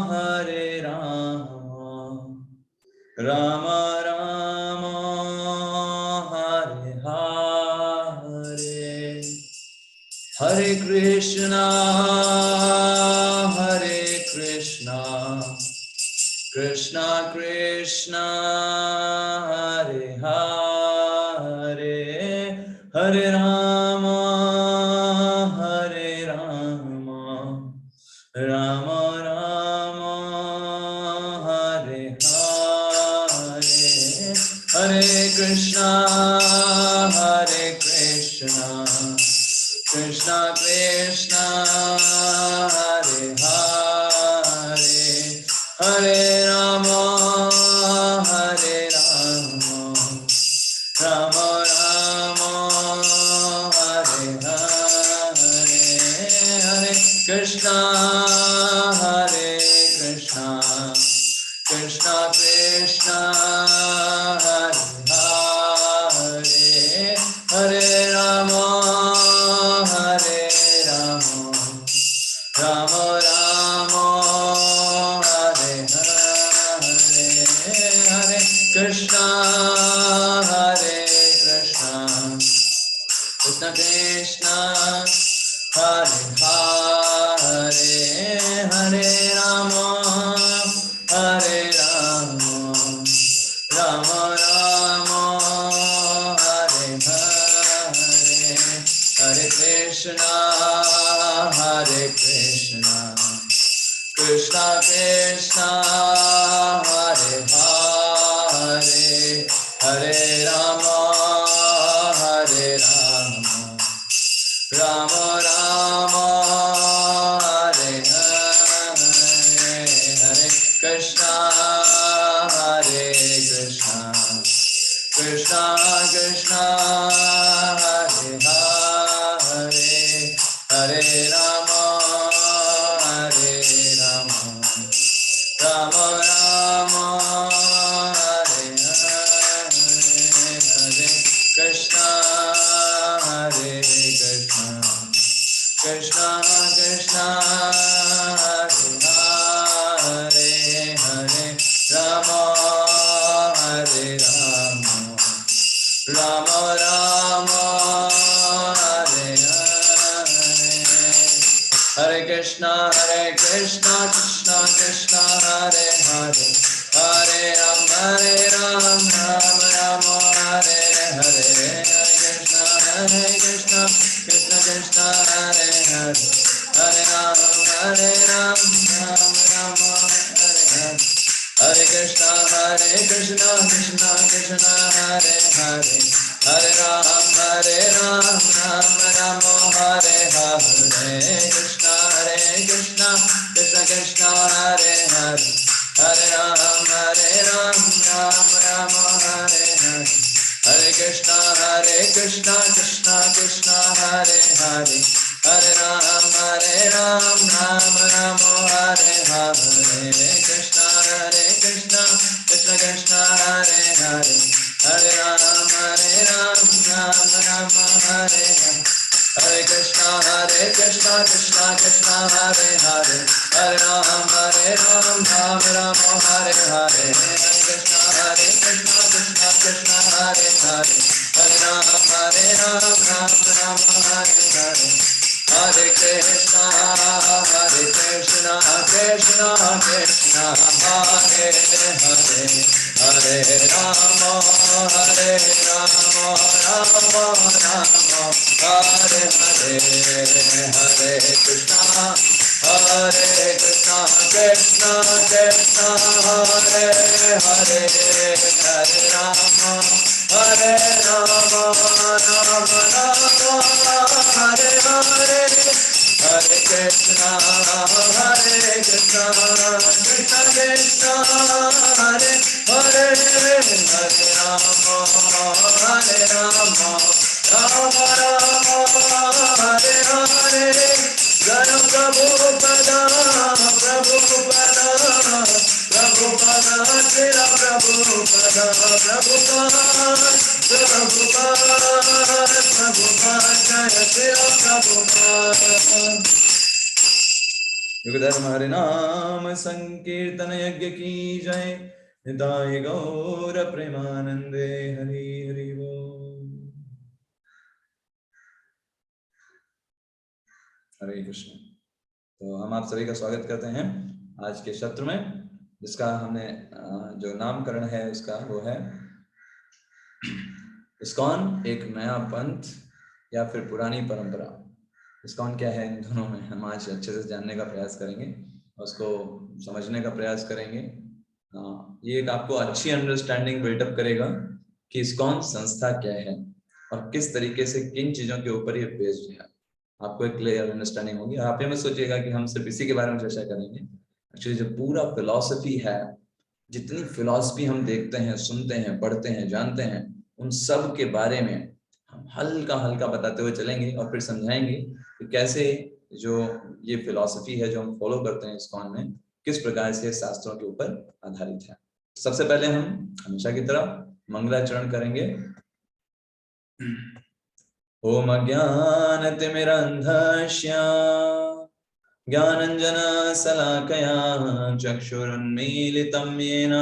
Hare Rama, Rama Rama, Hare Hare, Hare Krishna, Hare Krishna, Krishna Krishna, Hare Hare, Hare Rama, Hare Rama, Rama Rama, Hare Hare, Hare Krishna, Hare Krishna, Krishna Krishna, Hare Hare, Hare Rama, Hare Rama, Rama Rama, Hare Hare, Hare Krishna, Hare Krishna, Krishna Krishna, Hare Hare, Hare Rama, Hare Rama, Rama Rama, Hare Hare, Hare Krishna, Hare Krishna, Krishna Krishna, Hare Hare, Hare Rama, Hare Rama, Rama Rama, Hare Hare, Hare Krishna, Hare Krishna, Krishna Krishna, Hare Hare, Hare Rama, Hare Rama, Rama Rama, Hare Hare, Hare Krishna, Hare Krishna, Krishna Krishna, Hare Hare, Hare Rama, Hare Rama, Rama Rama, Hare Hare, Hare Krishna, Hare Krishna, Krishna Krishna, Hare Hare, Hare Rama, Hare Rama, Rama Rama, Hare Hare, Hare Krishna, Krishna Krishna, Hare Hare, Hare Ram, Ram Ram, Hare Hare, Hare Krishna, Krishna Krishna, Hare Hare, Hare Ram, Ram Ram, Hare Hare, Hare Krishna, Krishna Krishna, Hare Hare, Hare Ram, Ram Ram, Hare Hare, Krishna, Krishna Krishna, Hare Hare, Hare Ram, Ram Ram, Hare Hare, Hare Krishna, Krishna Krishna, Hare Hare, Hare Ram, Ram Ram, Hare Hare, Krishna, Krishna Krishna, Hare Hare, Hare Ram, Ram Ram, Hare Hare, Hare Krishna, Krishna Krishna, Hare Hare, Hare Ram, Ram Ram, Hare Hare, Hare Krishna, Krishna Hare Hare, Hare Ram, Ram Ram, Hare Hare, Hare Krishna, Krishna Krishna, Hare Hare, Hare Rama, Rama Rama, Hare Hare, Hare Krishna, Krishna Krishna, Hare Hare, Hare Rama, Rama Rama, Hare Hare, Hare Krishna, Krishna Krishna, Hare Hare, Hare Rama, Rama Rama, Hare Hare, Jaya Prabhupada, Srila Prabhupada, Jaya Srila Prabhupada. युग धर्म हरि नाम संकीर्तन यज्ञ की जय। निताय गौर प्रेमानंदे हरि हरि बोल। हरे कृष्ण। तो हम आप सभी का स्वागत करते हैं आज के सत्र में, जिसका हमने जो नामकरण है उसका वो है इस्कॉन एक नया पंथ या फिर पुरानी परंपरा। इस्कॉन क्या है, इन दोनों में हम आज अच्छे से जानने का प्रयास करेंगे, उसको समझने का प्रयास करेंगे। ये एक आपको अच्छी अंडरस्टैंडिंग बिल्डअप करेगा कि इस्कॉन संस्था क्या है और किस तरीके से किन चीजों के ऊपर ये बेस्ड है। आपको एक क्लियर अंडरस्टैंडिंग होगी। आप ये मत सोचिएगा कि हम सिर्फ इसी के बारे में चर्चा करेंगे। एक्चुअली जो पूरा फिलॉसफी है, जितनी फिलॉसफी हम देखते हैं, सुनते हैं, पढ़ते हैं, जानते हैं, उन सब के बारे में हम हल्का हल्का बताते हुए चलेंगे और फिर समझाएंगे कि कैसे जो ये फिलॉसफी है जो हम फॉलो करते हैं इस्कॉन में, किस प्रकार से शास्त्रों के ऊपर आधारित है। सबसे पहले हम हमेशा की तरह मंगलाचरण करेंगे। ओम अज्ञानतिमिरन्धस्य ज्ञानञ्जनशलाकया चक्षुरुन्मीलितं येन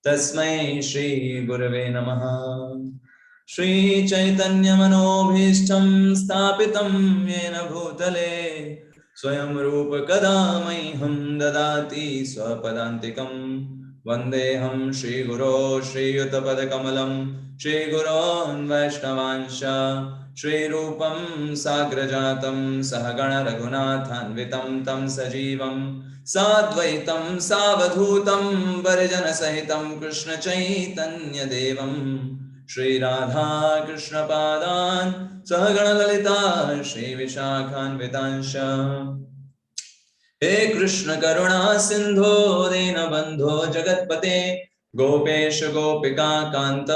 तस्मै श्रीगुरवे नमः। श्रीचैतन्यमनोभीष्टं स्थापितं येन भूतले स्वयं रूप कदा मह्यं ददाति स्वपदान्तिकं। वन्देऽहं श्रीगुरो श्रीयुतपदकमलं श्रीगुरोन् वैष्णवांश्च श्रीरूपं साग्रजातं सहगण रघुनाथान्वितं तं सजीवं साद्वैतं सावधूतं परिजनसहितं कृष्ण चैतन्य देवं श्रीराधा कृष्ण पादान् सहगण ललिता श्री विशाखान्वितांश्च। हे कृष्ण करुणा सिंधो दीनबंधो जगतपते गोपेश गोपिका कांत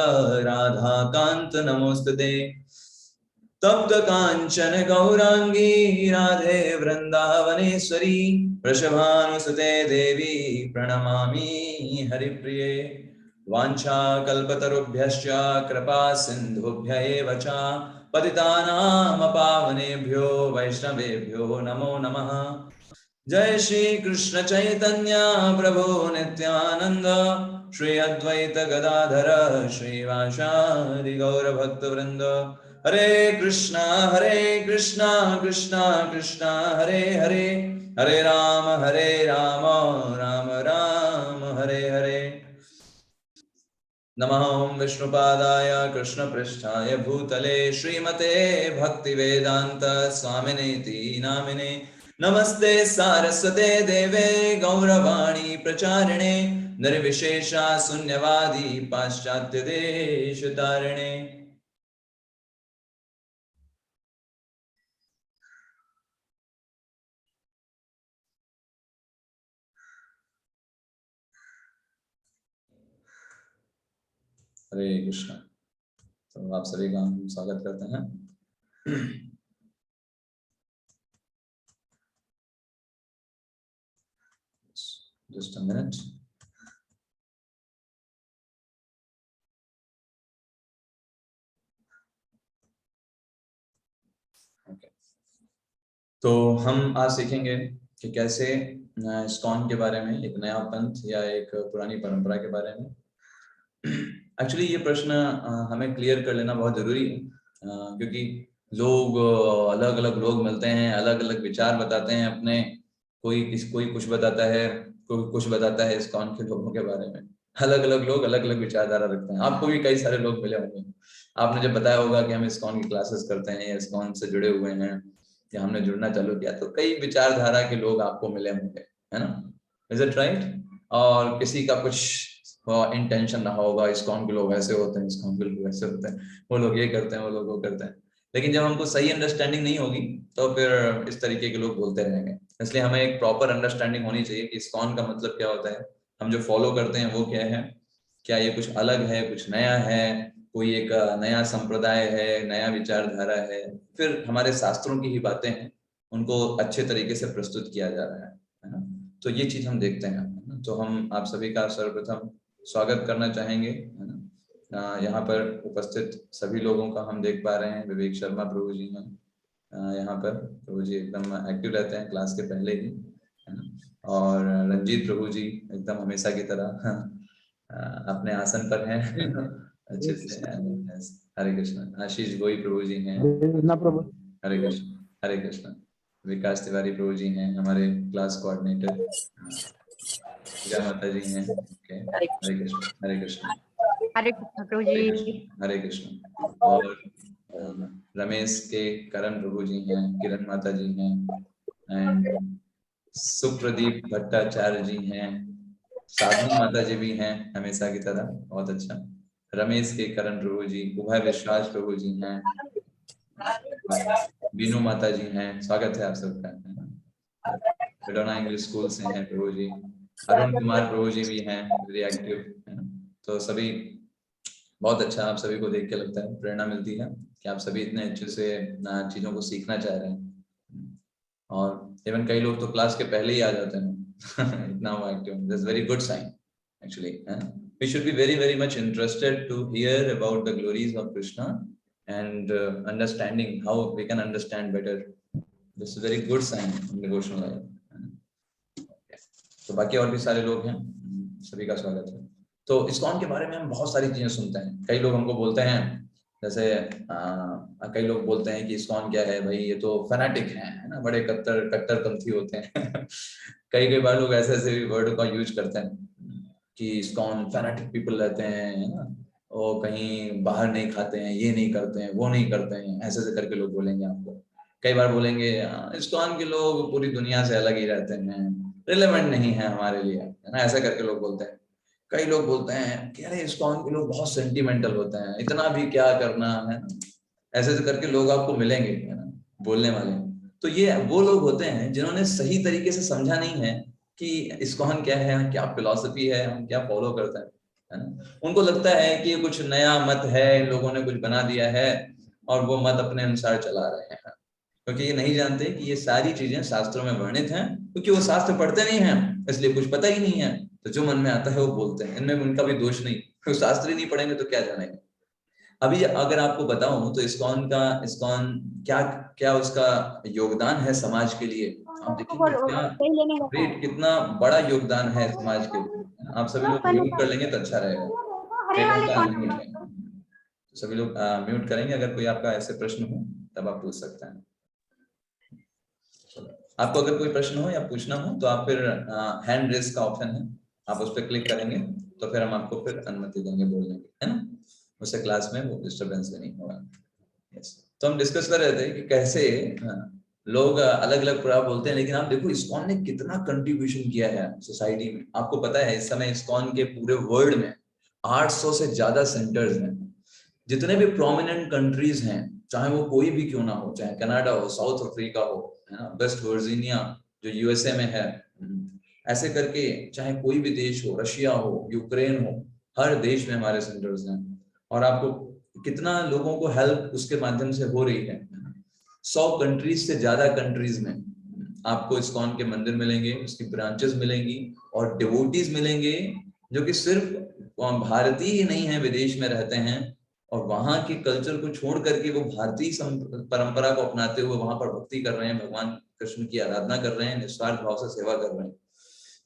राधा कांत नमोस्तुते। तप्त कांचन गौरांगी राधे वृंदावनेश्वरी वृषभानुसुते देवी प्रणमामि हरिप्रिये। वाञ्छाकल्पतरुभ्यश्च कृपा सिन्धुभ्य एव च पतितानां पावनेभ्यो वैष्णवेभ्यो नमो नमः। जय श्री कृष्ण चैतन्य प्रभु नित्यानंद श्री अद्वैत गदाधर श्रीवासादि गौर भक्त वृंद। हरे कृष्णा कृष्णा कृष्णा हरे हरे, हरे राम राम राम हरे हरे। नमः ओं विष्णुपादाय कृष्णपृष्ठाय भूतले श्रीमते भक्तिवेदांत स्वामिनेति नामिने। नमस्ते सारस्वते देवे गौरवाणी प्रचारिणे निर्विशेषा शून्यवादी पाश्चात्य देश तारिणे। हरे कृष्ण। तो आप सभी का हम स्वागत करते हैं। Just a minute. Okay. तो हम आज सीखेंगे कि कैसे इस्कॉन के बारे में, एक नया पंथ या एक पुरानी परंपरा के बारे में। एक्चुअली ये प्रश्न हमें क्लियर कर लेना बहुत जरूरी है, क्योंकि लोग अलग अलग लोग मिलते हैं, अलग अलग विचार बताते हैं अपने। कोई कुछ बताता है, कोई कुछ बताता है इस्कॉन के लोगों के बारे में। अलग अलग लोग अलग अलग विचारधारा रखते हैं। आपको भी कई सारे लोग मिले होंगे। आपने जब बताया होगा कि हम इस्कॉन की क्लासेस करते हैं या इस्कॉन से जुड़े हुए हैं या हमने जुड़ना चालू किया, तो कई विचारधारा के लोग आपको मिले होंगे, है ना? Is it right? और किसी का कुछ इंटेंशन रहा होगा, इस्कॉन के लोग ऐसे होते हैं, इस्कॉन के लोग ऐसे होते हैं, वो लोग ये करते हैं, वो लोग वो करते हैं। लेकिन जब हमको सही अंडरस्टैंडिंग नहीं होगी तो फिर इस तरीके के लोग बोलते रहेंगे। इसलिए हमें एक प्रॉपर अंडरस्टैंडिंग होनी चाहिए कि इस्कॉन का मतलब क्या होता है, हम जो फॉलो करते हैं वो क्या है, क्या ये कुछ अलग है, कुछ नया है, कोई एक नया संप्रदाय है, नया विचारधारा है, फिर हमारे शास्त्रों की ही बातें हैं, उनको अच्छे तरीके से प्रस्तुत किया जा रहा है ना? तो ये चीज हम देखते हैं, है ना? तो हम आप सभी का सर्वप्रथम स्वागत करना चाहेंगे, है ना? यहाँ पर उपस्थित सभी लोगों का हम देख पा रहे हैं। विवेक शर्मा प्रभु जी हैं यहाँ पर। प्रभु जी एकदम एक्टिव रहते हैं क्लास के पहले ही, है ना? और रंजीत प्रभु जी एकदम हमेशा की तरह अपने आसन पर हैं अच्छे से। हरे कृष्ण। आशीष गोई प्रभु जी हैं। प्रभु। हरे कृष्ण। हरे कृष्ण। विकास तिवारी प्रभु जी हैं हमारे क्लास कोऑर्डिनेटर। पूजा माता जी हैं। ओके। हरे कृष्ण। हरे कृष्ण। हरे कृष्ण प्रभु हरे जी। कृष्ण। हरे कृष्ण। और रमेश के करण प्रभु जी हैं, किरण माता जी हैं, एंड सुप्रदीप भट्टाचार्य जी हैं, साधना माता जी भी हैं हमेशा की तरह, बहुत अच्छा। रमेश के करण प्रभु जी, उभय विश्वास प्रभु जी हैं, बीनू माता जी हैं, स्वागत है आप सबका। बिडोना इंग्लिश स्कूल से हैं प्रभु जी। अरुण कुमार प्रभु जी भी हैं, वेरी एक्टिव है ना। तो सभी बहुत अच्छा, आप सभी को देख के लगता है प्रेरणा मिलती है कि आप सभी इतने अच्छे से चीजों को सीखना चाह रहे हैं। और इवन कई लोग तो क्लास के पहले ही आ जाते हैं इतना वो active, that's very good sign actually. We should be very very much interested to hear about the glories of Krishna and understanding how we can understand better. This is a very good sign in devotional life. तो बाकी और भी सारे लोग हैं, सभी का स्वागत है। तो इस्कॉन के बारे में हम बहुत सारी चीजें सुनते हैं। कई लोग हमको बोलते हैं, जैसे कई लोग बोलते हैं कि इस्कॉन क्या है भाई, ये तो फैनाटिक है ना, बड़े कट्टरपंथी होते हैं कई बार लोग ऐसे ऐसे वर्ड का यूज करते हैं कि इस्कॉन फैनाटिक पीपल रहते हैं, है ना, और कहीं बाहर नहीं खाते हैं, ये नहीं करते हैं, वो नहीं करते हैं, ऐसे ऐसे करके लोग बोलेंगे आपको। कई बार बोलेंगे इस्कॉन के लोग पूरी दुनिया से अलग ही रहते हैं, रिलेवेंट नहीं है हमारे लिए, है ना, ऐसा करके लोग बोलते हैं। कई लोग बोलते हैं कि अरे इस्कॉन के लोग बहुत सेंटिमेंटल होते हैं, इतना भी क्या करना है ना, ऐसे ऐसे करके लोग आपको मिलेंगे, है ना, बोलने वाले। तो ये वो लोग होते हैं जिन्होंने सही तरीके से समझा नहीं है कि इस्कॉन क्या है, क्या फिलॉसफी है, हम क्या फॉलो करते हैं, है ना। उनको लगता है कि कुछ नया मत है, इन लोगों ने कुछ बना दिया है और वो मत अपने अनुसार चला रहे हैं, क्योंकि ये नहीं जानते कि ये सारी चीजें शास्त्रों में वर्णित हैं, क्योंकि वो शास्त्र पढ़ते नहीं हैं इसलिए कुछ पता ही नहीं है, तो जो मन में आता है वो बोलते हैं, इनमें उनका भी दोष नहीं, तो शास्त्र ही नहीं पढ़ेंगे तो क्या जानेंगे। अभी अगर आपको बताऊं तो इस्कॉन क्या क्या उसका योगदान है समाज के लिए, आप देखेंगे क्या ग्रेट, कितना बड़ा योगदान है समाज के लिए। आप सभी लोग म्यूट कर लेंगे तो अच्छा रहेगा, सभी लोग म्यूट करेंगे, अगर कोई आपका ऐसे प्रश्न हो तब आप पूछ सकते हैं। आपको अगर कोई प्रश्न हो या पूछना हो तो आप फिर हैंड रेस का ऑप्शन है, आप उस पर क्लिक करेंगे तो फिर हम आपको फिर अनुमति देंगे बोलने की, है ना, उससे क्लास में वो डिस्टरबेंस भी नहीं होगा। यस, तो हम डिस्कस कर रहे थे कि कैसे लोग अलग अलग प्रभाव बोलते हैं, लेकिन आप देखो इस्कॉन ने कितना कंट्रीब्यूशन किया है सोसाइटी में। आपको पता है इस समय इस्कॉन के पूरे वर्ल्ड में 800 से ज्यादा सेंटर्स हैं। जितने भी प्रोमिनेंट कंट्रीज हैं, चाहे वो कोई भी क्यों ना हो, चाहे कनाडा हो, साउथ अफ्रीका हो, है ना, वेस्ट वर्जीनिया जो यूएसए में है, ऐसे करके चाहे कोई भी देश हो, रशिया हो, यूक्रेन हो, हर देश में हमारे सेंटर्स हैं। और आपको कितना लोगों को हेल्प उसके माध्यम से हो रही है। 100 कंट्रीज से ज्यादा कंट्रीज में आपको इस्कॉन के मंदिर मिलेंगे, उसकी ब्रांचेस मिलेंगी और डिवोटीज मिलेंगे जो कि सिर्फ भारतीय ही नहीं है, विदेश में रहते हैं और वहां के कल्चर को छोड़ करके वो भारतीय परंपरा को अपनाते हुए वहां पर भक्ति कर रहे हैं, भगवान कृष्ण की आराधना कर रहे हैं, निस्वार्थ भाव से सेवा कर रहे हैं।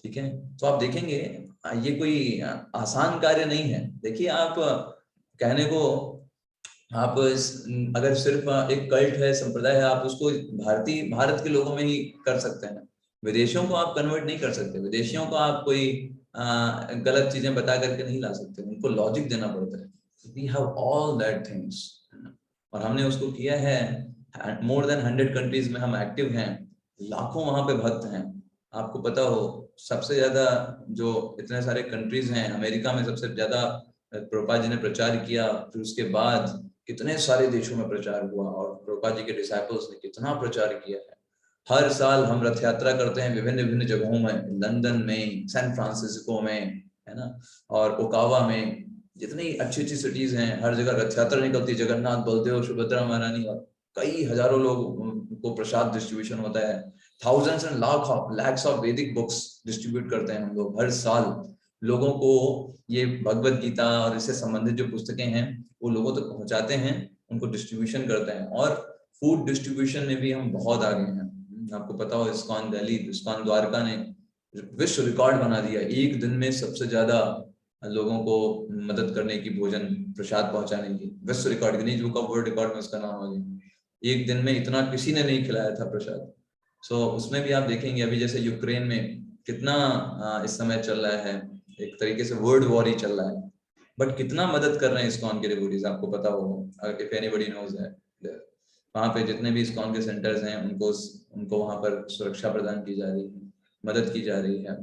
ठीक है, तो आप देखेंगे ये कोई आसान कार्य नहीं है। देखिए आप कहने को आप अगर सिर्फ एक कल्ट है, संप्रदाय है, आप उसको भारत के लोगों में ही कर सकते हैं, विदेशियों को आप कन्वर्ट नहीं कर सकते, विदेशियों को आप कोई गलत चीजें बता करके नहीं ला सकते, उनको लॉजिक देना पड़ता है। We have all that things, और हमने उसको किया है। मोर देन 100 कंट्रीज में हम एक्टिव हैं, लाखों वहां पे भक्त हैं। आपको पता हो सबसे ज्यादा जो इतने सारे कंट्रीज हैं, अमेरिका में सबसे ज्यादा प्रभुपाद जी ने प्रचार किया, फिर उसके बाद कितने सारे देशों में प्रचार हुआ और प्रभुपाद जी के डिसाइपल्स ने कितना प्रचार किया है। हर साल हम रथ यात्रा करते हैं विभिन्न विभिन्न जगहों में, लंदन में, सैन फ्रांसिस्को में, है ना, और ओकावा में, जितनी अच्छी अच्छी सिटीज हैं, हर जगह रथ यात्रा निकलती है, जगन्नाथ, बलदेव, सुभद्रा महारानी, और कई हजारों लोग को प्रसाद डिस्ट्रीब्यूशन होता है। थाउजेंड्स एंड लैक्स ऑफ वैदिक बुक्स डिस्ट्रीब्यूट करते हैं हम लोग हर साल। लोगों को ये भगवत गीता और इससे संबंधित जो पुस्तकें हैं वो लोगों तक पहुंचाते हैं, उनको डिस्ट्रीब्यूशन करते हैं। और फूड डिस्ट्रीब्यूशन में भी हम बहुत आगे हैं। आपको पता हो इस्कॉन दिल्ली, इस्कॉन द्वारका ने विश्व रिकॉर्ड बना दिया, एक दिन में सबसे ज्यादा लोगों को मदद करने की, भोजन प्रसाद पहुंचाने की, विश्व record, Guinness book of world record में उसका नाम हो गया। एक दिन में इतना किसी ने नहीं खिलाया था प्रसाद। सो उसमें भी आप देखेंगे अभी जैसे यूक्रेन में कितना इस समय चल रहा है, एक तरीके से वर्ल्ड वॉर ही चल रहा है, बट कितना मदद कर रहे हैं इस्कॉन के डिवोटीज, आपको पता होगा, इफ एनीबॉडी नोज है। वहां पे जितने भी इस्कॉन के सेंटर्स हैं उनको वहां पर सुरक्षा प्रदान की जा रही है, मदद की जा रही है,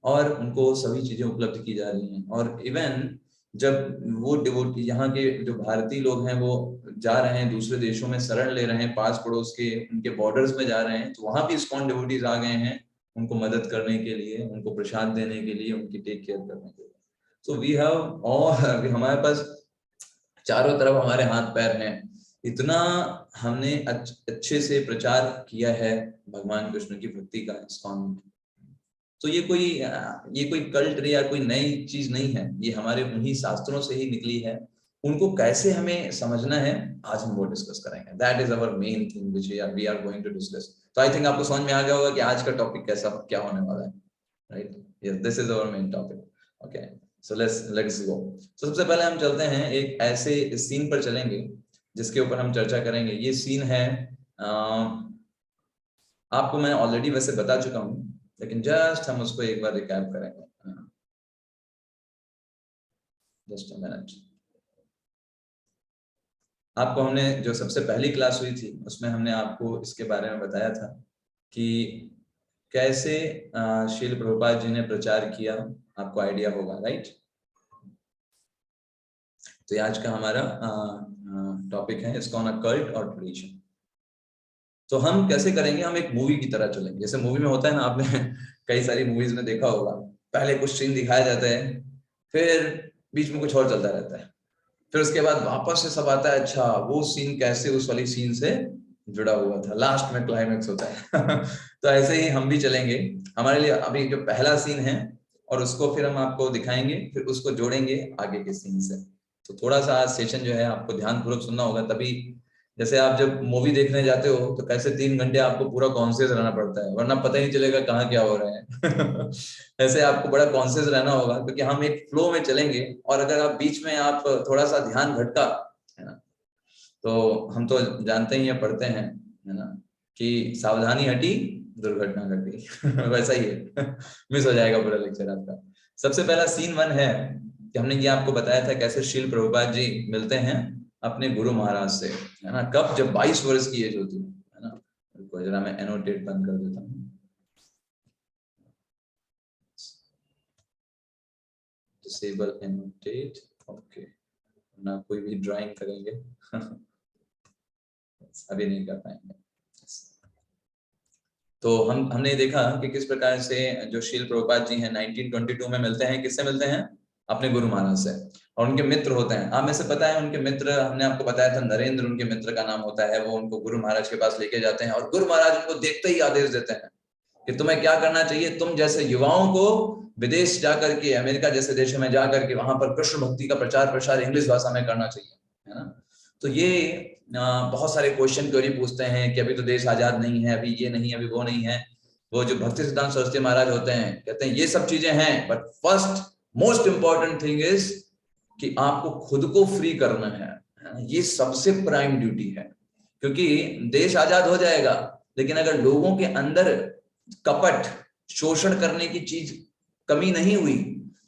और उनको सभी चीजें उपलब्ध की जा रही हैं। और इवन जब वो डिवोटी, यहाँ के जो भारतीय लोग हैं वो जा रहे हैं दूसरे देशों में शरण ले रहे हैं, पास पड़ोस के उनके बॉर्डर्स में जा रहे हैं, तो वहां भी इस्कॉन डिवोटीज आ गए हैं उनको मदद करने के लिए, उनको प्रसाद देने के लिए, उनकी टेक केयर करने के लिए। सो वी हैव ऑल, हमारे पास चारों तरफ हमारे हाथ पैर हैं, इतना हमने अच्छे से प्रचार किया है भगवान कृष्ण की भक्ति का इस्कॉन में। तो ये कोई कल्ट या कोई नई चीज नहीं है, ये हमारे उन्हीं शास्त्रों से ही निकली है। उनको कैसे हमें समझना है, आज हम वो डिस्कस करेंगे। That is our main thing which we are going to discuss. तो आई थिंक आपको समझ में आ गया होगा कि आज का टॉपिक कैसा क्या होने वाला है, right? Yes, this is our main topic. Okay, so let's go. तो सबसे पहले हम चलते हैं, एक ऐसे सीन पर चलेंगे जिसके ऊपर हम चर्चा करेंगे। ये सीन है, आपको मैं ऑलरेडी वैसे बता चुका हूं, लेकिन जस्ट हम उसको एक बार रिकैप करेंगे। Just a minute. आपको हमने जो सबसे पहली क्लास हुई थी उसमें हमने आपको इसके बारे में बताया था कि कैसे श्रील प्रभुपाद जी ने प्रचार किया, आपको आइडिया होगा, राइट? तो आज का हमारा टॉपिक है इस्कॉन अ कल्ट और ट्रेडिशन। तो हम कैसे करेंगे, हम एक मूवी की तरह चलेंगे। जैसे मूवी में होता है ना, आपने कई सारी मूवीज में देखा होगा, पहले कुछ सीन दिखाया जाता है, फिर बीच में कुछ और चलता रहता है, फिर उसके बाद वापस से सब आता है, अच्छा वो सीन कैसे उस वाली सीन से जुड़ा हुआ था, लास्ट में क्लाइमेक्स होता है। तो ऐसे ही हम भी चलेंगे। हमारे लिए अभी जो पहला सीन है और उसको फिर हम आपको दिखाएंगे, फिर उसको जोड़ेंगे आगे के सीन से। तो थोड़ा सा आज सेशन जो है आपको ध्यानपूर्वक सुनना होगा, तभी जैसे आप जब मूवी देखने जाते हो तो कैसे 3 घंटे आपको पूरा कॉन्शियस रहना पड़ता है, वरना पता ही नहीं चलेगा कहाँ क्या हो रहा है। ऐसे आपको बड़ा कॉन्शियस रहना होगा, क्योंकि हम एक फ्लो में चलेंगे, और अगर आप बीच में आप थोड़ा सा ध्यान भटका, है ना, तो हम तो जानते ही हैं, पढ़ते हैं, है ना, कि सावधानी हटी दुर्घटना घटी। वैसा ही है। मिस हो जाएगा पूरा लेक्चर आपका। सबसे पहला सीन 1 है कि हमने ये आपको बताया था कैसे श्रील प्रभुपाद जी मिलते हैं अपने गुरु महाराज से, है ना, कब, जब 22 वर्ष की एज होती है ना। जरा मैं एनोटेट बंद कर देता हूँ, डिसेबल एनोटेट, ओके, ना कोई भी ड्राइंग करेंगे। अभी नहीं कर पाएंगे। तो हमने देखा कि किस प्रकार से जो श्रील प्रभुपाद जी हैं 1922 में मिलते हैं, किससे मिलते हैं, अपने गुरु महाराज से, और उनके मित्र होते हैं। आप में से पता है उनके मित्र, हमने आपको बताया था, नरेंद्र उनके मित्र का नाम होता है। वो उनको गुरु महाराज के पास लेके जाते हैं, और गुरु महाराज उनको देखते ही आदेश देते हैं कि तुम्हें क्या करना चाहिए, तुम जैसे युवाओं को विदेश जाकर के, अमेरिका जैसे देशों में जाकर के वहां पर कृष्ण भक्ति का प्रचार प्रसार इंग्लिश भाषा में करना चाहिए, है ना। तो ये बहुत सारे क्वेश्चन क्वेरी पूछते हैं कि अभी तो देश आजाद नहीं है, अभी ये नहीं, अभी वो नहीं है। वो जो भक्ति सिद्धांत सरस्वती महाराज होते हैं, कहते हैं ये सब चीजें हैं, but first most important thing is कि आपको खुद को फ्री करना है, ये सबसे प्राइम ड्यूटी है। क्योंकि देश आजाद हो जाएगा, लेकिन अगर लोगों के अंदर कपट, शोषण करने की चीज कमी नहीं हुई,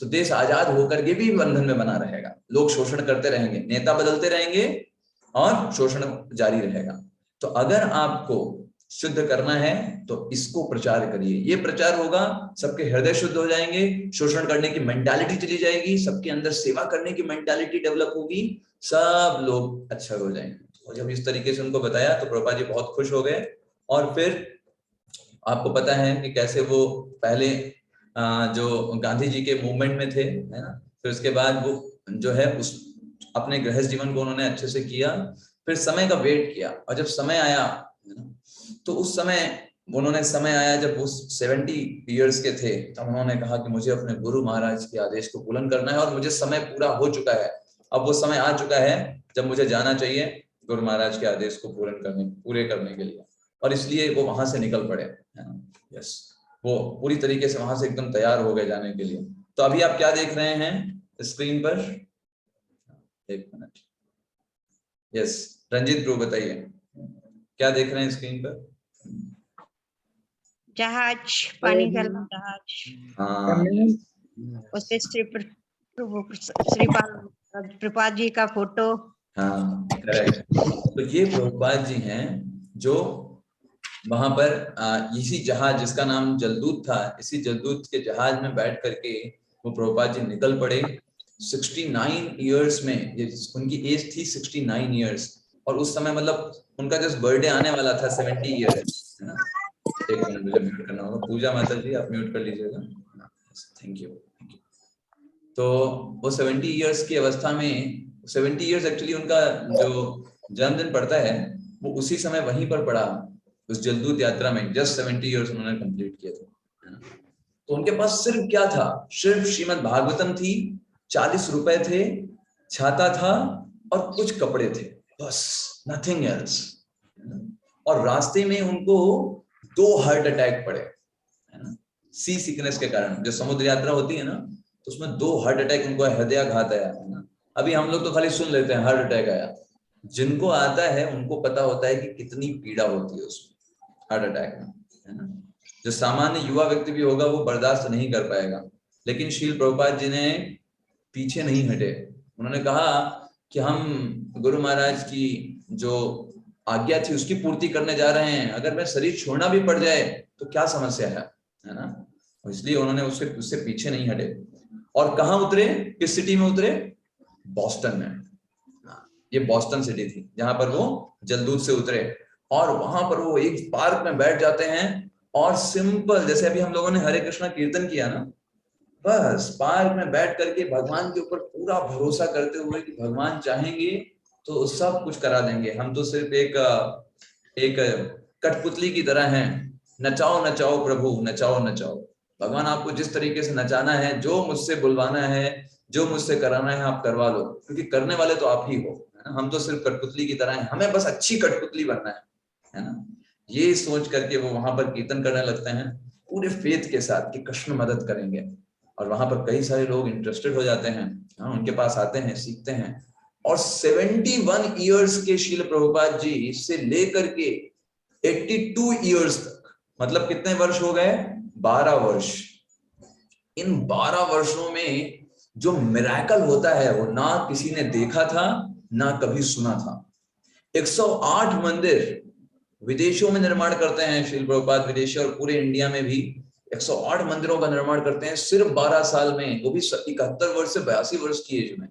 तो देश आजाद होकर के भी बंधन में बना रहेगा। लोग शोषण करते रहेंगे, नेता बदलते रहेंगे, और शोषण जारी रहेगा। तो अगर आपको शुद्ध करना है तो इसको प्रचार करिए। ये प्रचार होगा, सबके हृदय शुद्ध हो जाएंगे, शोषण करने की मेंटालिटी चली जाएगी, सबके अंदर सेवा करने की मेंटालिटी डेवलप होगी, सब लोग अच्छा हो जाएंगे। और जब इस तरीके से उनको बताया तो प्रभुपाद जी बहुत खुश हो गए। और फिर आपको पता है कि कैसे वो पहले जो गांधी जी के मूवमेंट में थे, है ना, फिर उसके बाद वो जो है उस अपने गृहस्थ जीवन को उन्होंने अच्छे से किया, फिर समय का वेट किया, और जब समय आया, है ना, तो उस समय उन्होंने, समय आया जब वो 70 ईयर्स के थे, तब उन्होंने कहा कि मुझे अपने गुरु महाराज के आदेश को पूर्ण करना है, और मुझे समय पूरा हो चुका है, अब वो समय आ चुका है जब मुझे जाना चाहिए गुरु महाराज के आदेश को पूरे करने के लिए। और इसलिए वो वहां से निकल पड़े, है ना। यस, वो पूरी तरीके से वहां से एकदम तैयार हो गए जाने के लिए। तो अभी आप क्या देख रहे हैं स्क्रीन पर? एक मिनट, यस रंजीत ब्रो बताइए क्या देख रहे हैं स्क्रीन पर? जहाज, पानी का जहाज। हाँ, उसपे श्रीपाल प्रभुपाद जी का फोटो। हाँ करेक्ट। तो ये प्रभुपाद जी हैं जो वहां पर इसी जहाज जिसका नाम जलदूत था, इसी जलदूत के जहाज में बैठ करके वो प्रभुपाद जी निकल पड़े 69 इयर्स में। ये उनकी एज थी 69 इयर्स, और उस समय मतलब उनका जस्ट बर्थडे आने वाला था 70 इयर्स, है ना। एक मिनट मुझे म्यूट करना होगा, पूजा माता जी आप म्यूट कर लीजिएगा, थैंक यू। तो वो 70 इयर्स की अवस्था में, 70 इयर्स एक्चुअली उनका जो जन्मदिन पड़ता है वो उसी समय वहीं पर पड़ा, उस जलदूत यात्रा में। जस्ट 70 इयर्स उन्होंने कंप्लीट किया था। तो उनके पास सिर्फ क्या था? सिर्फ श्रीमद् भागवतम थी, 40 रुपए थे, छाता था और कुछ कपड़े थे, बस, नथिंग एल्स। और रास्ते में उनको 2 हार्ट अटैक पड़े, है ना, सी सिकनेस के कारण। जो समुद्र यात्रा होती है ना, तो उसमें 2 हार्ट अटैक उनको, हृदयाघात आया, है ना। अभी हम लोग तो खाली सुन लेते हैं हार्ट अटैक आया, जिनको आता है उनको पता होता है कि कितनी पीड़ा होती है उसमें, हार्ट अटैक में, है ना। जो सामान्य युवा व्यक्ति भी होगा वो बर्दाश्त नहीं कर पाएगा। लेकिन श्रील प्रभुपाद जी ने पीछे नहीं हटे। उन्होंने कहा कि हम गुरु महाराज की जो आज्ञा थी उसकी पूर्ति करने जा रहे हैं, अगर मैं शरीर छोड़ना भी पड़ जाए तो क्या समस्या है ना। इसलिए उन्होंने उससे पीछे नहीं हटे। और कहाँ उतरे, किस सिटी में उतरे? बॉस्टन में। ये बॉस्टन सिटी थी जहां पर वो जलदूत से उतरे, और वहां पर वो एक पार्क में बैठ जाते हैं, और सिंपल जैसे अभी हम लोगों ने हरे कृष्णा कीर्तन किया ना, बस पार्क में बैठ करके भगवान के ऊपर पूरा भरोसा करते हुए कि भगवान चाहेंगे तो सब कुछ करा देंगे, हम तो सिर्फ एक कठपुतली की तरह हैं, नचाओ नचाओ प्रभु नचाओ नचाओ। भगवान आपको जिस तरीके से नचाना है, जो मुझसे बुलवाना है, जो मुझसे कराना है आप करवा लो, क्योंकि करने वाले तो आप ही हो, है ना। हम तो सिर्फ कठपुतली की तरह हैं, हमें बस अच्छी कठपुतली बनना है ना। ये सोच करके वो वहां पर कीर्तन करने लगते हैं पूरे फेथ के साथ कि कृष्ण मदद करेंगे। और वहां पर कई सारे लोग इंटरेस्टेड हो जाते हैं, उनके पास आते हैं, सीखते हैं। और 71 इयर्स के श्रील प्रभुपाद जी से लेकर के 82 इयर्स तक, मतलब कितने वर्ष हो गए? 12 वर्ष। इन 12 वर्षों में जो मिरेकल होता है वो ना किसी ने देखा था, ना कभी सुना था। 108 मंदिर विदेशों में निर्माण करते हैं श्रील प्रभुपाद, विदेशी और पूरे इंडिया में भी 108 मंदिरों का निर्माण करते हैं सिर्फ 12 साल में, वो भी 71 वर्ष से 82 वर्ष की एज में।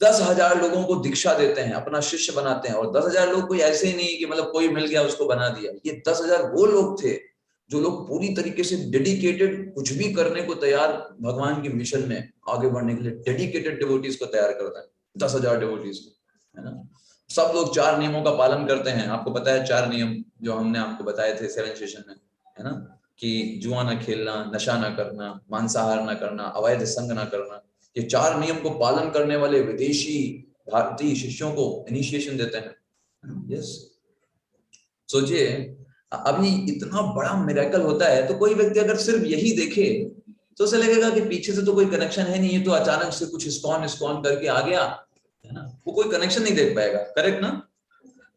10,000 लोगों को दीक्षा देते हैं, अपना शिष्य बनाते हैं। और 10,000 लोग कोई ऐसे ही नहीं कि मतलब कोई मिल गया उसको बना दिया। ये 10,000 वो लोग थे जो लोग पूरी तरीके से डेडिकेटेड, कुछ भी करने को तैयार, भगवान के मिशन में आगे बढ़ने के लिए डेडिकेटेड डिवोटीज को तैयार करता है, 10,000 डिवोटीज को, है ना। सब लोग 4 नियमों का पालन करते हैं। आपको पता है 4 नियम जो हमने आपको बताए थे 7 सेशन में, है ना, कि जुआ ना खेलना, नशा ना करना, मांसाहार ना करना, अवैध संग ना करना। ये 4 नियम को पालन करने वाले विदेशी भारतीय शिष्यों को इनिशिएशन देते हैं। यस, सोचिए अभी इतना बड़ा मिरेकल होता है, तो कोई व्यक्ति अगर सिर्फ यही देखे तो उसे लगेगा कि पीछे से तो कोई कनेक्शन है नहीं, है तो अचानक से कुछ इस्कॉन करके आ गया, है ना। वो कोई कनेक्शन नहीं देख पाएगा, करेक्ट ना।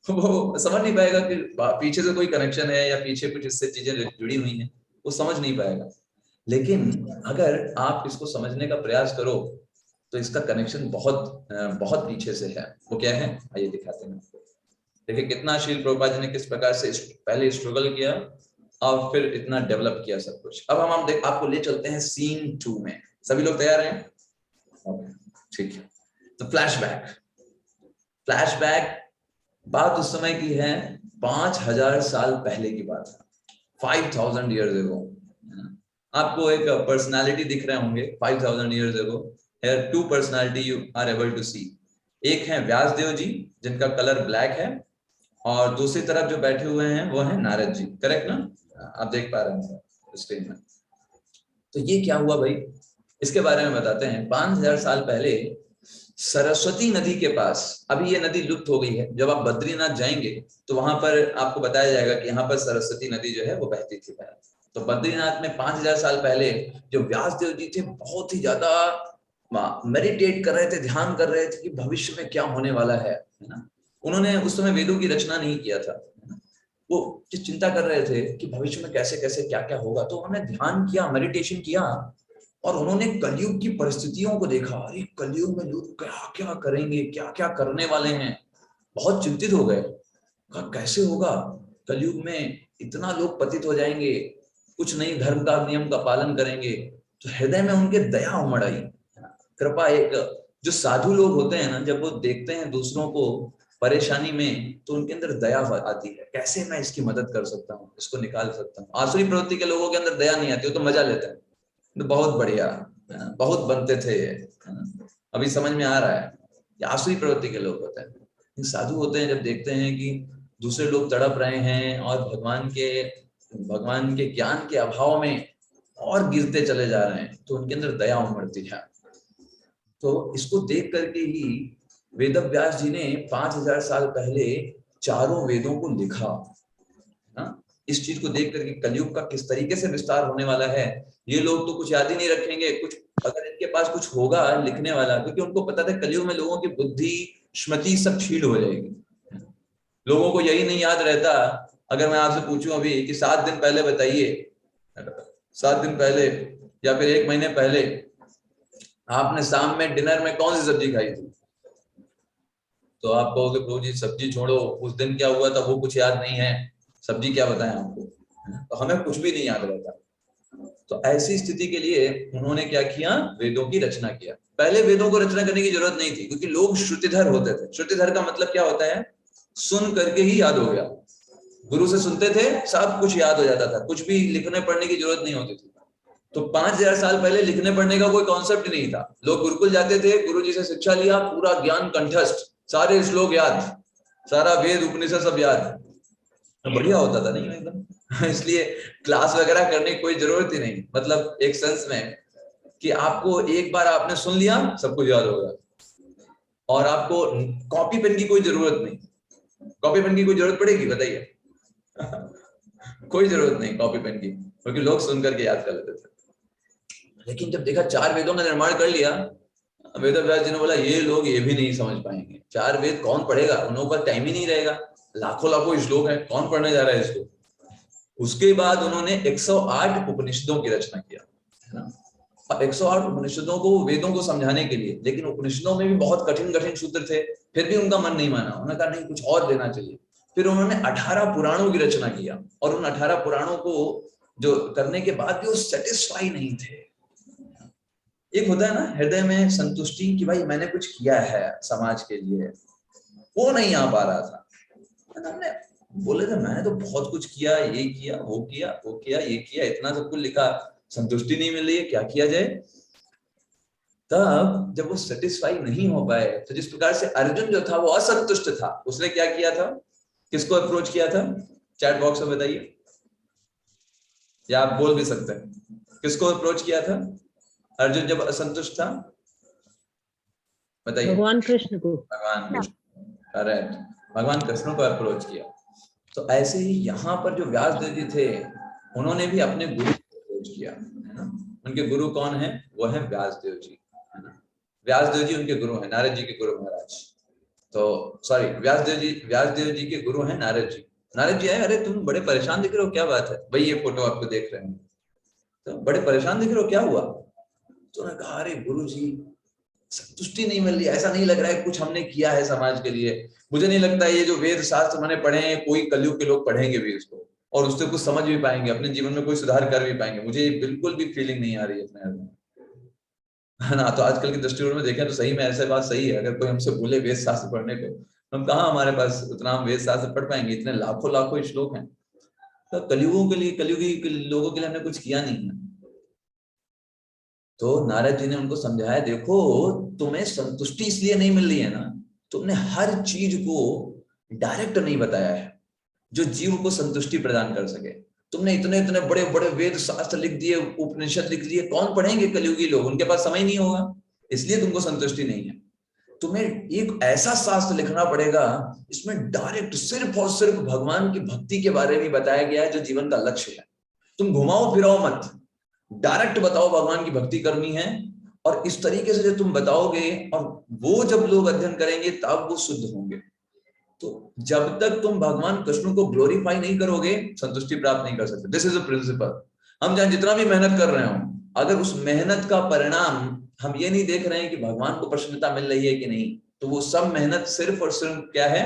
वो समझ नहीं पाएगा कि पीछे से कोई कनेक्शन है या पीछे कुछ इससे चीजें जुड़ी हुई हैं, वो समझ नहीं पाएगा। लेकिन अगर आप इसको समझने का प्रयास करो तो इसका कनेक्शन बहुत पीछे से है। वो क्या है, आइए दिखाते हैं आपको। देखिए कितना श्रील प्रभुपाद जी ने किस प्रकार से पहले स्ट्रगल किया और फिर इतना डेवलप किया सब कुछ। अब हम आपको ले चलते हैं सीन 2 में। सभी लोग तैयार हैं? ठीक है। तो फ्लैशबैक बात उस समय की है, 5,000 साल पहले की बात है, 5,000 years ago। आपको एक पर्सनालिटी दिख रहे होंगे 5,000 years ago। Here 2 personality you are able to see। एक है व्यासदेव जी जिनका कलर ब्लैक है, और दूसरी तरफ जो बैठे हुए हैं वो है नारद जी, करेक्ट ना। आप देख पा रहे हैं स्क्रीन में। तो ये क्या हुआ भाई, इसके बारे में बताते हैं। 5,000 साल पहले सरस्वती नदी के पास, अभी ये नदी लुप्त हो गई है, जब आप बद्रीनाथ जाएंगे तो वहां पर आपको बताया जाएगा कि यहाँ पर सरस्वती नदी जो है वो बहती थी पहले, तो बद्रीनाथ में 5000 साल पहले जो व्यास देव जी थे बहुत ही ज्यादा मेडिटेट कर रहे थे, ध्यान कर रहे थे कि भविष्य में क्या होने वाला है ना। उन्होंने उस समय वेदों की रचना नहीं किया था, वो जो चिंता कर रहे थे कि भविष्य में कैसे कैसे क्या क्या होगा, तो उन्होंने ध्यान किया, मेडिटेशन किया और उन्होंने कलयुग की परिस्थितियों को देखा। अरे कलयुग में लोग क्या क्या करेंगे, क्या क्या करने वाले हैं, बहुत चिंतित हो गए। कहा कैसे होगा, कलयुग में इतना लोग पतित हो जाएंगे, कुछ नहीं धर्म का नियम का पालन करेंगे। तो हृदय में उनके दया उमड़ आई, कृपा। एक जो साधु लोग होते हैं ना, जब वो देखते हैं दूसरों को परेशानी में तो उनके अंदर दया आती है, कैसे मैं इसकी मदद कर सकता हूँ, इसको निकाल सकता हूँ। आसुरी प्रवृत्ति के लोगों के अंदर दया नहीं आती, वो तो मजा लेते हैं, तो बहुत बढ़िया, बहुत बनते थे ये, अभी समझ में आ रहा है। ये आसुरी प्रवृत्ति के लोग होते हैं। साधु होते हैं, जब देखते हैं कि दूसरे लोग तड़प रहे हैं और भगवान के ज्ञान के अभाव में और गिरते चले जा रहे हैं, तो उनके अंदर दया उमड़ती है। तो इसको देख करके ही वेदव्यास जी ने 5000 साल पहले चारों वेदों को लिखा ना। इस चीज को देख करके कलयुग का किस तरीके से विस्तार होने वाला है, ये लोग तो कुछ याद ही नहीं रखेंगे, कुछ अगर इनके पास कुछ होगा लिखने वाला, क्योंकि उनको पता था कलयुग में लोगों की बुद्धि स्मृति सब छील हो जाएगी। लोगों को यही नहीं याद रहता। अगर मैं आपसे पूछूं अभी कि 7 दिन पहले बताइए, 7 दिन पहले या फिर 1 महीने पहले आपने शाम में डिनर में कौन सी सब्जी खाई थी, तो आप कहोगे प्रभु जी सब्जी छोड़ो, उस दिन क्या हुआ था वो कुछ याद नहीं है, सब्जी क्या बताएं आपको। तो हमें कुछ भी नहीं याद रहता। तो ऐसी स्थिति के लिए उन्होंने क्या किया, वेदों की रचना किया। पहले वेदों को रचना करने की जरूरत नहीं थी, क्योंकि लोग श्रुतिधर होते थे। श्रुतिधर का मतलब क्या होता है, सुन करके ही याद हो गया। गुरु से सुनते थे, सब कुछ याद हो जाता था, कुछ भी लिखने पढ़ने की जरूरत नहीं होती थी। तो 5000 साल पहले लिखने पढ़ने का कोई कॉन्सेप्ट नहीं था। लोग गुरुकुल जाते थे, गुरु जी से शिक्षा लिया, पूरा ज्ञान कंठस्थ, सारे श्लोक याद, सारा वेद उपनिषद सब याद, तो बढ़िया होता था नहीं एकदम। इसलिए क्लास वगैरह करने की कोई जरूरत ही नहीं, मतलब एक सेंस में कि आपको एक बार आपने सुन लिया सब कुछ याद होगा, और आपको कॉपी पेन की कोई जरूरत नहीं। कॉपी पेन की कोई जरूरत पड़ेगी बताइए? कोई जरूरत नहीं कॉपी पेन की, क्योंकि लोग सुन करके याद कर लेते थे। लेकिन जब देखा 4 वेदों का निर्माण कर लिया, वेदव्यास जी ने बोला ये लोग ये भी नहीं समझ पाएंगे, 4 वेद कौन पढ़ेगा, उन लोगों का टाइम ही नहीं रहेगा, लाखों लाखों श्लोक है, कौन पढ़ने जा रहा है इसको। उसके बाद उन्होंने 108 उपनिषदों की रचना किया, है ना। 108 उपनिषदों को, वेदों को समझाने के लिए, लेकिन उपनिषदों में भी बहुत कठिन कठिन सूत्र थे, फिर भी उनका मन नहीं माना। उन्होंने कहा नहीं कुछ और देना चाहिए। फिर उन्होंने 18 पुराणों की रचना किया, और उन 18 पुराणों को जो करने के बाद भी वो सेटिस्फाई नहीं थे। एक होता है ना हृदय में संतुष्टि कि भाई मैंने कुछ किया है समाज के लिए, वो नहीं आ पा रहा था। हमने बोले थे मैंने तो बहुत कुछ किया, ये किया, वो किया, वो किया, ये किया, इतना सब कुछ लिखा, संतुष्टि नहीं मिल रही है, क्या किया जाए। तब जब वो सेटिस्फाई नहीं हो पाए, तो जिस प्रकार से अर्जुन जो था वो असंतुष्ट था, उसने क्या किया था, किसको अप्रोच किया था, चैट बॉक्स में बताइए, या आप बोल भी सकते हैं, किसको अप्रोच किया था अर्जुन जब असंतुष्ट था, बताइए? भगवान कृष्ण को। भगवान कृष्ण, करेक्ट, भगवान कृष्ण को अप्रोच किया। तो ऐसे ही यहाँ पर जो व्यास देव जी थे, उन्होंने भी अपने गुरु को अप्रोच किया, है ना। उनके गुरु कौन है, वो है व्यास देव जी, है ना। व्यास देव जी उनके गुरु हैं, नारद जी के गुरु महाराज। तो सॉरी, व्यास देव जी के गुरु हैं नारद जी। नारद जी आए, अरे तुम बड़े परेशान दिख रहे हो, क्या बात है भाई, ये फोटो आपको देख रहे हैं, तो बड़े परेशान दिख रहे हो, क्या हुआ। तो उन्होंने कहा अरे गुरु जी संतुष्टि नहीं मिल रही, ऐसा नहीं लग रहा है कुछ हमने किया है समाज के लिए, मुझे नहीं लगता ये जो वेद शास्त्र मैंने पढ़े हैं कोई कलयुग के लोग पढ़ेंगे भी इसको और उससे कुछ समझ भी पाएंगे, अपने जीवन में कोई सुधार कर भी पाएंगे, मुझे बिल्कुल भी फीलिंग नहीं आ रही है अपने में, है ना। तो आजकल की दृष्टिकोण में देखें तो सही में ऐसा बात सही है, अगर कोई हमसे बोले वेद शास्त्र पढ़ने को, हम कहाँ, हमारे पास उतना हम वेद शास्त्र पढ़ पाएंगे, इतने लाखों लाखों श्लोक हैं। तो कलयुगों के लिए, कलयुगी लोगों के लिए हमने कुछ किया नहीं है। तो नारद जी ने उनको समझाया, देखो तुम्हें संतुष्टि इसलिए नहीं मिल रही है ना, तुमने हर चीज को डायरेक्ट नहीं बताया है जो जीव को संतुष्टि प्रदान कर सके। तुमने इतने इतने बड़े बड़े वेद शास्त्र लिख दिए, उपनिषद लिख दिए, कौन पढ़ेंगे कलयुगी लोग, उनके पास समय नहीं होगा, इसलिए तुमको संतुष्टि नहीं है। तुम्हें एक ऐसा शास्त्र लिखना पड़ेगा इसमें डायरेक्ट सिर्फ और सिर्फ भगवान की भक्ति के बारे में बताया गया है जो जीवन का लक्ष्य है। तुम घुमाओ फिराओ मत, डायरेक्ट बताओ भगवान की भक्ति करनी है, और इस तरीके से जब तुम बताओगे और वो जब लोग अध्ययन करेंगे तब वो शुद्ध होंगे। तो जब तक तुम भगवान कृष्ण को ग्लोरीफाई नहीं करोगे, संतुष्टि प्राप्त नहीं कर सकते। This is a principle. हम चाहे जितना भी मेहनत कर रहे हो, अगर उस मेहनत का परिणाम हम ये नहीं देख रहे हैं कि भगवान को प्रसन्नता मिल रही है कि नहीं, तो वो सब मेहनत सिर्फ और सिर्फ क्या है?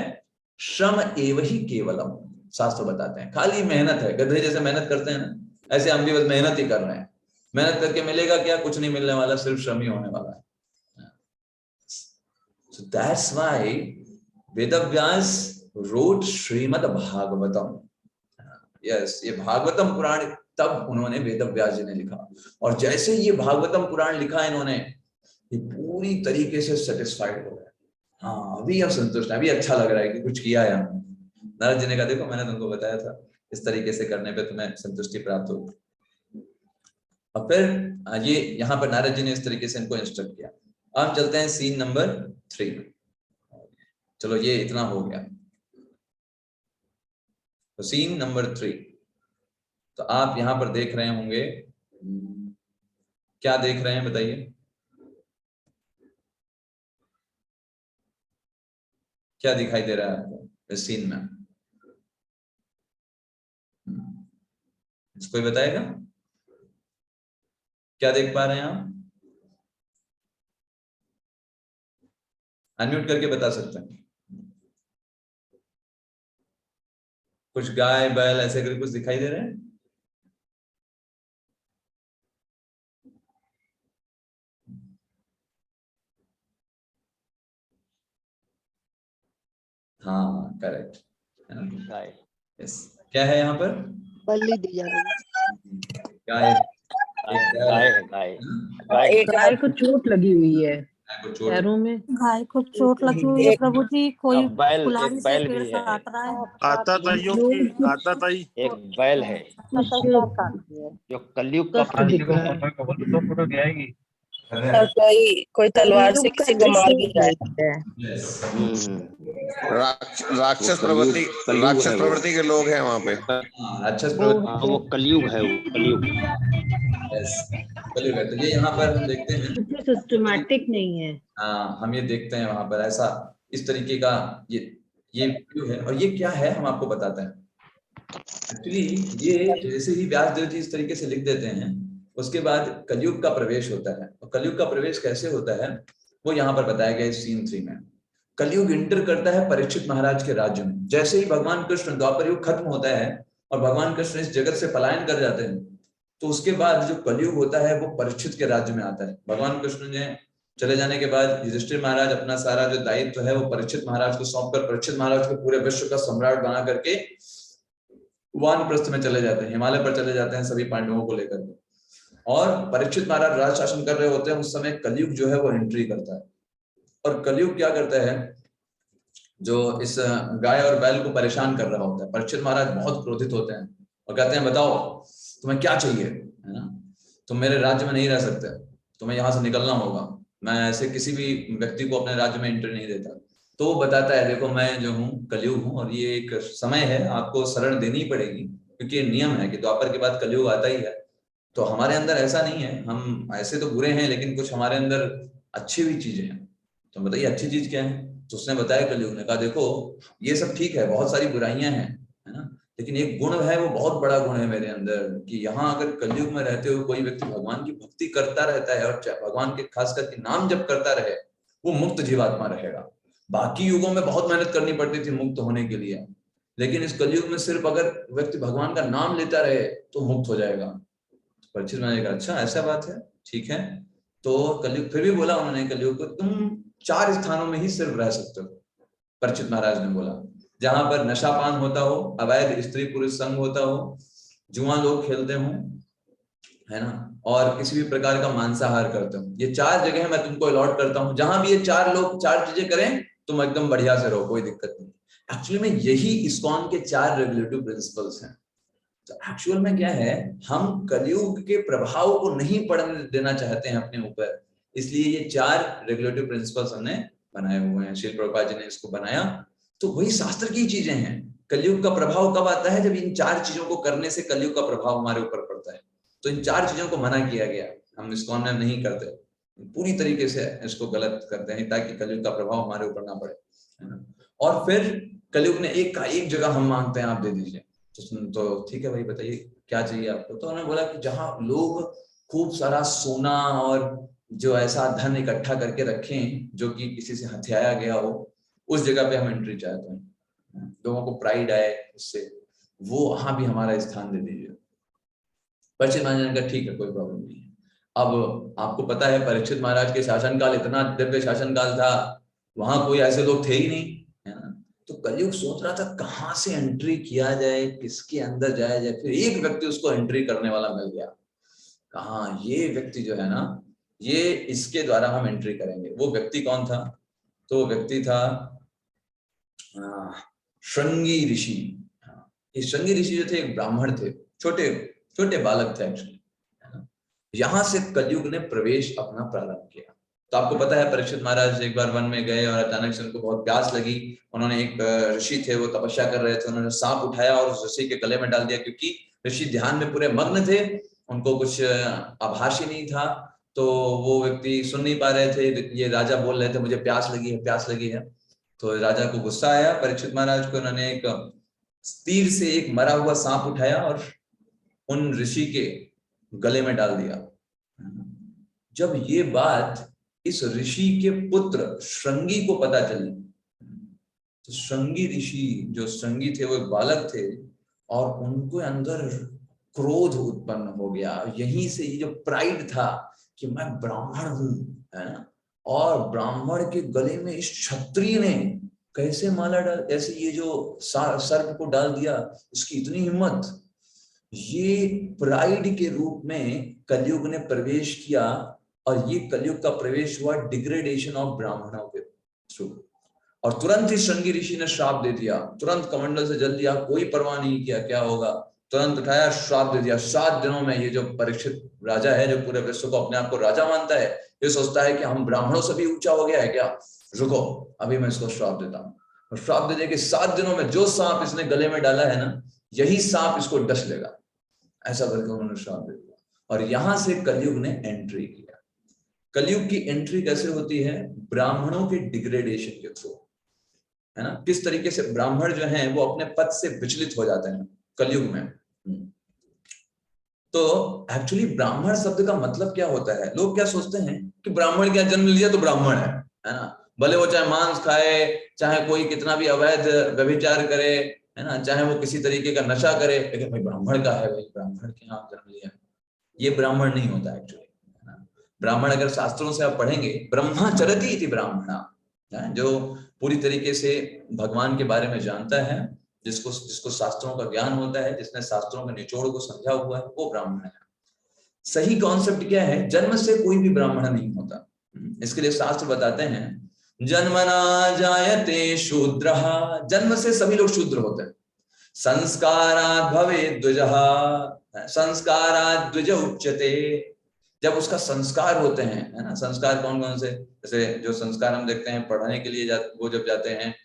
श्रम एव ही केवलम, शास्त्र बताते हैं। खाली मेहनत है, गधे जैसे मेहनत करते हैं ना, ऐसे हम भी बस मेहनत ही कर रहे हैं। मेहनत करके मिलेगा क्या? कुछ नहीं मिलने वाला, सिर्फ श्रम ही होने वाला है। So that's why Vedvyas wrote Shrimad Bhagavatam. Yes, ये भागवतम पुराण तब उन्होंने वेदव्यास जी ने लिखा, और जैसे ये भागवतम पुराण लिखा इन्होंने, ये पूरी तरीके से सेटिस्फाइड हो गए। हाँ, अभी हम संतुष्ट हैं, अभी अच्छा लग रहा है कि कुछ किया है हमने। नारद जी ने कहा, देखो मैंने तुमको बताया था, इस तरीके से करने पे तुम्हें संतुष्टि प्राप्त होगी। और फिर ये यहाँ पर नारद जी ने इस तरीके से इनको इंस्ट्रक्ट किया। अब चलते हैं सीन नंबर 3। चलो ये इतना हो गया। तो सीन नंबर 3, तो आप यहां पर देख रहे होंगे, क्या देख रहे हैं बताइए? क्या दिखाई दे रहा है आपको इस सीन में? कोई बताएगा क्या देख पा रहे हैं आप? अनम्यूट करके बता सकते हैं। कुछ गाय बैल ऐसे करके कुछ दिखाई दे रहे हैं? हाँ, करेक्ट है ना? गाय। यस, क्या है यहाँ पर? बलि दी जा रही गाय, गाय है, गाय। गाय है। गाय को चोट लगी हुई है को चोट, पैरों में। गाय को चोट लगी हुई है प्रभु जी, कोई बैल, कुल्हाड़ी एक से बैल पेड़ भी है। काट रहा है। आता ताइयों की, आता ताई एक बैल है जो कलयुग का कष्ट दिख रहा है। फोटो क्या आएगी? और कोई तलवार से किसी को मार भी रहा है। राक्षस प्रवृत्ति के लोग हैं वहाँ पे। राक्षस हाँ, वो कलयुग है, वो कलयुग। यस, कलयुग है। तो ये यहाँ पर हम देखते हैं, सिस्टमैटिक नहीं है। हाँ, हम ये देखते हैं वहां पर ऐसा इस तरीके का ये व्यू है। और ये क्या है हम आपको बताते हैं। एक्चुअली ये जैसे ही व्यास देव जी इस तरीके से लिख देते हैं, उसके बाद कलयुग का प्रवेश होता है। और कलयुग का प्रवेश कैसे होता है वो यहाँ पर बताया गया है सीन 3 में। कलयुग इंटर करता है परीक्षित महाराज के राज्य में। जैसे ही भगवान कृष्ण, द्वापर युग खत्म होता है और भगवान कृष्ण इस जगत से पलायन कर जाते हैं, तो उसके बाद जो कलयुग होता है वो परीक्षित के राज्य में आता है। भगवान कृष्ण ने चले जाने के बाद युधिष्ठिर महाराज अपना सारा जो दायित्व है वो परीक्षित महाराज को सौंपकर परीक्षित महाराज को पूरे विश्व का सम्राट बना करके वानप्रस्थ में चले जाते हैं, हिमालय पर चले जाते हैं सभी पांडवों को लेकर के। और परीक्षित महाराज राज शासन कर रहे होते हैं, उस समय कलयुग जो है वो एंट्री करता है। और कलयुग क्या करता है, जो इस गाय और बैल को परेशान कर रहा होता है। परीक्षित महाराज बहुत क्रोधित होते हैं और कहते हैं, बताओ तुम्हें क्या चाहिए, है ना? तुम मेरे राज्य में नहीं रह सकते, तुम्हें यहाँ से निकलना होगा। मैं ऐसे किसी भी व्यक्ति को अपने राज्य में एंट्री नहीं देता। तो वो बताता है, देखो मैं जो हूँ कलयुग हूँ और ये एक समय है, आपको शरण देनी ही पड़ेगी, क्योंकि ये नियम है कि द्वापर के बाद कलयुग आता ही है। तो हमारे अंदर ऐसा नहीं है, हम ऐसे तो बुरे हैं लेकिन कुछ हमारे अंदर अच्छी भी चीजें हैं। तो बताइए अच्छी चीज क्या है? तो उसने बताया, कलयुग ने कहा, देखो ये सब ठीक है, बहुत सारी बुराइयां हैं, है ना, लेकिन एक गुण है, वो बहुत बड़ा गुण है मेरे अंदर, कि यहाँ अगर कलयुग में रहते हुए कोई व्यक्ति भगवान की भक्ति करता रहता है और भगवान के खास करके नाम जप करता रहे, वो मुक्त जीवात्मा रहेगा। बाकी युगों में बहुत मेहनत करनी पड़ती थी मुक्त होने के लिए, लेकिन इस कलयुग में सिर्फ अगर व्यक्ति भगवान का नाम लेता रहे तो मुक्त हो जाएगा। परीक्षित महाराज, अच्छा ऐसा बात है, ठीक है। तो कलयुग, फिर भी बोला उन्होंने कलयुग को, तुम 4 स्थानों में ही सिर्फ रह सकते हो। परीक्षित महाराज ने बोला, जहां पर नशापान होता हो, अवैध स्त्री पुरुष संग होता हो, जुआ लोग खेलते हो, है ना, और किसी भी प्रकार का मांसाहार करते हो, ये 4 जगह मैं तुमको अलॉट करता हूँ। जहां भी ये 4 लोग 4 चीजें करें, तुम एकदम बढ़िया से रहो, कोई दिक्कत नहीं। एक्चुअली में यही इस्कॉन के 4 रेगुलेटिव प्रिंसिपल्स हैं। तो एक्चुअल में क्या है, हम कलयुग के प्रभाव को नहीं पड़ने देना चाहते हैं अपने ऊपर, इसलिए ये 4 रेगुलेटिव प्रिंसिपल्स हमने बनाए हुए हैं। श्रील प्रभुपाद जी ने इसको बनाया। तो वही शास्त्र की चीजें हैं, कलयुग का प्रभाव कब आता है? जब इन 4 चीजों को करने से कलयुग का प्रभाव हमारे ऊपर पड़ता है। तो इन 4 चीजों को मना किया गया, हम इस्कॉन में नहीं करते, पूरी तरीके से इसको गलत करते हैं ताकि कलयुग का प्रभाव हमारे ऊपर ना पड़े, है ना। और फिर कलयुग ने एक का एक जगह हम मांगते हैं, आप दे दीजिए। तो ठीक है भाई, बताइए क्या चाहिए आपको? तो उन्होंने बोला कि जहां लोग खूब सारा सोना और जो ऐसा धन इकट्ठा करके रखें जो कि किसी से हथियाया गया हो, उस जगह पे हम एंट्री चाहते हैं। लोगों को प्राइड आए उससे, वो वहां भी हमारा स्थान दे दीजिए। परीक्षित महाराज ने कहा ठीक है, कोई प्रॉब्लम नहीं है। अब आपको पता है परीक्षित महाराज के शासनकाल इतना दिव्य शासनकाल था, वहां कोई ऐसे लोग थे ही नहीं, है ना। तो कलयुग सोच रहा था कहाँ से एंट्री किया जाए, किसके अंदर जाया जाए। फिर एक व्यक्ति उसको एंट्री करने वाला मिल गया। कहा ये व्यक्ति जो है ना, ये इसके द्वारा हम एंट्री करेंगे। वो व्यक्ति कौन था? तो वो व्यक्ति था श्रृंगी ऋषि। ये श्रृंगी ऋषि जो थे एक ब्राह्मण थे, छोटे छोटे बालक थे एक्चुअली, है ना। यहाँ से कलयुग ने प्रवेश अपना प्रारंभ किया। तो आपको पता है परीक्षित महाराज एक बार वन में गए और अचानक से उनको बहुत प्यास लगी। उन्होंने एक ऋषि थे, वो तपस्या कर रहे थे, उन्होंने सांप उठाया और उस ऋषि के गले में डाल दिया। क्योंकि ऋषि ध्यान में पूरे मग्न थे, उनको कुछ आभास ही नहीं था, तो वो व्यक्ति सुन नहीं पा रहे थे। ये राजा बोल रहे थे मुझे प्यास लगी है, प्यास लगी है। तो राजा को गुस्सा आया परीक्षित महाराज को। उन्होंने एक तीर से एक मरा हुआ सांप उठाया और उन ऋषि के गले में डाल दिया। जब ये बात इस ऋषि के पुत्र श्रृंगी को पता चली, तो श्रृंगी ऋषि जो श्रृंगी थे वो एक बालक थे और उनको अंदर क्रोध उत्पन्न हो गया। यहीं से ये जो प्राइड था कि मैं ब्राह्मण हूं, है ना, और ब्राह्मण के गले में इस क्षत्रिय ने कैसे माला डाल, कैसे ये जो सर्प को डाल दिया, इसकी इतनी हिम्मत। ये प्राइड के रूप में कलयुग ने प्रवेश किया और ये कलयुग का प्रवेश हुआ डिग्रेडेशन ऑफ ब्राह्मणों के थ्रू। और तुरंत ही श्रृंगी ऋषि ने श्राप दे दिया, तुरंत कमंडल से जल दिया, कोई परवाह नहीं किया क्या होगा, तुरंत उठाया श्राप दे दिया। 7 दिनों में ये जो परीक्षित राजा है, जो पूरे विश्व को अपने आप को राजा मानता है, ये सोचता है कि हम ब्राह्मणों से भी ऊंचा हो गया है क्या, रुको अभी मैं इसको श्राप देता हूँ। और श्राप दे के 7 दिनों में जो सांप इसने गले में डाला है ना, यही सांप इसको डस लेगा, ऐसा करके उन्होंने श्राप दे दिया। और यहां से कलयुग ने एंट्री किया। कलयुग की एंट्री कैसे होती है? ब्राह्मणों के डिग्रेडेशन के थ्रू, है ना। किस तरीके से ब्राह्मण जो हैं वो अपने पद से विचलित हो जाते हैं कलयुग में। तो एक्चुअली ब्राह्मण शब्द का मतलब क्या होता है? लोग क्या सोचते हैं कि ब्राह्मण क्या जन्म लिया तो ब्राह्मण है ना, भले वो चाहे मांस खाए, चाहे कोई कितना भी अवैध व्यभिचार करे, है ना, चाहे वो किसी तरीके का नशा करे, लेकिन भाई ब्राह्मण का है, भाई ब्राह्मण के यहाँ जन्म लिया। ये ब्राह्मण नहीं होता एक्चुअली, है ना। ब्राह्मण अगर शास्त्रों से आप पढ़ेंगे, ब्रह्मचरति इति ब्राह्मणा, जो पूरी तरीके से भगवान के बारे में जानता है, जिसको शास्त्रों का ज्ञान होता है, जिसने शास्त्रों के निचोड़ को समझा हुआ है, वो ब्राह्मण है। सही कॉन्सेप्ट क्या है? जन्म से कोई भी ब्राह्मण नहीं होता। इसके लिए शास्त्र बताते हैं जन्मना जायते शूद्रः, जन्म से सभी लोग शूद्र होते हैं। संस्कारात् भवेत् द्विजः, संस्कारात् द्विज उच्यते, जब उसका संस्कार होते हैं, है ना। संस्कार कौन कौन से? जैसे जो संस्कार हम देखते हैं पढ़ने के लिए वो जब जाते हैं,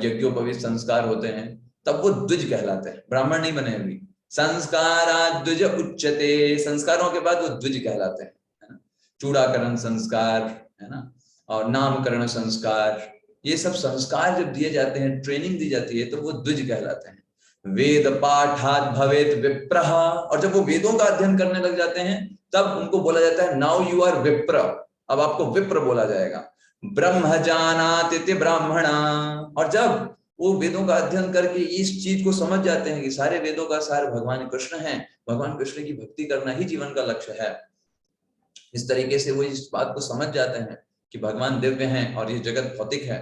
यज्ञोपवीत संस्कार होते हैं, तब वो द्विज कहलाते हैं, ब्राह्मण नहीं बने अभी। संस्कारात् द्विज उच्यते, संस्कारों के बाद वो द्विज कहलाते हैं, है ना। चूड़ाकरण संस्कार, है ना, और नामकरण संस्कार, ये सब संस्कार जब दिए जाते हैं, ट्रेनिंग दी जाती है, तो वो द्विज कहलाते हैं। वेद पाठात् भवेत् विप्रः, और जब वो वेदों का अध्ययन करने लग जाते हैं तब उनको बोला जाता है नाउ यू आर विप्र, अब आपको विप्र बोला जाएगा। ब्रह्म जानाति इति ब्राह्मणा, और जब वो वेदों का अध्ययन करके इस चीज को समझ जाते हैं कि सारे वेदों का सार भगवान कृष्ण है, भगवान कृष्ण की भक्ति करना ही जीवन का लक्ष्य है, इस तरीके से वो इस बात को समझ जाते हैं कि भगवान दिव्य हैं और ये जगत भौतिक है,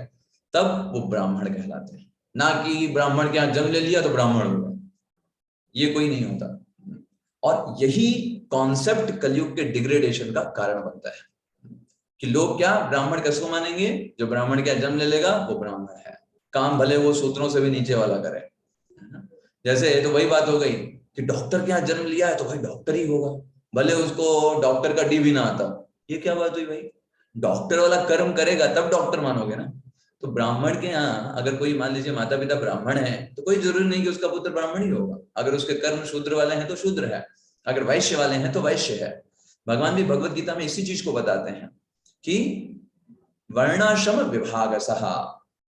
तब वो ब्राह्मण कहलाते हैं। ना कि ब्राह्मण के यहाँ जन्म ले लिया तो ब्राह्मण होगा, ये कोई नहीं होता। और यही कॉन्सेप्ट कलयुग के डिग्रेडेशन का कारण बनता है कि लोग क्या ब्राह्मण किसको मानेंगे? जो ब्राह्मण के यहाँ जन्म ले लेगा वो ब्राह्मण है, काम भले वो सूत्रों से भी नीचे वाला करे। जैसे तो वही बात हो गई कि डॉक्टर के यहाँ जन्म लिया है तो भाई डॉक्टर ही होगा, भले उसको डॉक्टर का डी भी ना आता। ये क्या बात हुई भाई? डॉक्टर वाला कर्म करेगा तब डॉक्टर मानोगे ना। तो ब्राह्मण के यहाँ अगर कोई मान लीजिए माता पिता ब्राह्मण है तो कोई जरूरी नहीं कि उसका पुत्र ब्राह्मण ही होगा। अगर उसके कर्म शूद्र वाले हैं तो शूद्र है, अगर वैश्य वाले हैं तो वैश्य है। भगवान भी भगवत गीता में इसी चीज को बताते हैं कि वर्णाश्रम विभागसः,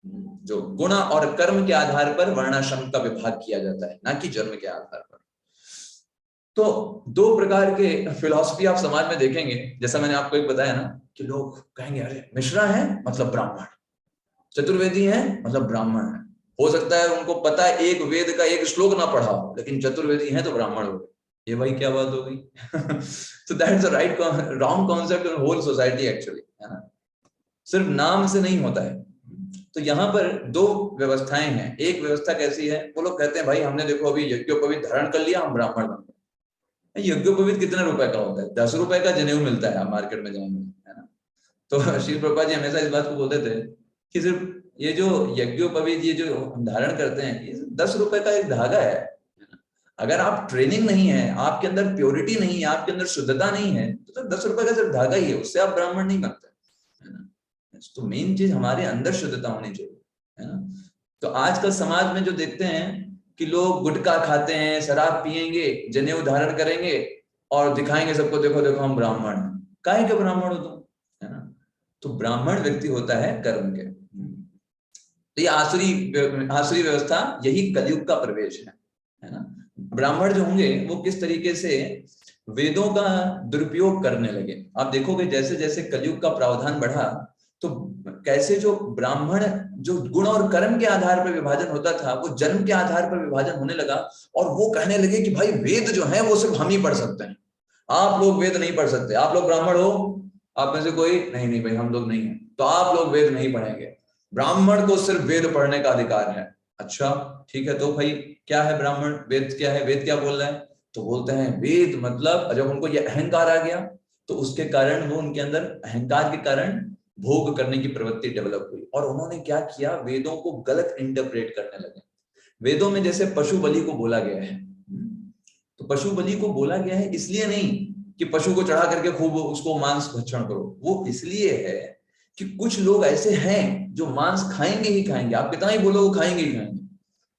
जो गुण और कर्म के आधार पर वर्णाश्रम का विभाग किया जाता है, ना कि जन्म के आधार पर। तो दो प्रकार के फिलॉसफी आप समाज में देखेंगे। जैसा मैंने आपको एक बताया ना कि लोग कहेंगे अरे मिश्रा है मतलब ब्राह्मण, चतुर्वेदी है मतलब ब्राह्मण है। हो सकता है उनको पता है एक वेद का एक श्लोक ना पढ़ा हो, लेकिन चतुर्वेदी है तो ब्राह्मण हो गए। ये भाई क्या बात हो गई? So that's the right wrong concept in whole society actually, है ना? सिर्फ नाम से नहीं होता है। तो यहाँ पर दो व्यवस्थाएं हैं। एक व्यवस्था कैसी है, वो लोग कहते हैं भाई हमने देखो अभी यज्ञोपवीत धारण कर लिया, हम ब्राह्मण बन गए। यज्ञोपवीत कितने रुपए का होता है? 10 रुपए का जनेऊ मिलता है, आप मार्केट में जाएंगे, है ना? तो श्री प्रभुपाद जी हमेशा इस बात को बोलते थे कि सिर्फ ये जो यज्ञोपवीत ये जो धारण करते हैं, ये 10 रुपए का एक धागा है। अगर आप ट्रेनिंग नहीं है, आपके अंदर प्योरिटी नहीं है, आपके अंदर शुद्धता नहीं है, तो 10 रुपए का सिर्फ धागा ही है, उससे आप ब्राह्मण नहीं बनते, है ना? तो मेन चीज हमारे अंदर शुद्धता होनी चाहिए, है ना? तो आजकल समाज में जो देखते हैं कि लोग गुटखा खाते हैं, शराब पिएंगे, जनेऊ धारण करेंगे और दिखाएंगे सबको, देखो देखो हम ब्राह्मण हैं। काहे के ब्राह्मण हो तुम, है ना? तो ब्राह्मण व्यक्ति होता है कर्म के। तो ये आसुरी व्यवस्था, यही कलयुग का प्रवेश है ना? ब्राह्मण जो होंगे वो किस तरीके से वेदों का दुरुपयोग करने लगे। आप देखोगे जैसे जैसे कलयुग का प्रावधान बढ़ा तो कैसे जो ब्राह्मण जो गुण और कर्म के आधार पर विभाजन होता था, वो जन्म के आधार पर विभाजन होने लगा। और वो कहने लगे कि भाई वेद जो है वो सिर्फ हम ही पढ़ सकते हैं, आप लोग वेद नहीं पढ़ सकते। आप लोग ब्राह्मण हो, आप में से कोई नहीं भाई हम लोग नहीं है, तो आप लोग वेद नहीं पढ़ेंगे, ब्राह्मण को सिर्फ वेद पढ़ने का अधिकार है। अच्छा ठीक है, तो भाई क्या है ब्राह्मण, वेद क्या है, वेद क्या बोल रहा है? तो बोलते हैं वेद मतलब, जब उनको ये अहंकार आ गया तो उसके कारण वो उनके अंदर अहंकार के कारण भोग करने की प्रवृत्ति डेवलप हुई और उन्होंने क्या किया, वेदों को गलत इंटरप्रेट करने लगे। वेदों में जैसे पशु बलि को बोला गया है, तो पशु बलि को बोला गया है इसलिए नहीं कि पशु को चढ़ा करके खूब उसको मांस भक्षण करो, वो इसलिए है कि कुछ लोग ऐसे हैं जो मांस खाएंगे ही खाएंगे, आप कितना ही बोलो वो खाएंगे ही खाएंगे,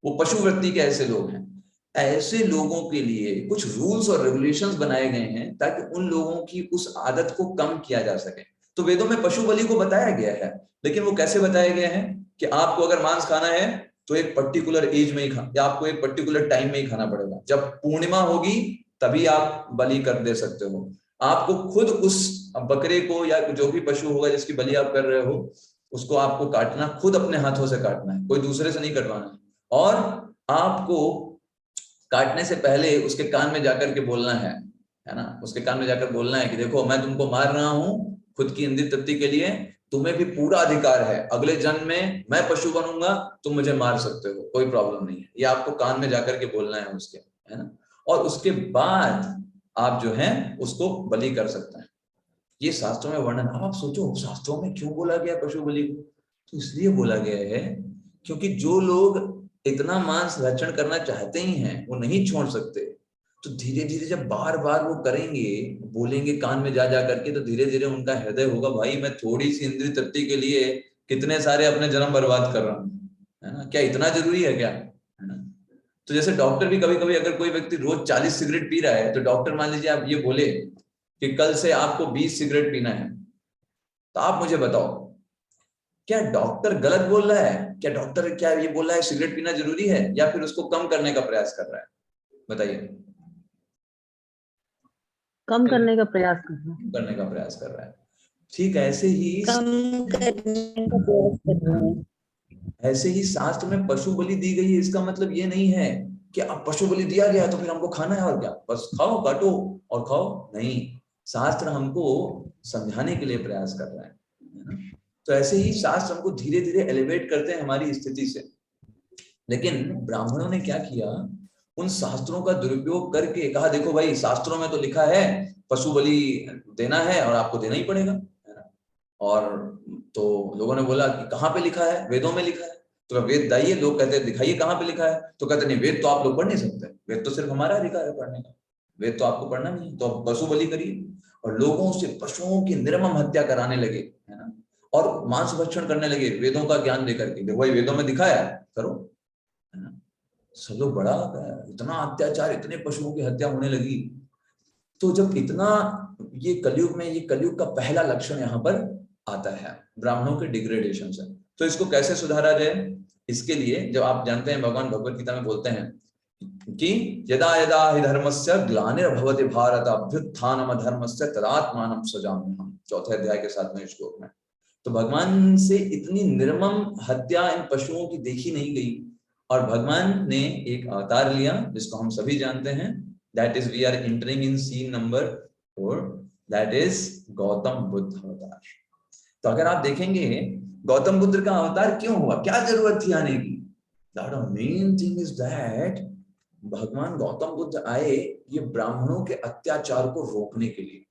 वो पशु वृत्ति के ऐसे लोग हैं। ऐसे लोगों के लिए कुछ रूल्स और रेगुलेशंस बनाए गए हैं ताकि उन लोगों की उस आदत को कम किया जा सके। तो वेदों में पशु बलि को बताया गया है, लेकिन वो कैसे बताया गया है कि आपको अगर मांस खाना है तो एक पर्टिकुलर एज में ही या आपको एक पर्टिकुलर टाइम में ही खाना पड़ेगा। जब पूर्णिमा होगी तभी आप बलि कर दे सकते हो। आपको खुद उस बकरे को या जो भी पशु होगा जिसकी बलि आप कर रहे हो उसको आपको काटना, खुद अपने हाथों से काटना है, कोई दूसरे से नहीं कटवाना है। और आपको काटने से पहले उसके कान में जाकर के बोलना है ना, उसके कान में जाकर बोलना है कि देखो मैं तुमको मार रहा हूं खुद की इंद्रिय तृप्ति के लिए, तुम्हें भी पूरा अधिकार है, अगले जन्म में मैं पशु बनूंगा, तुम मुझे मार सकते हो, कोई प्रॉब्लम नहीं है। ये आपको कान में जाकर के बोलना है उसके, है ना? और उसके बाद आप जो है उसको बलि कर सकते हैं। ये शास्त्रों में वर्णन। अब आप सोचो शास्त्रों में क्यों बोला गया पशु बलि को? तो इसलिए बोला गया है क्योंकि जो लोग इतना मांस भक्षण करना चाहते ही हैं वो नहीं छोड़ सकते, तो धीरे धीरे जब बार बार वो करेंगे, बोलेंगे कान में जा करके, तो धीरे धीरे उनका हृदय होगा भाई मैं थोड़ी सी इंद्रिय तृप्ति के लिए कितने सारे अपने जन्म बर्बाद कर रहा हूँ, है ना? क्या इतना जरूरी है क्या, है ना? तो जैसे डॉक्टर भी कभी कभी अगर कोई व्यक्ति रोज 40 सिगरेट पी रहा है तो डॉक्टर मान लीजिए आप ये बोले कि कल से आपको 20 सिगरेट पीना है, तो आप मुझे बताओ क्या डॉक्टर गलत बोल रहा है? क्या डॉक्टर क्या ये बोल रहा है सिगरेट पीना जरूरी है, या फिर उसको कम करने का प्रयास कर रहा है? बताइए। कम करने का प्रयास कर रहा है। ठीक ऐसे ही ऐसे ही शास्त्र में पशु बलि दी गई है। इसका मतलब ये नहीं है कि अब पशु बलि दिया गया तो फिर हमको खाना है और क्या, बस खाओ काटो और खाओ, नहीं। शास्त्र हमको समझाने के लिए प्रयास कर रहा है ना? तो ऐसे ही शास्त्र हमको धीरे धीरे एलिवेट करते हैं हमारी स्थिति से। लेकिन ब्राह्मणों ने क्या किया, उन शास्त्रों का दुरुपयोग करके कहा देखो भाई शास्त्रों में तो लिखा है पशु बलि देना है और आपको देना ही पड़ेगा, है ना? और तो लोगों ने बोला कि कहाँ पे लिखा है? वेदों में लिखा है। तो वेद दाइए, लोग कहते हैं दिखाइए कहाँ पे लिखा है, तो कहते नहीं वेद तो आप लोग पढ़ नहीं सकते, वेद तो सिर्फ हमारा अधिकार है पढ़ने का, वेद तो आपको पढ़ना नहीं, तो आप पशु बलि करिए। और लोगों से पशुओं की निर्मम हत्या कराने लगे, है ना? और मांस भक्षण करने लगे वेदों का ज्ञान देकर के। देखो भाई वेदों में दिखाया है, करो, है ना। सब लोग बड़ा इतना अत्याचार, इतने पशुओं की हत्या होने लगी। तो जब इतना ये कलयुग में, ये कलयुग का पहला लक्षण यहाँ पर आता है ब्राह्मणों के डिग्रेडेशन से। तो इसको कैसे सुधारा जाए, इसके लिए जब आप जानते हैं भगवान भगवत गीता में बोलते हैं कि यदा यदा हि धर्मस्य ग्लानिर्भवति भारत अभ्युत्थानम अधर्मस्य तदात्मानं सृजाम्यहम्, चौथे अध्याय के 7वें श्लोक में। तो भगवान से इतनी निर्मम हत्या इन पशुओं की देखी नहीं गई, और भगवान ने एक अवतार लिया जिसको हम सभी जानते हैं, that is we are entering in scene number 4, that is Gautam Buddha avatar. तो अगर आप देखेंगे गौतम बुद्ध का अवतार क्यों हुआ, क्या जरूरत थी आने की, that main thing is that भगवान गौतम बुद्ध आए ये ब्राह्मणों के अत्याचार को रोकने के लिए।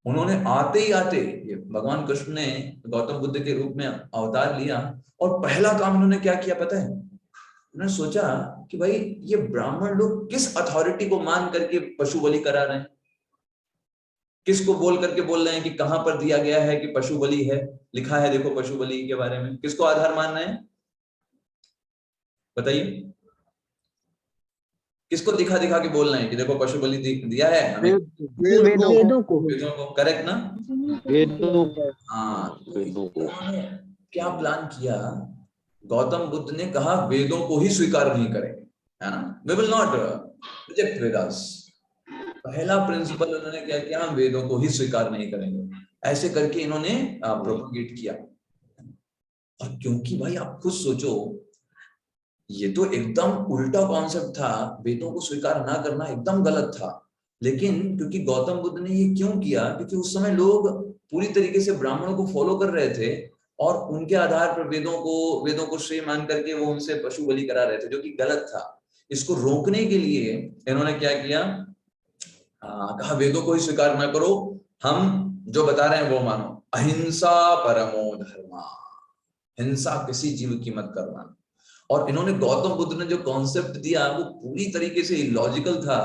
उन्होंने आते ही आते ये भगवान कृष्ण ने गौतम बुद्ध के रूप में अवतार लिया, और पहला काम उन्होंने क्या किया पता है, उन्होंने सोचा कि भाई ये ब्राह्मण लोग किस अथॉरिटी को मान करके पशु बलि करा रहे हैं, किसको बोल करके बोल रहे हैं कि कहां पर दिया गया है कि पशु बलि है, लिखा है देखो पशु बलि के बारे में, किसको आधार मान रहे हैं बताइए, किसको दिखा दिखा के बोल रहे हैं कि देखो पशु बलि दिया है हमें, वेदों को। करेक्ट ना, वेदों को। हाँ। क्या प्लान किया, गौतम बुद्ध ने कहा वेदों को ही स्वीकार नहीं करेंगे, है ना, we will not reject Vedas. पहला प्रिंसिपल उन्होंने क्या किया, हम वेदों को ही स्वीकार नहीं करेंगे, ऐसे करके इन्होंने प्रोपगेट किया। और क्योंकि भाई आप खुद सोचो, ये तो एकदम उल्टा कॉन्सेप्ट था, वेदों को स्वीकार ना करना एकदम गलत था, लेकिन क्योंकि गौतम बुद्ध ने ये क्यों किया, क्योंकि उस समय लोग पूरी तरीके से ब्राह्मणों को फॉलो कर रहे थे, और उनके आधार पर वेदों को श्रेय मान करके वो उनसे पशु बलि करा रहे थे, जो कि गलत था। इसको रोकने के लिए इन्होंने क्या किया, कहा वेदों को ही स्वीकार ना करो, हम जो बता रहे हैं वो मानो, अहिंसा परमो धर्मा, हिंसा किसी जीव की मत करना। और इन्होंने गौतम बुद्ध ने जो कॉन्सेप्ट दिया वो पूरी तरीके से इलॉजिकल था,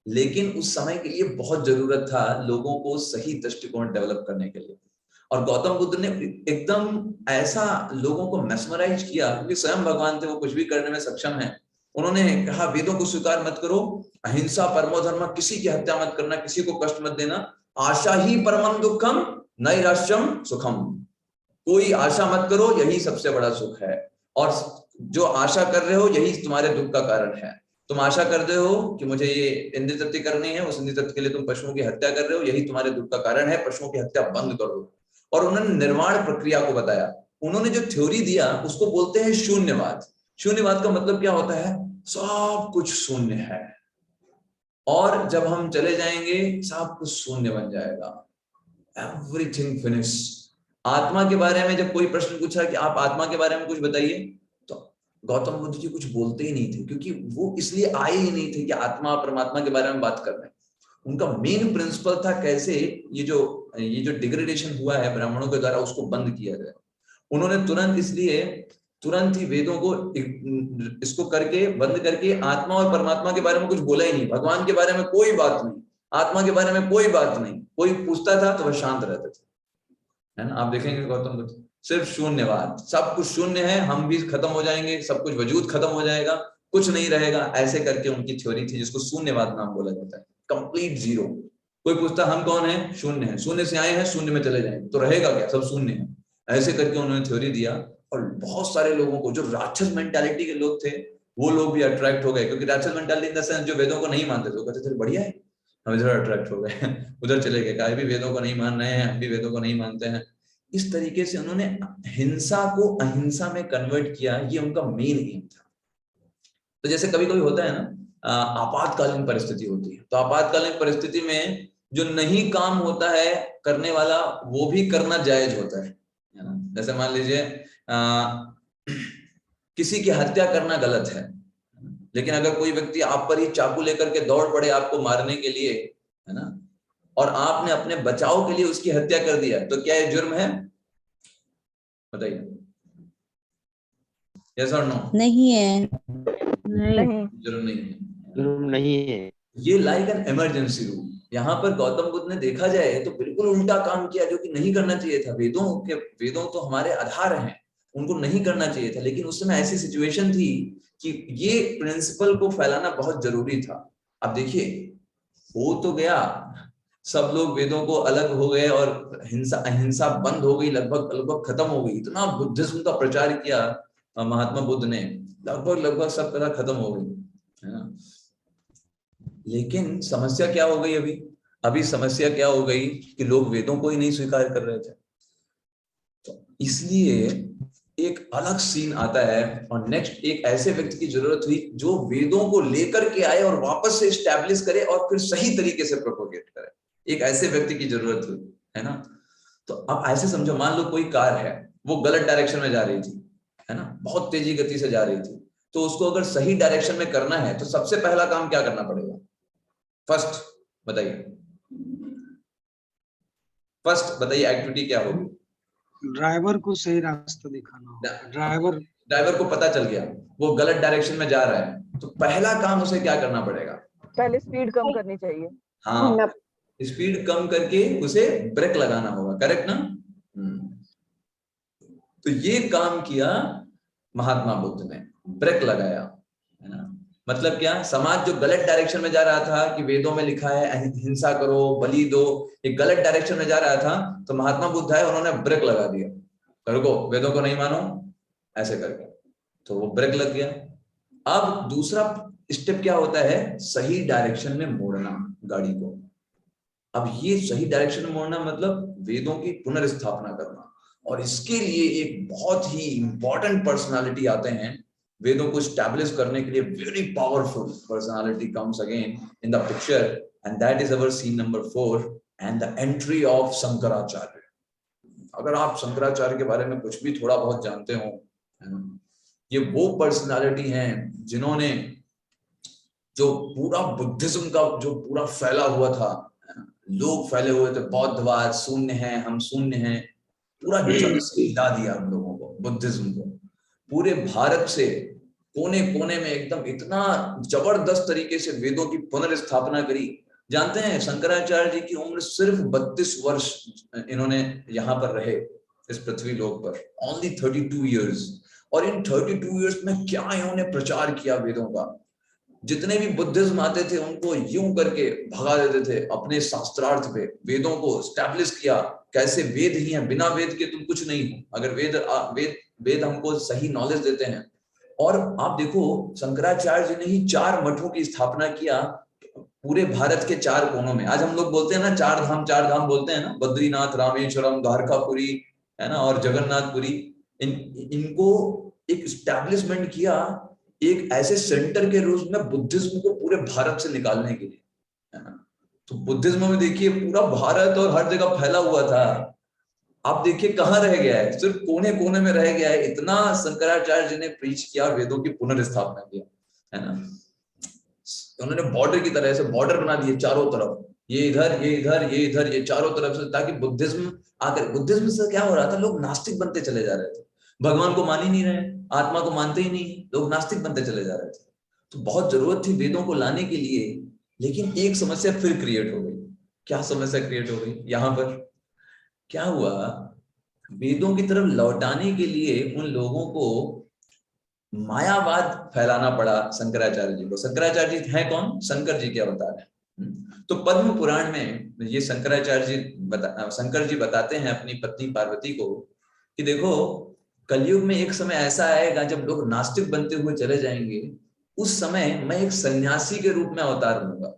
लेकिन उस समय के लिए बहुत जरूरत था लोगों को सही दृष्टिकोण डेवलप करने के लिए। और गौतम बुद्ध ने एकदम ऐसा लोगों को मेस्मराइज किया, क्योंकि स्वयं भगवान थे, वो कुछ भी करने में सक्षम है। उन्होंने कहा वेदों को स्वीकार मत करो, अहिंसा परमो धर्म, किसी की हत्या मत करना, किसी को कष्ट मत देना, आशा ही परमम दुखम नैराश्यम सुखम, कोई आशा मत करो, यही सबसे बड़ा सुख है, और जो आशा कर रहे हो यही तुम्हारे दुख का कारण है। तुम आशा कर रहे हो कि मुझे ये इंद्रिय तृप्ति करनी है, उस इंद्रिय तृप्ति के लिए तुम पशुओं की हत्या कर रहे हो, यही तुम्हारे दुख का कारण है, पशुओं की हत्या बंद करो। और उन्होंने निर्माण प्रक्रिया को बताया। उन्होंने जो थ्योरी दिया उसको बोलते हैं शून्यवाद। शून्यवाद का मतलब क्या होता है, सब कुछ शून्य है, और जब हम चले जाएंगे सब कुछ शून्य बन जाएगा, एवरीथिंग फिनिश। आत्मा के बारे में जब कोई प्रश्न पूछा कि आप आत्मा के बारे में कुछ बताइए, तो गौतम बुद्ध जी कुछ बोलते ही नहीं थे, क्योंकि वो इसलिए आए ही नहीं थे कि आत्मा परमात्मा के बारे में बात कर रहे हैं। उनका मेन प्रिंसिपल था कैसे ये जो डिग्रेडेशन हुआ है ब्राह्मणों के द्वारा उसको बंद किया जाए। उन्होंने तुरंत ही वेदों को इसको करके बंद करके आत्मा और परमात्मा के बारे में कुछ बोला ही नहीं, भगवान के बारे में कोई बात नहीं, आत्मा के बारे में कोई बात नहीं, कोई पूछता था तो वह शांत रहते थे, है ना। आप देखेंगे गौतम बुद्ध सिर्फ शून्यवाद, सब कुछ शून्य है, हम भी खत्म हो जाएंगे, सब कुछ वजूद खत्म हो जाएगा, कुछ नहीं रहेगा, ऐसे करके उनकी थ्योरी थी जिसको शून्यवाद नाम बोला जाता है, कंप्लीट जीरो। कोई पूछता हम कौन है, शून्य है, शून्य से आए हैं शून्य में चले जाएंगे, तो रहेगा क्या, सब शून्य है। ऐसे करके उन्होंने थ्योरी दिया, और बहुत सारे लोगों को, जो राक्षस मेंटालिटी के लोग थे वो लोग भी अट्रैक्ट हो गए, क्योंकि राक्षस मेंटालिटी इन द सेंस जो वेदों को नहीं मानते थे, वो कहते थे बढ़िया है, हम इधर अट्रैक्ट हो गए उधर चले गए, कहा भी वेदों को नहीं मान रहे हैं, हम भी वेदों को नहीं मानते हैं। इस तरीके से उन्होंने हिंसा को अहिंसा में कन्वर्ट किया, ये उनका मेन एम था। तो जैसे कभी कभी होता है ना, आपातकालीन परिस्थिति होती है, तो आपातकालीन परिस्थिति में जो नहीं काम होता है करने वाला, वो भी करना जायज होता है ना। जैसे मान लीजिए किसी की हत्या करना गलत है, लेकिन अगर कोई व्यक्ति आप पर ही चाकू लेकर के दौड़ पड़े आपको मारने के लिए, है ना, और आपने अपने बचाव के लिए उसकी हत्या कर दिया, तो क्या ये जुर्म है, बताइए, यस और नो? नहीं है, नहीं, जुर्म नहीं है, जुर्म नहीं है। ये लाइक एन इमरजेंसी रूल। यहाँ पर गौतम बुद्ध ने देखा जाए तो बिल्कुल बिल्कुल उल्टा काम किया जो कि नहीं करना चाहिए था। वेदों तो हमारे आधार हैं, उनको नहीं करना चाहिए था, लेकिन उस समय ऐसी सिचुएशन थी कि ये प्रिंसिपल को फैलाना बहुत जरूरी था। अब देखिए हो तो गया, सब लोग वेदों को अलग हो गए और अहिंसा बंद हो गई, लगभग खत्म हो गई। इतना बुद्धिज्म का प्रचार किया महात्मा बुद्ध ने, लगभग सब कला खत्म हो गई, है ना। लेकिन समस्या क्या हो गई? अभी समस्या क्या हो गई कि लोग वेदों को ही नहीं स्वीकार कर रहे थे। तो इसलिए एक अलग सीन आता है और नेक्स्ट एक ऐसे व्यक्ति की जरूरत हुई जो वेदों को लेकर के आए और वापस से एस्टैब्लिश करे और फिर सही तरीके से प्रोपोगेट करे। एक ऐसे व्यक्ति की जरूरत हुई, है ना। तो अब ऐसे समझो, मान लो कोई कार है, वो गलत डायरेक्शन में जा रही थी, है ना, बहुत तेजी गति से जा रही थी। तो उसको अगर सही डायरेक्शन में करना है तो सबसे पहला काम क्या करना पड़ेगा? फर्स्ट बताइए एक्टिविटी क्या होगी? ड्राइवर को सही रास्ता दिखाना होगा। ड्राइवर को पता चल गया वो गलत डायरेक्शन में जा रहा है, तो पहला काम उसे क्या करना पड़ेगा? पहले स्पीड कम करनी चाहिए। हाँ, स्पीड कम करके उसे ब्रेक लगाना होगा, करेक्ट ना। तो ये काम किया महात्मा बुद्ध ने, ब्रेक लगाया, है ना। मतलब क्या? समाज जो गलत डायरेक्शन में जा रहा था कि वेदों में लिखा है हिंसा करो, बलि दो, ये गलत डायरेक्शन में जा रहा था, तो महात्मा बुद्ध आए, उन्होंने ब्रेक लगा दिया, रुको, वेदों को नहीं मानो, ऐसे करके, तो वो ब्रेक लग गया। अब दूसरा स्टेप क्या होता है? सही डायरेक्शन में मोड़ना गाड़ी को। अब ये सही डायरेक्शन में मोड़ना मतलब वेदों की पुनर्स्थापना करना, और इसके लिए एक बहुत ही इंपॉर्टेंट पर्सनालिटी आते हैं वेदों को स्टैब्लिश करने के लिए। Very powerful personality comes again in the picture, and that is our scene number 4 and the entry of Shankaracharya. अगर आप शंकराचार्य के बारे में कुछ भी थोड़ा बहुत जानते हो, ये वो पर्सनालिटी हैं जिन्होंने जो पूरा बुद्धिज्म का जो पूरा फैला हुआ था, लोग फैले हुए थे, बौद्धवाद, शून्य है, हम शून्य हैं, पूरा जड़ से हिला दिया हम लोगों को, बुद्धिज्म को। पूरे भारत से कोने कोने में एकदम इतना जबरदस्त तरीके से वेदों की पुनर्स्थापना करी। जानते हैं शंकराचार्य जी की उम्र सिर्फ 32 वर्ष इन्होंने यहाँ पर रहे इस पृथ्वी लोक पर, ओनली 32 ईयर्स। और इन 32 ईयर्स में क्या इन्होंने प्रचार किया वेदों का। जितने भी बुद्धिज्म आते थे उनको यूं करके भगा देते थे अपने शास्त्रार्थ पे, वेदों को स्टैब्लिश किया, कैसे वेद ही हैं, बिना वेद के तुम कुछ नहीं हो। अगर वेद हमको सही नॉलेज देते हैं। और आप देखो शंकराचार्य जी ने ही 4 मठों की स्थापना किया पूरे भारत के 4 कोनों में। आज हम लोग बोलते हैं ना 4 धाम बोलते हैं ना, बद्रीनाथ, रामेश्वरम, द्वारकापुरी, है ना, और जगन्नाथपुरी। इनको एक स्टैब्लिशमेंट किया एक ऐसे सेंटर के रूप में बुद्धिज्म को पूरे भारत से निकालने के लिए, है ना। तो बुद्धिज्म में देखिए पूरा भारत और हर जगह फैला हुआ था, आप देखिए कहाँ रह गया है, सिर्फ कोने कोने में रह गया है। इतना शंकराचार्य जी ने प्रीच किया, वेदों की पुनर्स्थापना किया, है ना। उन्होंने बॉर्डर की तरह से बॉर्डर बना दिए चारों तरफ, ये इधर, ये इधर, ये इधर, ये चारों तरफ से, ताकि बुद्धिज्म आकर, बुद्धिज्म से क्या हो रहा था, लोग नास्तिक बनते चले जा रहे थे, भगवान को मान ही नहीं रहे, आत्मा को मानते ही नहीं, लोग नास्तिक बनते चले जा रहे थे। तो बहुत जरूरत थी वेदों को लाने के लिए, लेकिन एक समस्या फिर क्रिएट हो गई। क्या समस्या क्रिएट हो गई? यहाँ पर क्या हुआ, वेदों की तरफ लौटाने के लिए उन लोगों को मायावाद फैलाना पड़ा शंकराचार्य जी को। शंकराचार्य जी हैं कौन? शंकर जी के अवतार हैं। तो पद्म पुराण में ये शंकर जी बताते हैं अपनी पत्नी पार्वती को कि देखो कलयुग में एक समय ऐसा आएगा जब लोग नास्तिक बनते हुए चले जाएंगे, उस समय मैं एक सन्यासी के रूप में अवतार लूंगा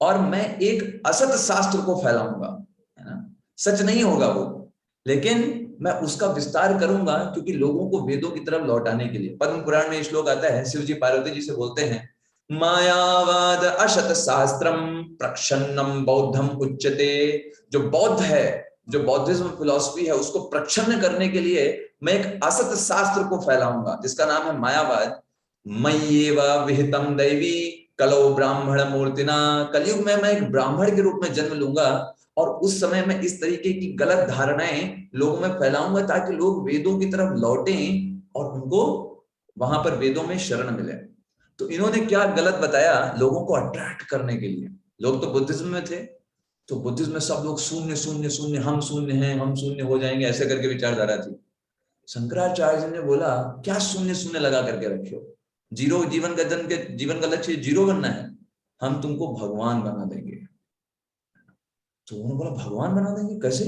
और मैं एक असत शास्त्र को फैलाऊंगा, है ना। सच नहीं होगा वो, लेकिन मैं उसका विस्तार करूंगा क्योंकि लोगों को वेदों की तरफ लौटाने के लिए। पद्म पुराण में श्लोक आता है, शिव जी पार्वती जी से बोलते हैं, मायावाद अशत शास्त्रम प्रक्षन्नम बौद्धम उच्यते। जो बौद्ध है, जो बौद्धिज्म फिलॉसफी है, उसको प्रक्षन्न करने के लिए मैं एक असत शास्त्र को फैलाऊंगा जिसका नाम है मायावाद। मय्येव विहितम दैवी कलो ब्राह्मण मूर्तिना। कलयुग में मैं एक ब्राह्मण के रूप में जन्म लूंगा और उस समय मैं इस तरीके की गलत धारणाएं लोगों में फैलाऊंगा ताकि लोग वेदों की तरफ लौटें और उनको वहां पर वेदों में शरण मिले। तो इन्होंने क्या गलत बताया लोगों को अट्रैक्ट करने के लिए। लोग तो बुद्धिज्म में थे, तो बुद्धिज्म में सब लोग शून्य शून्य शून्य, हम शून्य हैं, हम शून्य हो जाएंगे, ऐसे करके विचारधारा थी। शंकराचार्य जी ने बोला क्या शून्य शून्य लगा करके रखे हो, जीरो जीवन का लक्ष्य जीरो बनना है, हम तुमको भगवान बना देंगे। तो उन्होंने बोला भगवान बना देंगे कैसे?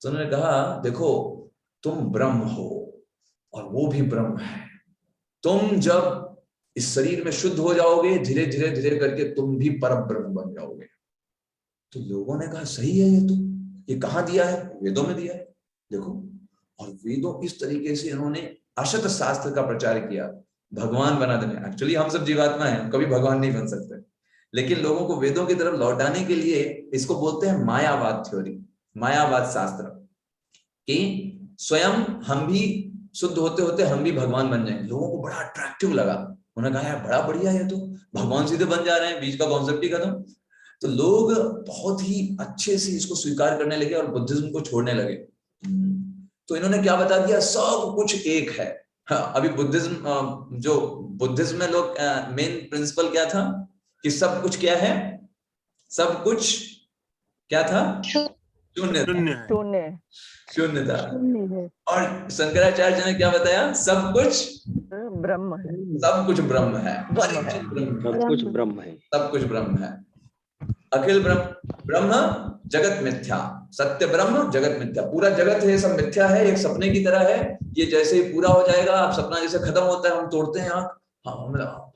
तो उन्होंने कहा देखो तुम ब्रह्म हो और वो भी ब्रह्म है, तुम जब इस शरीर में शुद्ध हो जाओगे धीरे धीरे धीरे करके तुम भी परम ब्रह्म बन जाओगे। तो लोगों ने कहा सही है, ये कहाँ दिया है? वेदों में दिया है, देखो। और वेदों इस तरीके से इन्होंने अशत शास्त्र का प्रचार किया, भगवान बना देने। एक्चुअली हम सब जीवात्मा हैं, कभी भगवान नहीं बन सकते, लेकिन लोगों को वेदों की तरफ लौटाने के लिए इसको बोलते हैं मायावाद थ्योरी, मायावाद शास्त्र, कि स्वयं हम भी शुद्ध होते होते हम भी भगवान बन जाएंगे। लोगों को बड़ा अट्रैक्टिव लगा, उन्होंने कहा यार बड़ा बढ़िया है, तो भगवान सीधे बन जा रहे हैं, बीच का कॉन्सेप्ट ही खत्म। तो लोग बहुत ही अच्छे से इसको स्वीकार करने लगे और बुद्धिज्म को छोड़ने लगे। तो इन्होंने क्या बता दिया, सब कुछ एक है। हाँ, अभी बुद्धिज्म जो बुद्धिज्म में लोग मेन प्रिंसिपल क्या था कि सब कुछ क्या है, सब कुछ क्या था, शून्य था। और शंकराचार्य जी ने क्या बताया, सब कुछ ब्रह्म है, सब कुछ ब्रह्म है, सब कुछ ब्रह्म है, सब कुछ ब्रह्म है। अखिल ब्रह्म जगत मिथ्या, सत्य ब्रह्म जगत मिथ्या, पूरा जगत है सब मिथ्या है, एक सपने की तरह है। ये जैसे ही पूरा हो जाएगा, आप सपना जैसे खत्म होता है हम तोड़ते हैं आंख,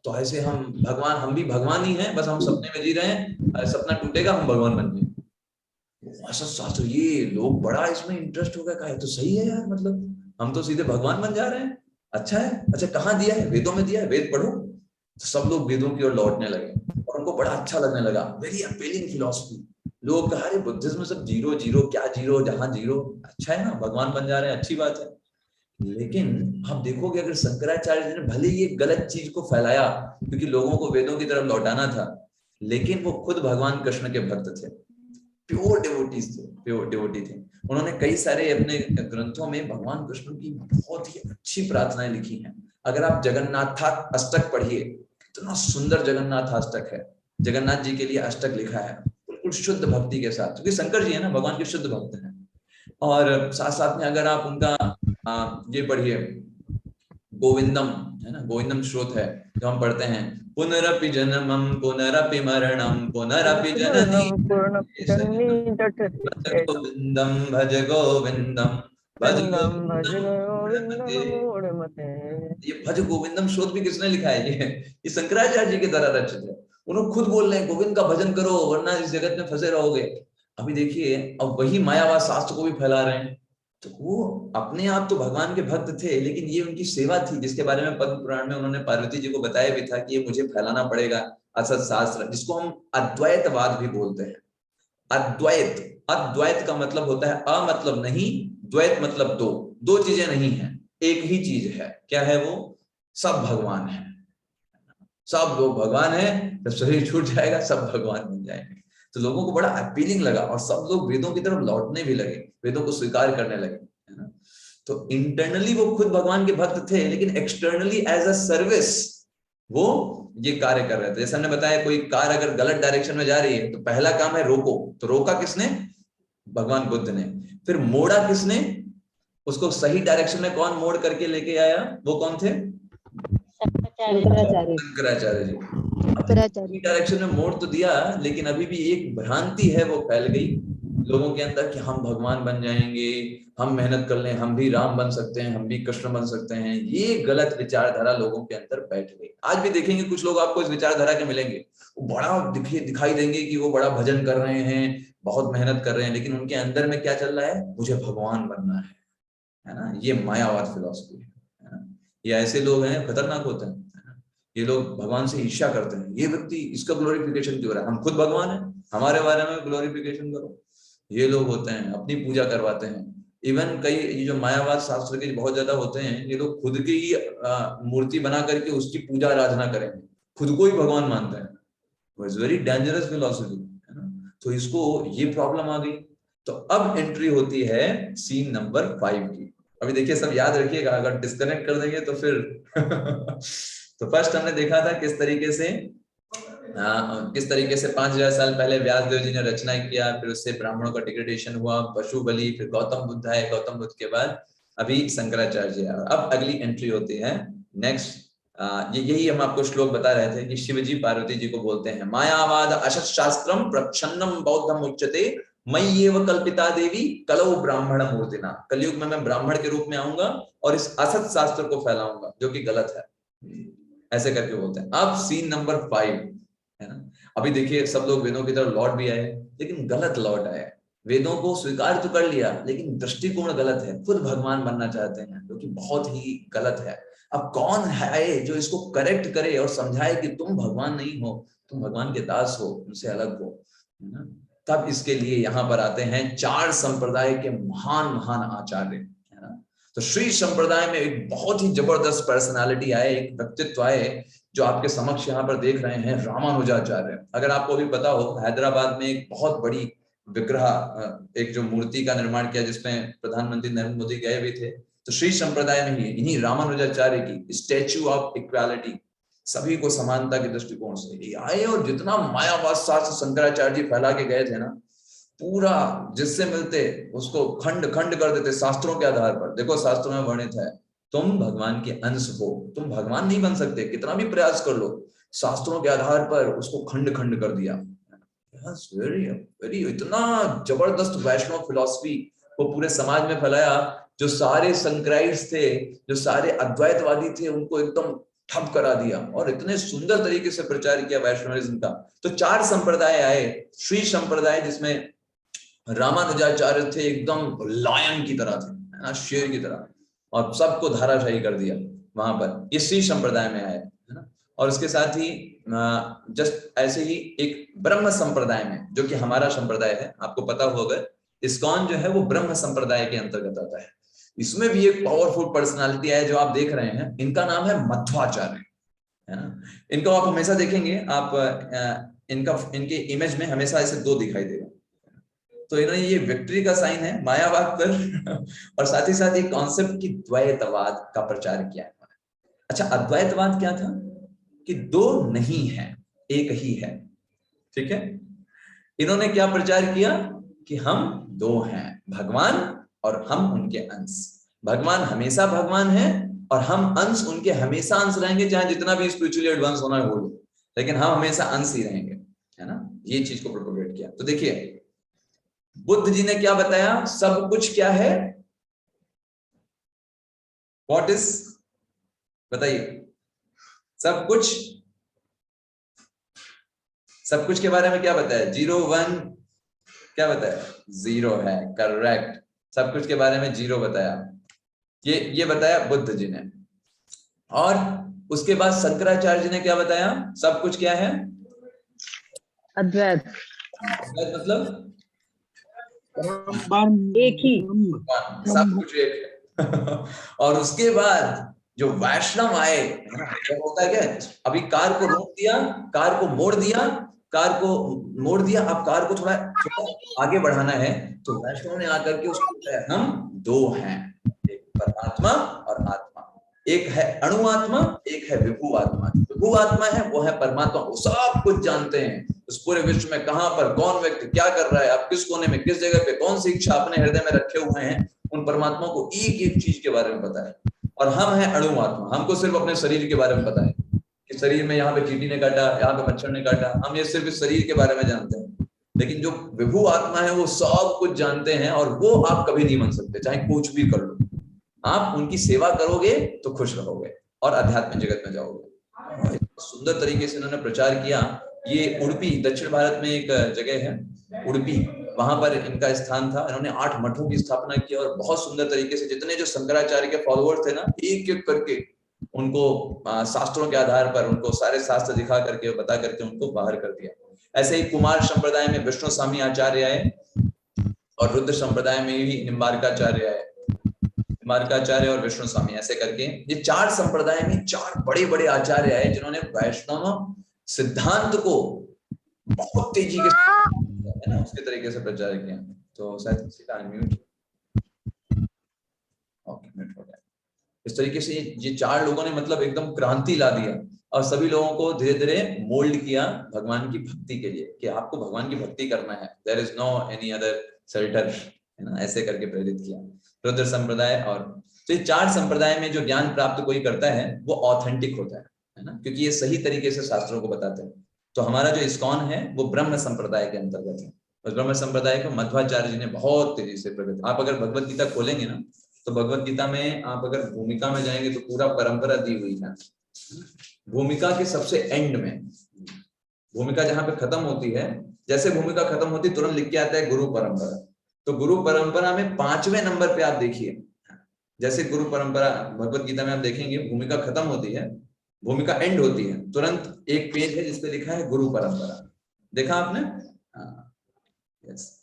तो ऐसे हम भगवान, हम भी भगवान ही हैं, बस हम सपने में जी रहे हैं, सपना टूटेगा हम भगवान बन जाएंगे। ऐसा शास्त्र, ये लोग बड़ा इसमें इंटरेस्ट हो गया, कहा तो सही है यार, मतलब हम तो सीधे भगवान बन जा रहे हैं, अच्छा है। अच्छा कहाँ दिया है? वेदों में दिया है, वेद पढ़ो। तो सब लोग वेदों की ओर लौटने लगे और उनको बड़ा अच्छा लगने लगा, वेरी अपीलिंग फिलॉसफी। लोग कहा अरे बुद्धिज्म में सब जीरो जीरो, क्या जीरो, जहां जीरो, अच्छा है ना, भगवान बन जा रहे हैं, अच्छी बात है। लेकिन आप देखोगे अगर शंकराचार्य जी ने भले ही एक गलत चीज को फैलाया क्योंकि लोगों को वेदों की तरफ लौटाना था, लेकिन वो खुद भगवान कृष्ण के भक्त थे, प्योर डिवोटीज थे, प्योर डिवोटी थे। उन्होंने कई सारे अपने ग्रंथों में भगवान कृष्ण की बहुत ही अच्छी प्रार्थनाएं लिखी हैं। अगर आप जगन्नाथ अष्टक पढ़िए, कितना सुंदर जगन्नाथ अष्टक है, जगन्नाथ जी के लिए अष्टक लिखा है बिल्कुल शुद्ध भक्ति के साथ, क्योंकि शंकर जी है ना, भगवान के शुद्ध भक्त हैं। और साथ साथ में अगर आप उनका ये पढ़िए गोविंदम, है ना, गोविंदम श्लोक है जो हम पढ़ते हैं, पुनरपि जन्मम पुनरपि मरणम पुनरपि जननी गोविंदम भज गोविंदम भज ये भज गोविंदम श्लोक भी किसने लिखा है? ये शंकराचार्य जी के द्वारा रचित है। उन्होंने खुद बोल रहे हैं गोविंद का भजन करो वरना इस जगत में फंसे रहोगे। अभी देखिए अब वही मायावाद शास्त्र को भी फैला रहे हैं। तो वो अपने आप तो भगवान के भक्त थे, लेकिन ये उनकी सेवा थी जिसके बारे में पद्म पुराण में उन्होंने पार्वती जी को बताया भी था कि ये मुझे फैलाना पड़ेगा असत शास्त्र, जिसको हम अद्वैतवाद भी बोलते हैं। अद्वैत, अद्वैत का मतलब होता है अ मतलब नहीं, द्वैत मतलब दो, दो चीजें नहीं है, एक ही चीज है। क्या है वो? सब भगवान है, सब लोग भगवान है। जब शरीर छूट जाएगा सब भगवान बन जाएंगे। तो लोगों को बड़ा अपीलिंग लगा और सब लोग वेदों की तरफ लौटने भी लगे, वेदों को स्वीकार करने लगे, है ना। तो इंटरनली वो खुद भगवान के भक्त थे, लेकिन एक्सटर्नली एज अ सर्विस वो ये कार्य कर रहे थे। जैसे हमने बताया कोई कार अगर गलत डायरेक्शन में जा रही है तो पहला काम है रोको, तो रोका किसने? भगवान बुद्ध ने। फिर मोड़ा किसने? उसको सही डायरेक्शन में कौन मोड़ करके लेके आया? वो कौन थे? शंकराचार्य जी। डायरेक्शन में मोड़ तो दिया, लेकिन अभी भी एक भ्रांति है वो फैल गई लोगों के अंदर कि हम भगवान बन जाएंगे, हम मेहनत कर लें, हम भी राम बन सकते हैं, हम भी कृष्ण बन सकते हैं। ये गलत विचारधारा लोगों के अंदर बैठ गई। आज भी देखेंगे कुछ लोग आपको इस विचारधारा के मिलेंगे, वो बड़ा दिखाई देंगे कि वो बड़ा भजन कर रहे हैं, बहुत मेहनत कर रहे हैं, लेकिन उनके अंदर में क्या चल रहा है? मुझे भगवान बनना है ना। ये मायावाद फिलॉसफी है ना। ये ऐसे लोग हैं, खतरनाक होते हैं। ये लोग भगवान से ईर्ष्या करते हैं, ये व्यक्ति इसका ग्लोरिफिकेशन क्यों रहा है, हम खुद भगवान हैं, हमारे बारे में ग्लोरिफिकेशन करो। ये लोग होते हैं, अपनी पूजा करवाते हैं। इवन कई ये जो मायावाद शास्त्र के बहुत ज्यादा होते हैं, ये लोग खुद की ही मूर्ति बना करके उसकी पूजा आराधना करेंगे, खुद को ही भगवान मानते हैं। इट्स वेरी डेंजरस फिलॉसफी, है ना। तो इसको ये प्रॉब्लम आ गई। तो अब एंट्री होती है सीन नंबर 5 की। अभी देखिए सब याद रखिएगा, अगर डिस्कनेक्ट कर देंगे तो फिर तो फर्स्ट हमने देखा था किस तरीके से किस तरीके से 5000 साल पहले व्यासदेव जी ने रचना किया, फिर उससे ब्राह्मणों का डिग्रेडेशन हुआ, पशु बलि, फिर गौतम बुद्ध आए, गौतम बुद्ध के बाद अभी शंकराचार्य जी आए। अब अगली एंट्री होती है नेक्स्ट, यही हम आपको श्लोक बता रहे थे कि शिवजी पार्वती जी को बोलते हैं मायावाद असत शास्त्रम प्रच्छन्नम बौद्धम उच्यते मयि एव कल्पिता देवी कलौ ब्राह्मण मूर्तिना। कलयुग में मैं ब्राह्मण के रूप में आऊंगा और इस असत शास्त्र को फैलाऊंगा जो कि गलत है, ऐसे करके बोलते हैं। अब सीन नंबर 5 है ना। अभी देखिए सब लोग वेदों की तरफ लौट भी आए, लेकिन गलत लौट आए। वेदों को स्वीकार तो कर लिया, लेकिन दृष्टिकोण गलत है, खुद भगवान बनना चाहते हैं, जो कि बहुत ही गलत है। अब कौन है जो इसको करेक्ट करे और समझाए कि तुम भगवान नहीं हो, तुम भगवान के दास हो, उनसे अलग हो, है ना। तब इसके लिए यहाँ पर आते हैं 4 संप्रदाय के महान महान आचार्य, है ना। तो श्री संप्रदाय में एक बहुत ही जबरदस्त पर्सनालिटी आए, एक व्यक्तित्व आए जो आपके समक्ष यहाँ पर देख रहे हैं, रामानुजाचार्य। अगर आपको भी पता हो, हैदराबाद में एक बहुत बड़ी विग्रह, एक जो मूर्ति का निर्माण किया जिसमें प्रधानमंत्री नरेंद्र मोदी गए भी थे, तो श्री संप्रदाय में ही इन्हीं रामानुजाचार्य की स्टैच्यू ऑफ इक्वालिटी, सभी को समानता के दृष्टिकोण से आए। और जितना मायावाद शास्त्र शंकराचार्य जी फैला के गए थे ना, पूरा जिससे मिलते उसको खंड खंड कर देते शास्त्रों के आधार पर। देखो शास्त्रों में वर्णित है, तुम भगवान के अंश हो, तुम भगवान नहीं बन सकते, कितना भी प्रयास कर लो। शास्त्रों के आधार पर उसको खंड खंड कर दिया। इतना जबरदस्त वैष्णव फिलॉसफी को पूरे समाज में फैलाया। जो सारे संक्राइट्स थे, जो सारे अद्वैतवादी थे, उनको एकदम ठप करा दिया और इतने सुंदर तरीके से प्रचार किया वैष्णविज्म का। तो 4 संप्रदाय आए। श्री संप्रदाय जिसमें रामानुजाचार्य थे, एकदम लायन की तरह थे, है ना, शेर की तरह, और सबको धाराशाही कर दिया वहां पर। ये श्री संप्रदाय में आए, है ना। और उसके साथ ही जस्ट ऐसे ही एक ब्रह्म संप्रदाय में, जो कि हमारा संप्रदाय है, आपको पता होगा, इस्कॉन जो है वो ब्रह्म संप्रदाय के अंतर्गत आता है। इसमें भी एक पावरफुल पर्सनालिटी है जो आप देख रहे हैं, इनका नाम है मध्वाचार्य, है ना। इनको आप हमेशा देखेंगे, आप इनके इमेज में हमेशा ऐसे 2 दिखाई देगा। तो इन्होंने ये विक्ट्री का साइन है मायावाद पर और साथ ही साथ एक कॉन्सेप्ट की द्वैतवाद का प्रचार किया है। अच्छा, अद्वैतवाद क्या था कि 2 नहीं है, एक ही है, ठीक है। इन्होंने क्या प्रचार किया कि हम 2 हैं, भगवान और हम उनके अंश। भगवान हमेशा भगवान है और हम अंश उनके हमेशा अंश रहेंगे, चाहे जितना भी स्पिरिचुअली एडवांस होना हो, लेकिन हम हमेशा अंश ही रहेंगे, है ना। ये चीज को प्रोपोगेट किया। तो देखिए बुद्ध जी ने क्या बताया, सब कुछ क्या है, व्हाट इज, बताइए, सब कुछ के बारे में क्या बताया, 0 1 क्या बताया, 0 है, करेक्ट। सब कुछ के बारे में 0 बताया, ये बताया बुद्ध जी ने। और उसके बाद शंकराचार्य जी ने क्या बताया, सब कुछ क्या है, अद्वैत। अद्वैत मतलब एक ही, सब कुछ एक है। और उसके बाद जो वैष्णव आए, क्या होता है, क्या अभी कार को रोक दिया, कार को मोड़ दिया, अब कार को थोड़ा आगे बढ़ाना है, तो वैष्णव ने आकर के उसको हम 2 हैं, एक परमात्मा और आत्मा, एक है अणु आत्मा, एक है विभु आत्मा। विभु आत्मा है वो है परमात्मा, वो सब कुछ जानते हैं, उस पूरे विश्व में कहां पर कौन व्यक्ति क्या कर रहा है, आप किस कोने में किस जगह पे कौन सी इच्छा अपने हृदय में रखे हुए हैं, उन परमात्मा को एक एक चीज के बारे में पता है। और हम हैं अणु आत्मा, हमको सिर्फ अपने शरीर के बारे में पता है कि शरीर में यहाँ पे चींटी ने काटा, यहाँ पे मच्छर ने काटा, हम ये सिर्फ इस शरीर के बारे में जानते हैं। लेकिन जो विभु आत्मा है वो सब कुछ जानते हैं, और वो आप कभी नहीं बन सकते, चाहे कुछ भी कर लो। आप उनकी सेवा करोगे तो खुश रहोगे और अध्यात्म जगत में जाओगे। सुंदर तरीके से इन्होंने प्रचार किया। ये उडुपी, दक्षिण भारत में एक जगह है उडुपी, वहां पर इनका स्थान था। इन्होंने 8 मठों की स्थापना की और बहुत सुंदर तरीके से जितने जो शंकराचार्य के फॉलोअर्स थे ना, एक एक करके उनको शास्त्रों के आधार पर उनको सारे शास्त्र दिखा करके, बता करके उनको बाहर कर दिया। ऐसे ही कुमार संप्रदाय में विष्णु स्वामी आचार्य आए, और रुद्र संप्रदाय में भी निम्बार्काचार्य आए, निम्बार्काचार्य और विष्णु स्वामी, ऐसे करके ये 4 संप्रदाय में 4 बड़े बड़े आचार्य आए, जिन्होंने वैष्णव सिद्धांत को बहुत तेजी के साथ, है ना, उसके तरीके से प्रचार किया। तो शायद किसी का अनम्यूट, ओके, म्यूट हो गया। इस तरीके से ये 4 लोगों ने मतलब एकदम क्रांति ला दिया और सभी लोगों को धीरे धीरे मोल्ड किया भगवान की भक्ति के लिए कि आपको भगवान की भक्ति करना है, there is no any other shelter, है ना, ऐसे करके प्रेरित किया। रुद्र संप्रदाय और तो ये 4 संप्रदाय में जो ज्ञान प्राप्त कोई करता है वो ऑथेंटिक होता है ना, क्योंकि ये सही तरीके से शास्त्रों को बताते हैं। तो हमारा जो इस्कॉन है वो ब्रह्म संप्रदाय के अंतर्गत है। उस ब्रह्म संप्रदाय को मध्वाचार्य जी ने बहुत तेजी से प्रकट, आप अगर भगवत गीता खोलेंगे ना तो भगवत गीता में आप अगर भूमिका में जाएंगे तो पूरा परंपरा दी हुई है। भूमिका के सबसे एंड में, भूमिका जहां पे खत्म होती है, जैसे भूमिका खत्म होती तुरंत लिख के आता है गुरु परंपरा। तो गुरु परंपरा में 5वें नंबर पे आप देखिए, जैसे गुरु परंपरा भगवत गीता में आप देखेंगे भूमिका खत्म होती है, भूमिका एंड होती है, तुरंत एक पेज है जिसपे लिखा है गुरु परंपरा। देखा आपने? यस,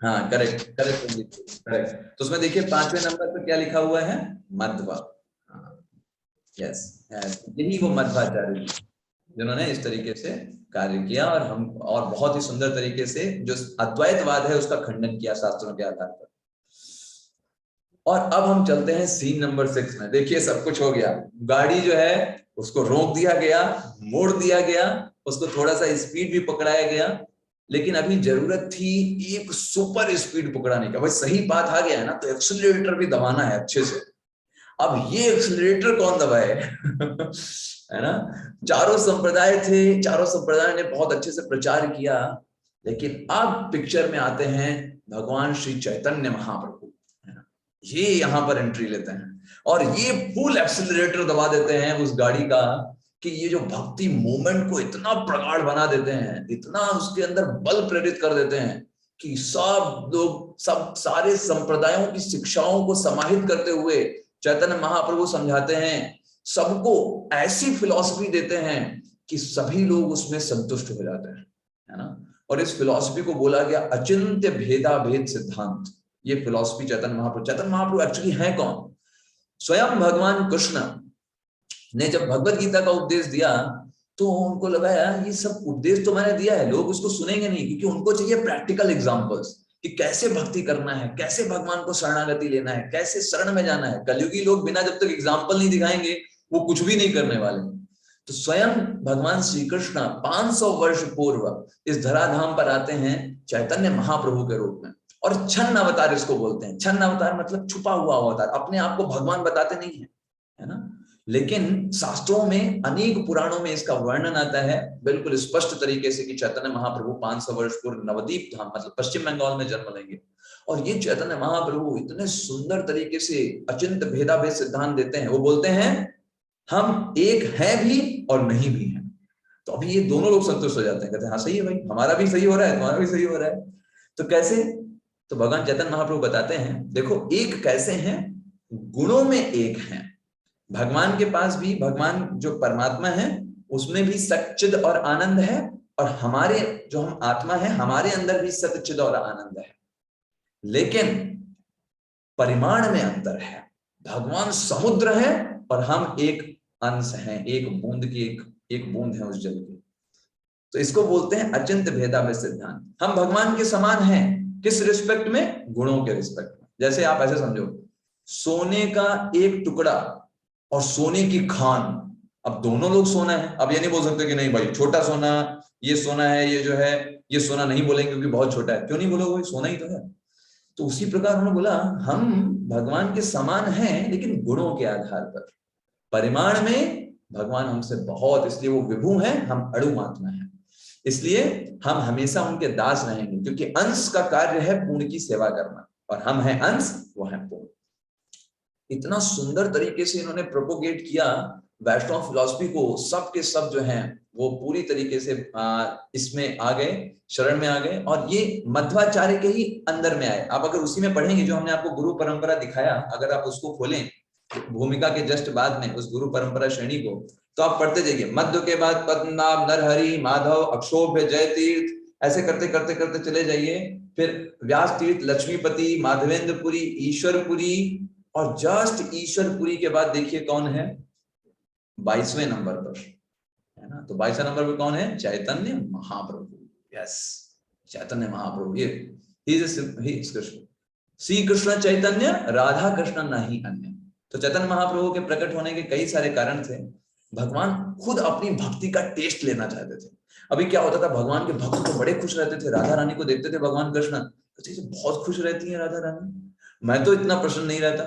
हाँ, करेक्ट करेक्ट करेक्ट। तो उसमें देखिए 5वें नंबर पे क्या लिखा हुआ है? मध्वा। यस, यही वो मध्वाचार्य जिन्होंने इस तरीके से कार्य किया और हम और बहुत ही सुंदर तरीके से जो अद्वैतवाद है उसका खंडन किया शास्त्रों के आधार पर। और अब हम चलते हैं सीन नंबर 6 में। देखिए सब कुछ हो गया, गाड़ी जो है उसको रोक दिया गया, मोड़ दिया गया, उसको थोड़ा सा स्पीड भी पकड़ाया गया, लेकिन अभी जरूरत थी एक सुपर स्पीड पकड़ाने का। भाई सही बात आ गया है ना, तो एक्सीलरेटर भी दबाना है अच्छे से। अब ये एक्सीलरेटर कौन दबाए? है ना, चारों संप्रदाय थे, चारों संप्रदाय ने बहुत अच्छे से प्रचार किया, लेकिन अब पिक्चर में आते हैं भगवान श्री चैतन्य महाप्रभु, है ना, ये यहाँ पर एंट्री लेते हैं और ये फुल एक्सीलरेटर दबा देते हैं उस गाड़ी का कि ये जो भक्ति मूवमेंट को इतना प्रगाढ़ बना देते हैं, इतना उसके अंदर बल प्रेरित कर देते हैं कि सब लोग, सब सारे संप्रदायों की शिक्षाओं को समाहित करते हुए चैतन्य महाप्रभु समझाते हैं, सबको ऐसी फिलॉसफी देते हैं कि सभी लोग उसमें संतुष्ट हो जाते हैं, है ना। और इस फिलॉसफी को बोला गया अचिंत्य भेदा भेद सिद्धांत। ये फिलॉसफी चैतन्य महाप्रभु एक्चुअली है कौन? स्वयं भगवान कृष्ण ने जब भगवत गीता का उपदेश दिया तो उनको लगा यार ये सब उपदेश तो मैंने दिया है, लोग उसको सुनेंगे नहीं, क्योंकि उनको चाहिए प्रैक्टिकल एग्जांपल्स कि कैसे भक्ति करना है, कैसे भगवान को शरणागति लेना है, कैसे शरण में जाना है। कलयुगी लोग बिना जब तक एग्जाम्पल नहीं दिखाएंगे वो कुछ भी नहीं करने वाले। तो स्वयं भगवान श्री कृष्ण 500 वर्ष पूर्व इस धराधाम पर आते हैं चैतन्य महाप्रभु के रूप में, और छन्न अवतार इसको बोलते हैं। छन्न अवतार मतलब छुपा हुआ अवतार, अपने आप को भगवान बताते नहीं है ना, लेकिन शास्त्रों में अनेक पुराणों में इसका वर्णन आता है बिल्कुल स्पष्ट तरीके से कि चैतन्य महाप्रभु 500 वर्ष पूर्व नवदीप धाम मतलब पश्चिम बंगाल में जन्म लेंगे। और ये चैतन्य महाप्रभु इतने सुंदर तरीके से अचिंत्य भेदाभेद सिद्धांत देते हैं। वो बोलते हैं हम एक हैं भी और नहीं भी हैं। तो अभी ये दोनों लोग संतुष्ट हो जाते हैं, कहते हैं हाँ सही है भाई, हमारा भी सही हो रहा है, तुम्हारा भी सही हो रहा है। तो कैसे? तो भगवान चैतन्य महाप्रभु बताते हैं, देखो एक कैसे हैं, गुणों में एक हैं। भगवान के पास भी, भगवान जो परमात्मा है उसमें भी सच्चिद और आनंद है, और हमारे जो हम आत्मा है हमारे अंदर भी सच्चिद और आनंद है, लेकिन परिमाण में अंतर है। भगवान समुद्र है और हम एक अंश हैं, एक बूंद की एक बूंद है उस जल की। तो इसको बोलते हैं अचिंत्य भेदाभेद सिद्धांत। हम भगवान के समान हैं, किस रिस्पेक्ट में? गुणों के रिस्पेक्ट में। जैसे आप ऐसे समझो, सोने का एक टुकड़ा और सोने की खान, अब दोनों लोग सोना है। अब ये नहीं बोल सकते कि नहीं भाई छोटा सोना, ये सोना है, ये जो है ये सोना नहीं बोलेंगे क्योंकि बहुत छोटा है। क्यों नहीं बोलोगे, सोना ही तो है। तो उसी प्रकार उन्होंने बोला हम भगवान के समान हैं, लेकिन गुणों के आधार पर। परिमाण में भगवान हमसे बहुत, इसलिए वो विभु हैं, हम अणु आत्मा हैं, इसलिए हम हमेशा उनके दास रहेंगे, क्योंकि अंश का कार्य है पूर्ण की सेवा करना, और हम हैं अंश, वो है पूर्ण। इतना सुंदर तरीके से इन्होंने प्रोपोगेट किया वैष्णव फिलॉसफी को। सब के सब जो हैं वो पूरी तरीके से इसमें आ गए, शरण में आ गए, और ये मध्वाचार्य के ही अंदर में आए। आप अगर उसी में पढ़ेंगे, जो हमने आपको गुरु परंपरा दिखाया, अगर आप उसको खोलें भूमिका के जस्ट बाद में उस गुरु परंपरा श्रेणी को, तो आप पढ़ते जाइए। मध्य के बाद पद्मनाभ, नरहरि, माधव, अक्षोभ्य, जय तीर्थ, ऐसे करते करते करते चले जाइए। फिर व्यास तीर्थ, लक्ष्मीपति, माधवेंद्रपुरी, ईश्वरपुरी, और जस्ट ईश्वरपुरी के बाद देखिए कौन है 22वें नंबर पर, है ना। तो 22वें नंबर पर कौन है? चैतन्य महाप्रभु। यस, चैतन्य महाप्रभु। ये कृष्ण, श्री कृष्ण चैतन्य, राधा कृष्ण नहीं अन्य। तो चैतन्य महाप्रभु के प्रकट होने के कई सारे कारण थे। भगवान खुद अपनी भक्ति का टेस्ट लेना चाहते थे। अभी क्या होता था, भगवान के भक्त तो बड़े खुश रहते थे, राधा रानी को देखते थे भगवान कृष्ण, तो बहुत खुश रहती है राधा रानी, मैं तो इतना प्रसन्न नहीं रहता।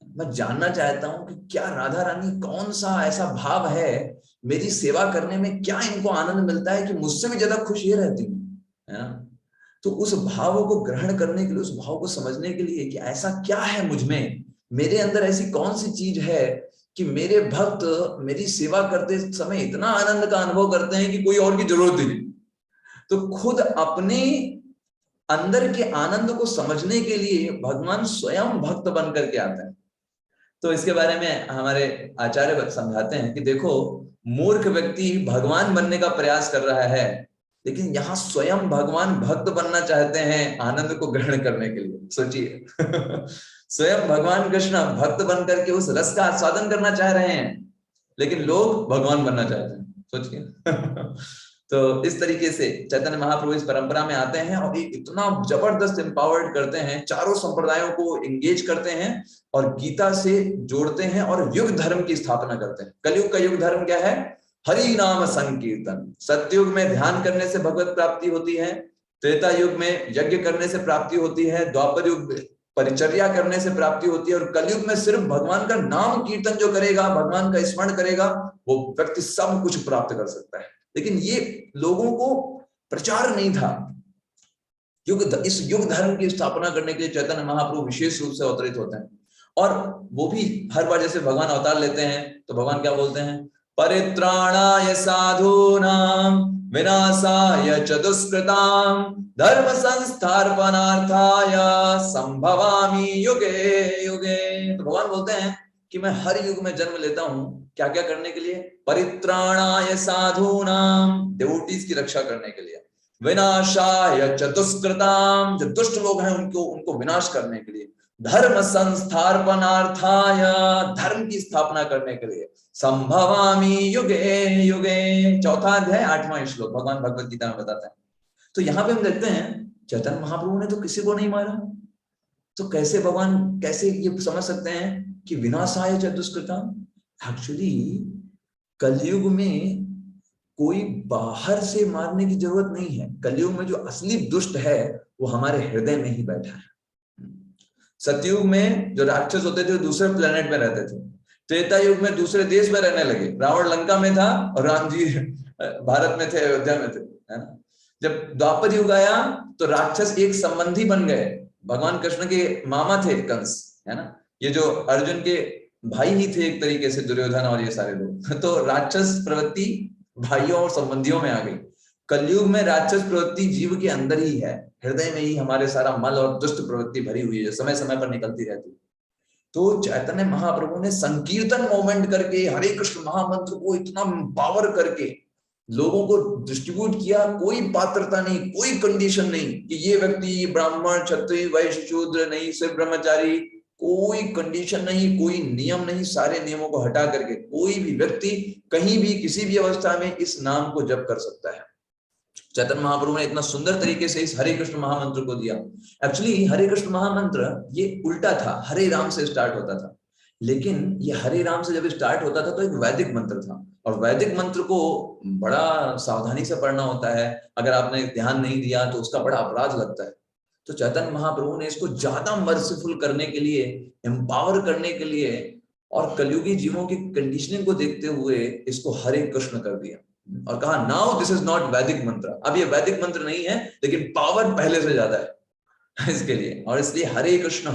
मैं जानना चाहता हूं कि क्या राधा रानी कौन सा ऐसा भाव है, मेरी सेवा करने में क्या इनको आनंद मिलता है कि मुझसे भी ज्यादा खुश ये रहती है ना। तो उस भाव को ग्रहण करने के लिए, उस भाव को समझने के लिए कि ऐसा क्या है मुझ में, मेरे अंदर ऐसी कौन सी चीज है कि मेरे भक्त मेरी सेवा करते समय इतना आनंद का अनुभव करते हैं कि कोई और की जरूरत ही नहीं। तो खुद अपने अंदर के आनंद को समझने के लिए भगवान स्वयं भक्त बन करके आते हैं। तो इसके बारे में हमारे आचार्य समझाते हैं कि देखो, मूर्ख व्यक्ति भगवान बनने का प्रयास कर रहा है, लेकिन यहाँ स्वयं भगवान भक्त बनना चाहते हैं आनंद को ग्रहण करने के लिए। सोचिए स्वयं भगवान कृष्ण भक्त बन करके उस रस का आस्वादन करना चाह रहे हैं, लेकिन लोग भगवान बनना चाहते हैं। सोचिए तो इस तरीके से चैतन्य महाप्रभु इस परंपरा में आते हैं और इतना जबरदस्त एम्पावर्ड करते हैं, चारों संप्रदायों को एंगेज करते हैं और गीता से जोड़ते हैं और युग धर्म की स्थापना करते हैं। कलयुग का युग धर्म क्या है? हरि नाम संकीर्तन। सतयुग में ध्यान करने से भगवत प्राप्ति होती है, त्रेता युग में यज्ञ करने से प्राप्ति होती है, द्वापर युग में परिचर्या करने से प्राप्ति होती है, और कलयुग में सिर्फ भगवान का नाम कीर्तन जो करेगा, भगवान का स्मरण करेगा, वो व्यक्ति सब कुछ प्राप्त कर सकता है। लेकिन ये लोगों को प्रचार नहीं था। इस युग धर्म की स्थापना करने के लिए चैतन्य महाप्रभु विशेष रूप से अवतरित होते हैं, और वो भी हर बार जैसे भगवान अवतार लेते हैं तो भगवान क्या बोलते हैं? परित्राणाय साधूनां विनाशाय च दुष्कृतां धर्म संस्थापनार्थाय संभवामि युगे युगे। तो भगवान बोलते हैं कि मैं हर युग में जन्म लेता हूं, क्या क्या करने के लिए? परित्राणाय साधूनां, डिवोटीज की रक्षा करने के लिए, विनाशाय च दुष्कृतां, जो दुष्ट लोग हैं उनको विनाश करने के लिए, धर्म संस्थापनार्थाय, धर्म की स्थापना करने के लिए, संभवामि युगे युगे। चौथा अध्याय 8वां श्लोक भगवान भगवत गीता में बताते हैं। तो यहाँ पे हम देखते हैं चैतन्य महाप्रभु ने तो किसी को नहीं मारा, तो कैसे भगवान कैसे ये समझ सकते हैं कि विनाशाय च दुष्कृतां? एक्चुअली कलयुग में कोई बाहर से मारने की जरूरत नहीं है। कलयुग में जो असली दुष्ट है वो हमारे हृदय में ही बैठा है। सतयुग में जो राक्षस होते थे वो दूसरे प्लेनेट में रहते थे, त्रेता युग में दूसरे देश में रहने लगे, रावण लंका में था और राम जी भारत में थे, अयोध्या में थे, है ना। जब द्वापर युग आया तो राक्षस एक संबंधी बन गए, भगवान कृष्ण के मामा थे कंस, है ना, ये जो अर्जुन के भाई ही थे एक तरीके से, दुर्योधन और ये सारे लोग। तो राक्षस प्रवृत्ति भाइयों और संबंधियों में आ गई। कलयुग में राक्षस प्रवृत्ति जीव के अंदर ही है, हृदय में ही हमारे सारा मल और दुष्ट प्रवृत्ति भरी हुई है, जो समय समय पर निकलती रहती है। तो चैतन्य महाप्रभु ने संकीर्तन मोमेंट करके हरे कृष्ण महामंत्र को इतना पावर करके लोगों को डिस्ट्रीब्यूट किया। कोई पात्रता नहीं, कोई कंडीशन नहीं कि ये व्यक्ति ब्राह्मण, क्षत्रिय, वैश्य, शूद्र नहीं, सिर्फ ब्रह्मचारी, कोई कंडीशन नहीं, कोई नियम नहीं। सारे नियमों को हटा करके कोई भी व्यक्ति कहीं भी किसी भी अवस्था में इस नाम को जप कर सकता है। चैतन्य महाप्रभु ने इतना सुंदर तरीके से इस हरे कृष्ण महामंत्र को दिया। एक्चुअली हरे कृष्ण महामंत्र ये उल्टा था, हरे राम से स्टार्ट होता था, लेकिन ये हरे राम से जब स्टार्ट होता था तो एक वैदिक मंत्र था, और वैदिक मंत्र को बड़ा सावधानी से पढ़ना होता है। अगर आपने ध्यान नहीं दिया तो उसका बड़ा अपराध लगता है। तो चैतन्य महाप्रभु ने इसको ज्यादा मर्सीफुल करने के लिए, एम्पावर करने के लिए, और कलयुगी जीवों की कंडीशनिंग को देखते हुए इसको हरे कृष्ण कर दिया और कहा नाउ दिस इज नॉट वैदिक मंत्र। अब ये वैदिक मंत्र नहीं है, लेकिन पावर पहले से ज्यादा है इसके लिए। और इसलिए हरे कृष्ण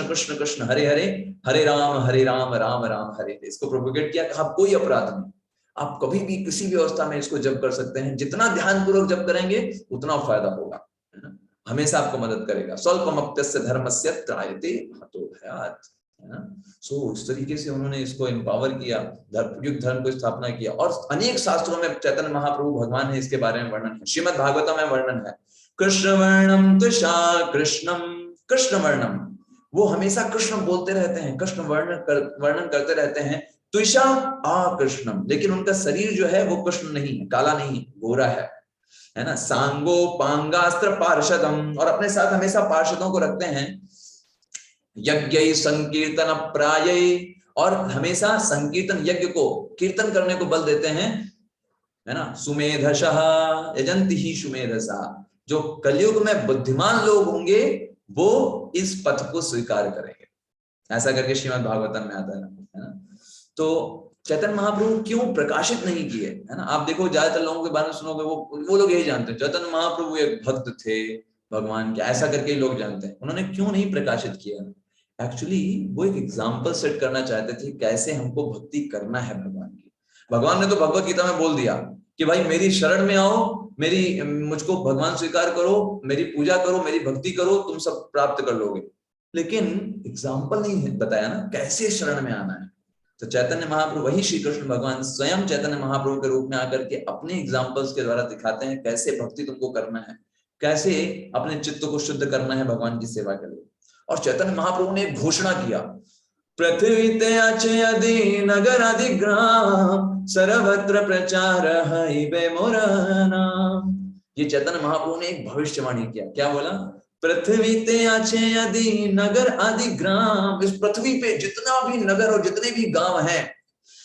कृष्ण कृष्ण हरे हरे, हरे राम राम राम हरे। इसको प्रोपेगेट किया, कहा कोई अपराध नहीं, आप कभी भी किसी भी अवस्था में इसको जप कर सकते हैं। जितना ध्यान पूर्वक जप करेंगे उतना फायदा होगा, हमेशा आपको मदद करेगा। स्वल्पमप्यस्य धर्मस्य त्रायते महतो भयात्, है ना। सो इस तरीके से उन्होंने इसको एम्पावर किया, युग धर्म को स्थापना किया। और अनेक शास्त्रों में चैतन्य महाप्रभु भगवान है इसके बारे में वर्णन है। श्रीमद् भागवतम में वर्णन है, कृष्ण वर्णम तुषा कृष्णम, कृष्ण वर्णम, वो हमेशा कृष्ण बोलते रहते हैं, कृष्ण वर्णन करते रहते हैं। तुषा आ कृष्णम, लेकिन उनका शरीर जो है वो कृष्ण नहीं है, काला नहीं है, गोरा है ना। सांगो पांगास्त्र पार्षदम, और अपने साथ हमेशा पार्षदों को रखते हैं। यज्ञ संकीर्तन प्राय, और हमेशा संकीर्तन यज्ञ को कीर्तन करने को बल देते हैं, है ना। सुमेधसः यजन्ति ही सुमेधसा, जो कलयुग में बुद्धिमान लोग होंगे वो इस पथ को स्वीकार करेंगे, ऐसा करके श्रीमद् भागवतम में आता है ना। तो चैतन्य महाप्रभु क्यों प्रकाशित नहीं किए, है ना। आप देखो ज्यादातर लोगों के बारे में सुनोगे वो लोग यही जानते हैं चैतन्य महाप्रभु एक भक्त थे भगवान के, ऐसा करके लोग जानते हैं। उन्होंने क्यों नहीं प्रकाशित किया? एक्चुअली वो एक एग्जाम्पल सेट करना चाहते थे कैसे हमको भक्ति करना है भगवान की। भगवान ने तो भगवत गीता में बोल दिया कि भाई मेरी शरण में आओ, मुझको भगवान स्वीकार करो, मेरी पूजा करो, मेरी भक्ति करो, तुम सब प्राप्त कर लोगे। लेकिन एग्जाम्पल नहीं बताया ना कैसे शरण में आना है। तो चैतन्य महाप्रभु, वही श्री कृष्ण भगवान स्वयं चैतन्य महाप्रभु के रूप में आकर के अपने एग्जाम्पल्स के द्वारा दिखाते हैं कैसे भक्ति तुमको करना है, कैसे अपने चित्त को शुद्ध करना है भगवान की सेवा के लिए। और चैतन्य महाप्रभु ने एक घोषणा किया, पृथ्वी ते अचयदि नगर अधिग्राम सर्वत्र प्रचार हइबे मोर नाम। ये चैतन्य महाप्रभु ने एक भविष्यवाणी किया। क्या बोला? पृथ्वी ते अचयदि नगर अधिग्राम, इस पृथ्वी पे जितना भी नगर और जितने भी गांव हैं,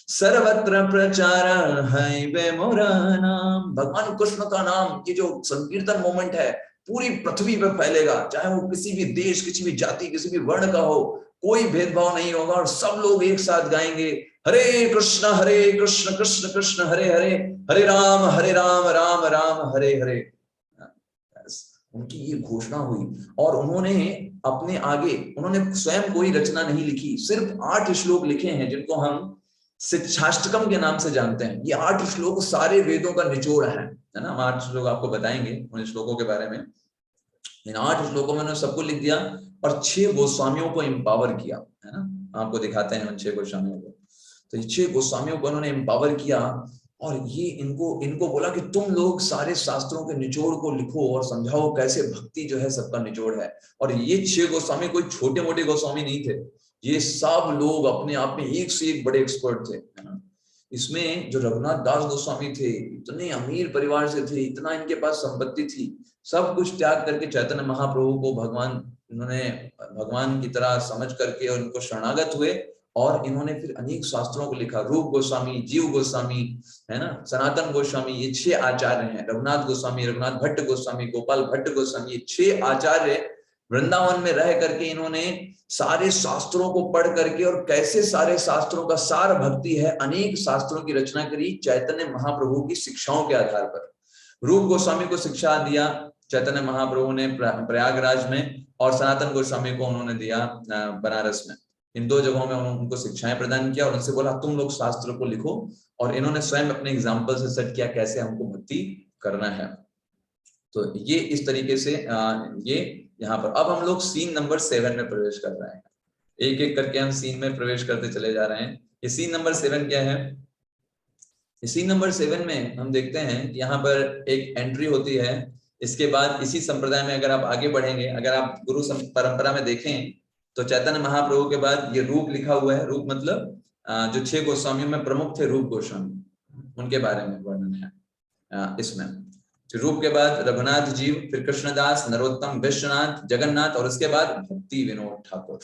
सर्वत्र प्रचार हइबे मोर नाम, भगवान कृष्ण का नाम, ये जो संकीर्तन मोमेंट है पूरी पृथ्वी पे फैलेगा, चाहे वो किसी भी देश, किसी भी जाति, किसी भी वर्ण का हो, कोई भेदभाव नहीं होगा और सब लोग एक साथ गाएंगे हरे कृष्ण कृष्ण कृष्ण हरे हरे, हरे राम राम राम हरे हरे। उनकी ये घोषणा हुई और उन्होंने अपने आगे, उन्होंने स्वयं कोई रचना नहीं लिखी, सिर्फ 8 श्लोक लिखे हैं जिनको हम शिक्षाष्टकम के नाम से जानते हैं। ये 8 श्लोक सारे वेदों का निचोड़ है ना। हम 8 श्लोक आपको बताएंगे उन श्लोकों के बारे में। इन 8 श्लोकों में उन्होंने सबको लिख दिया और 6 गोस्वामियों को एम्पावर किया, है ना। आपको दिखाते हैं उन 6 गोस्वामियों को। तो ये 6 गोस्वामियों को उन्होंने एम्पावर किया और ये इनको बोला कि तुम लोग सारे शास्त्रों के निचोड़ को लिखो और समझाओ कैसे भक्ति जो है सबका निचोड़ है। और ये 6 गोस्वामी कोई छोटे मोटे गोस्वामी नहीं थे, ये सब लोग अपने आप में एक से एक बड़े एक्सपर्ट थे, है ना। इसमें जो रघुनाथ दास गोस्वामी थे, इतने अमीर परिवार से थे, इतना इनके पास संपत्ति थी, सब कुछ त्याग करके चैतन्य महाप्रभु को इन्होंने भगवान की तरह समझ करके और उनको शरणागत हुए और इन्होंने फिर अनेक शास्त्रों को लिखा। रूप गोस्वामी, जीव गोस्वामी, है ना, सनातन गोस्वामी, ये 6 आचार्य हैं। रघुनाथ गोस्वामी, रघुनाथ भट्ट गोस्वामी, गोपाल भट्ट गोस्वामी, ये 6 आचार्य वृंदावन में रह करके इन्होंने सारे शास्त्रों को पढ़ करके और कैसे सारे शास्त्रों का सार भक्ति है, अनेक शास्त्रों की रचना करी चैतन्य महाप्रभु की शिक्षाओं के आधार पर। रूप गोस्वामी को शिक्षा दिया चैतन्य महाप्रभु ने प्रयागराज में और सनातन गोस्वामी को उन्होंने दिया बनारस में। इन 2 जगहों में उन्होंने उनको शिक्षाएं प्रदान किया और उनसे बोला तुम लोग शास्त्र को लिखो। और इन्होंने स्वयं अपने एग्जाम्पल से सेट किया कैसे हमको भक्ति करना है। तो ये इस तरीके से ये यहाँ पर अब हम लोग सीन नंबर 7 में प्रवेश कर रहे हैं। एक एक करके हम सीन में प्रवेश करते चले जा रहे हैं। ये सीन नंबर 7 क्या है? सीन नंबर 7 में हम देखते हैं कि यहाँ पर एक एंट्री होती है। इसके बाद इसी संप्रदाय में अगर आप आगे बढ़ेंगे, अगर आप गुरु परंपरा में देखें तो चैतन्य महाप्रभु के बाद ये रूप लिखा हुआ है। रूप मतलब जो 6 गोस्वामियों में प्रमुख थे रूप गोस्वामी, उनके बारे में वर्णन है इसमें। रूप के बाद रघुनाथ जीव, फिर कृष्णदास, नरोत्तम, विश्वनाथ, जगन्नाथ और उसके बाद भक्ति विनोद ठाकुर।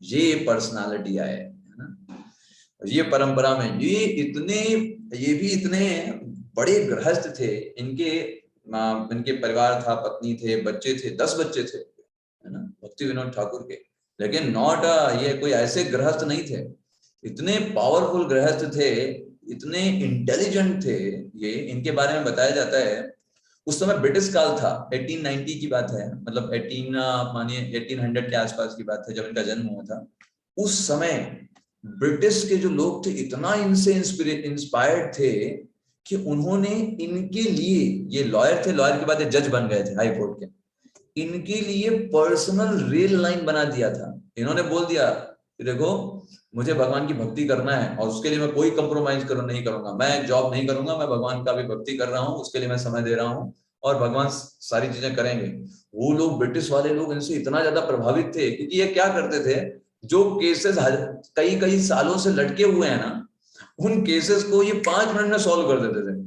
ये पर्सनालिटी आए, है ना। ये परंपरा में ये भी इतने बड़े गृहस्थ थे। इनके परिवार था, पत्नी थे, बच्चे थे, 10 बच्चे थे, है ना, भक्ति विनोद ठाकुर के। लेकिन नॉट ये कोई ऐसे गृहस्थ नहीं थे, इतने पावरफुल गृहस्थ थे, इतने इंटेलिजेंट थे। ये इनके बारे में बताया जाता है उस समय ब्रिटिश काल था, 1890 की बात है, मतलब 1800 के आसपास की बात है जब इनका जन्म हुआ था। उस समय ब्रिटिश के जो लोग थे इतना इनसे इंस्पायर्ड थे कि उन्होंने इनके लिए, ये लॉयर थे, लॉयर के बाद ये जज बन गए थे हाई कोर्ट के, इनके लिए पर्सनल रेल लाइन बना दिया था। इन्होंने बोल दिया कि देखो मुझे भगवान की भक्ति करना है और उसके लिए मैं कोई कंप्रोमाइज नहीं करूंगा, मैं जॉब नहीं करूंगा, मैं भगवान का भी भक्ति कर रहा हूँ, उसके लिए मैं समय दे रहा हूँ और भगवान सारी चीजें करेंगे। वो लोग, ब्रिटिश वाले लोग इनसे इतना ज्यादा प्रभावित थे क्योंकि ये क्या करते थे, जो केसेस कई सालों से लटके हुए हैं ना, उन केसेस को ये 5 मिनट में सॉल्व कर देते थे।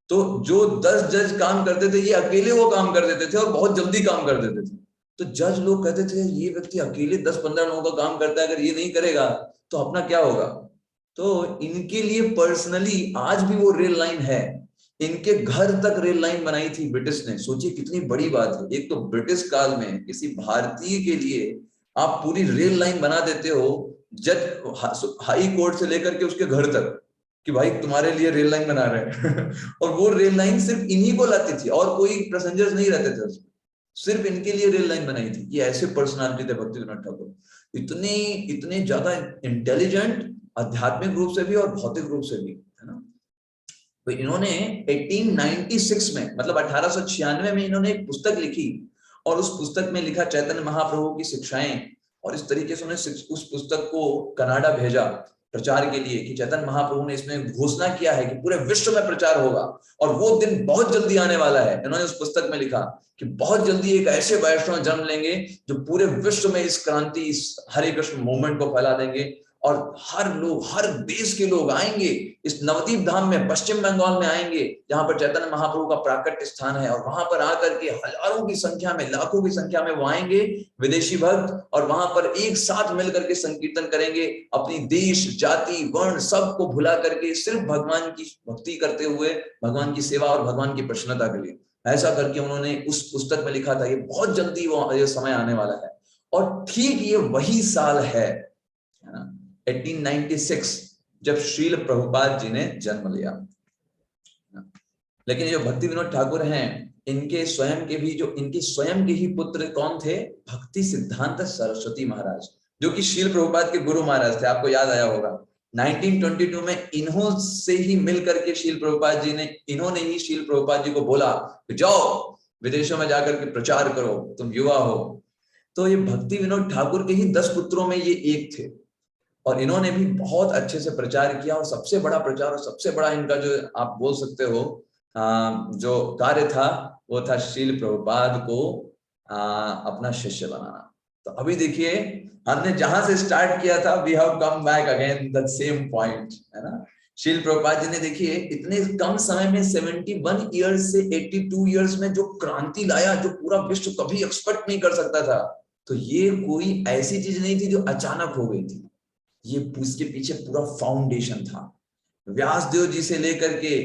तो जो 10 जज काम करते थे ये अकेले वो काम कर देते थे और बहुत जल्दी काम कर देते थे। तो जज लोग कहते थे ये व्यक्ति अकेले 10-15 लोगों का काम करता है, अगर ये नहीं करेगा तो अपना क्या होगा। तो इनके लिए पर्सनली आज भी वो रेल लाइन है, इनके घर तक रेल लाइन बनाई थी ब्रिटिश ने। सोचिए कितनी बड़ी बात है, एक तो ब्रिटिश काल में किसी भारतीय के लिए आप पूरी रेल लाइन बना देते हो, जज हाई कोर्ट से लेकर के उसके घर तक, कि भाई तुम्हारे लिए रेल लाइन बना रहे हैं और वो रेल लाइन सिर्फ इन्हीं को लाती थी और कोई पैसेंजर्स नहीं रहते थे उसमें, सिर्फ इनके लिए रेल लाइन बनाई थी। ये ऐसे पर्सनालिटी थे भक्ति विनोद ठाकुर, इतने ज्यादा इंटेलिजेंट, आध्यात्मिक रूप से भी और भौतिक रूप से भी, है ना। तो इन्होंने 1896 में, मतलब 1896 में इन्होंने एक पुस्तक लिखी और उस पुस्तक में लिखा चैतन्य महाप्रभु की शिक्षाएं, और इस तरीके से उन्होंने उस पुस्तक को कनाडा भेजा प्रचार के लिए कि चैतन्य महाप्रभु ने इसमें घोषणा किया है कि पूरे विश्व में प्रचार होगा और वो दिन बहुत जल्दी आने वाला है। इन्होंने उस पुस्तक में लिखा कि बहुत जल्दी एक ऐसे वैष्णव जन्म लेंगे जो पूरे विश्व में इस क्रांति, इस हरे कृष्ण मूवमेंट को फैला देंगे, और हर लोग, हर देश के लोग आएंगे इस नवदीप धाम में, पश्चिम बंगाल में आएंगे जहां पर चैतन्य महाप्रभु का प्राकट्य स्थान है, और वहां पर आकर के हजारों की संख्या में, लाखों की संख्या में वो आएंगे विदेशी भक्त, और वहां पर एक साथ मिलकर के संकीर्तन करेंगे, अपनी देश, जाति, वर्ण सबको भुला करके सिर्फ भगवान की भक्ति करते हुए, भगवान की सेवा और भगवान की प्रसन्नता के लिए। ऐसा करके उन्होंने उस पुस्तक में लिखा था, ये बहुत जल्दी वो ये समय आने वाला है। और ठीक ये वही साल है ना, 1896, जब श्रील प्रभुपाद जी ने जन्म लिया। लेकिन जो भक्ति विनोद ठाकुर हैं, इनके स्वयं के ही पुत्र कौन थे? भक्ति सिद्धांत सरस्वती महाराज, जो कि श्रील प्रभुपाद के गुरु महाराज थे। आपको याद आया होगा 1922 में इन्हों से ही मिलकर के श्रील प्रभुपाद जी ने, इन्होंने ही श्रील प्रभुपाद जी को बोला कि जाओ विदेशों में जाकर के प्रचार करो, तुम युवा हो। तो ये भक्ति विनोद ठाकुर के ही 10 पुत्रों में ये एक थे, और इन्होंने भी बहुत अच्छे से प्रचार किया। और सबसे बड़ा प्रचार और सबसे बड़ा इनका जो आप बोल सकते हो जो कार्य था, वो था श्रील प्रभुपाद को अपना शिष्य बनाना। तो अभी देखिए, हमने जहां से स्टार्ट किया था, we have come back again that same point, है ना। श्रील प्रभुपाद जी ने देखिए इतने कम समय में 71 ईयर्स से 82 ईयर्स में जो क्रांति लाया, जो पूरा विश्व कभी एक्सपेक्ट नहीं कर सकता था। तो ये कोई ऐसी चीज नहीं थी जो अचानक हो गई थी, ये इसके पीछे पूरा फाउंडेशन था। व्यासदेव जी से लेकर के,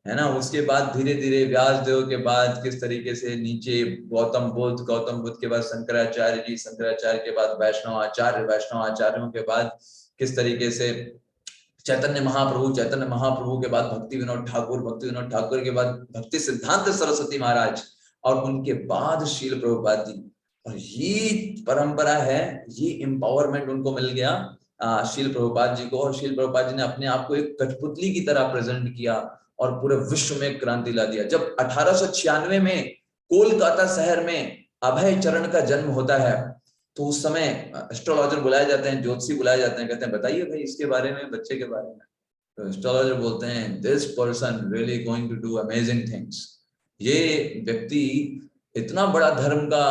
है ना, उसके बाद धीरे धीरे व्यासदेव के बाद किस तरीके से नीचे गौतम बुद्ध के बाद शंकराचार्य जी, शंकराचार्य के बाद वैष्णव आचार्यों के बाद किस तरीके से चैतन्य महाप्रभु के बाद भक्ति विनोद ठाकुर के बाद भक्ति सिद्धांत सरस्वती महाराज, और उनके बाद श्रील प्रभुपाद जी। और ये परंपरा है, ये एम्पावरमेंट उनको मिल गया श्रील प्रभुपाद जी को। और श्रील प्रभुपाद जी ने अपने आप को एक कठपुतली की तरह प्रेजेंट किया और पूरे विश्व में क्रांति ला दिया। जब 1896 में कोलकाता शहर में अभय चरण का जन्म होता है, तो उस समय एस्ट्रोलॉजर बुलाए जाते हैं, ज्योतिषी बुलाए जाते हैं, कहते हैं बताइए भाई इसके बारे में, बच्चे के बारे में। तो एस्ट्रोलॉजर बोलते हैं, this person really going to do amazing things. ये व्यक्ति इतना बड़ा धर्म का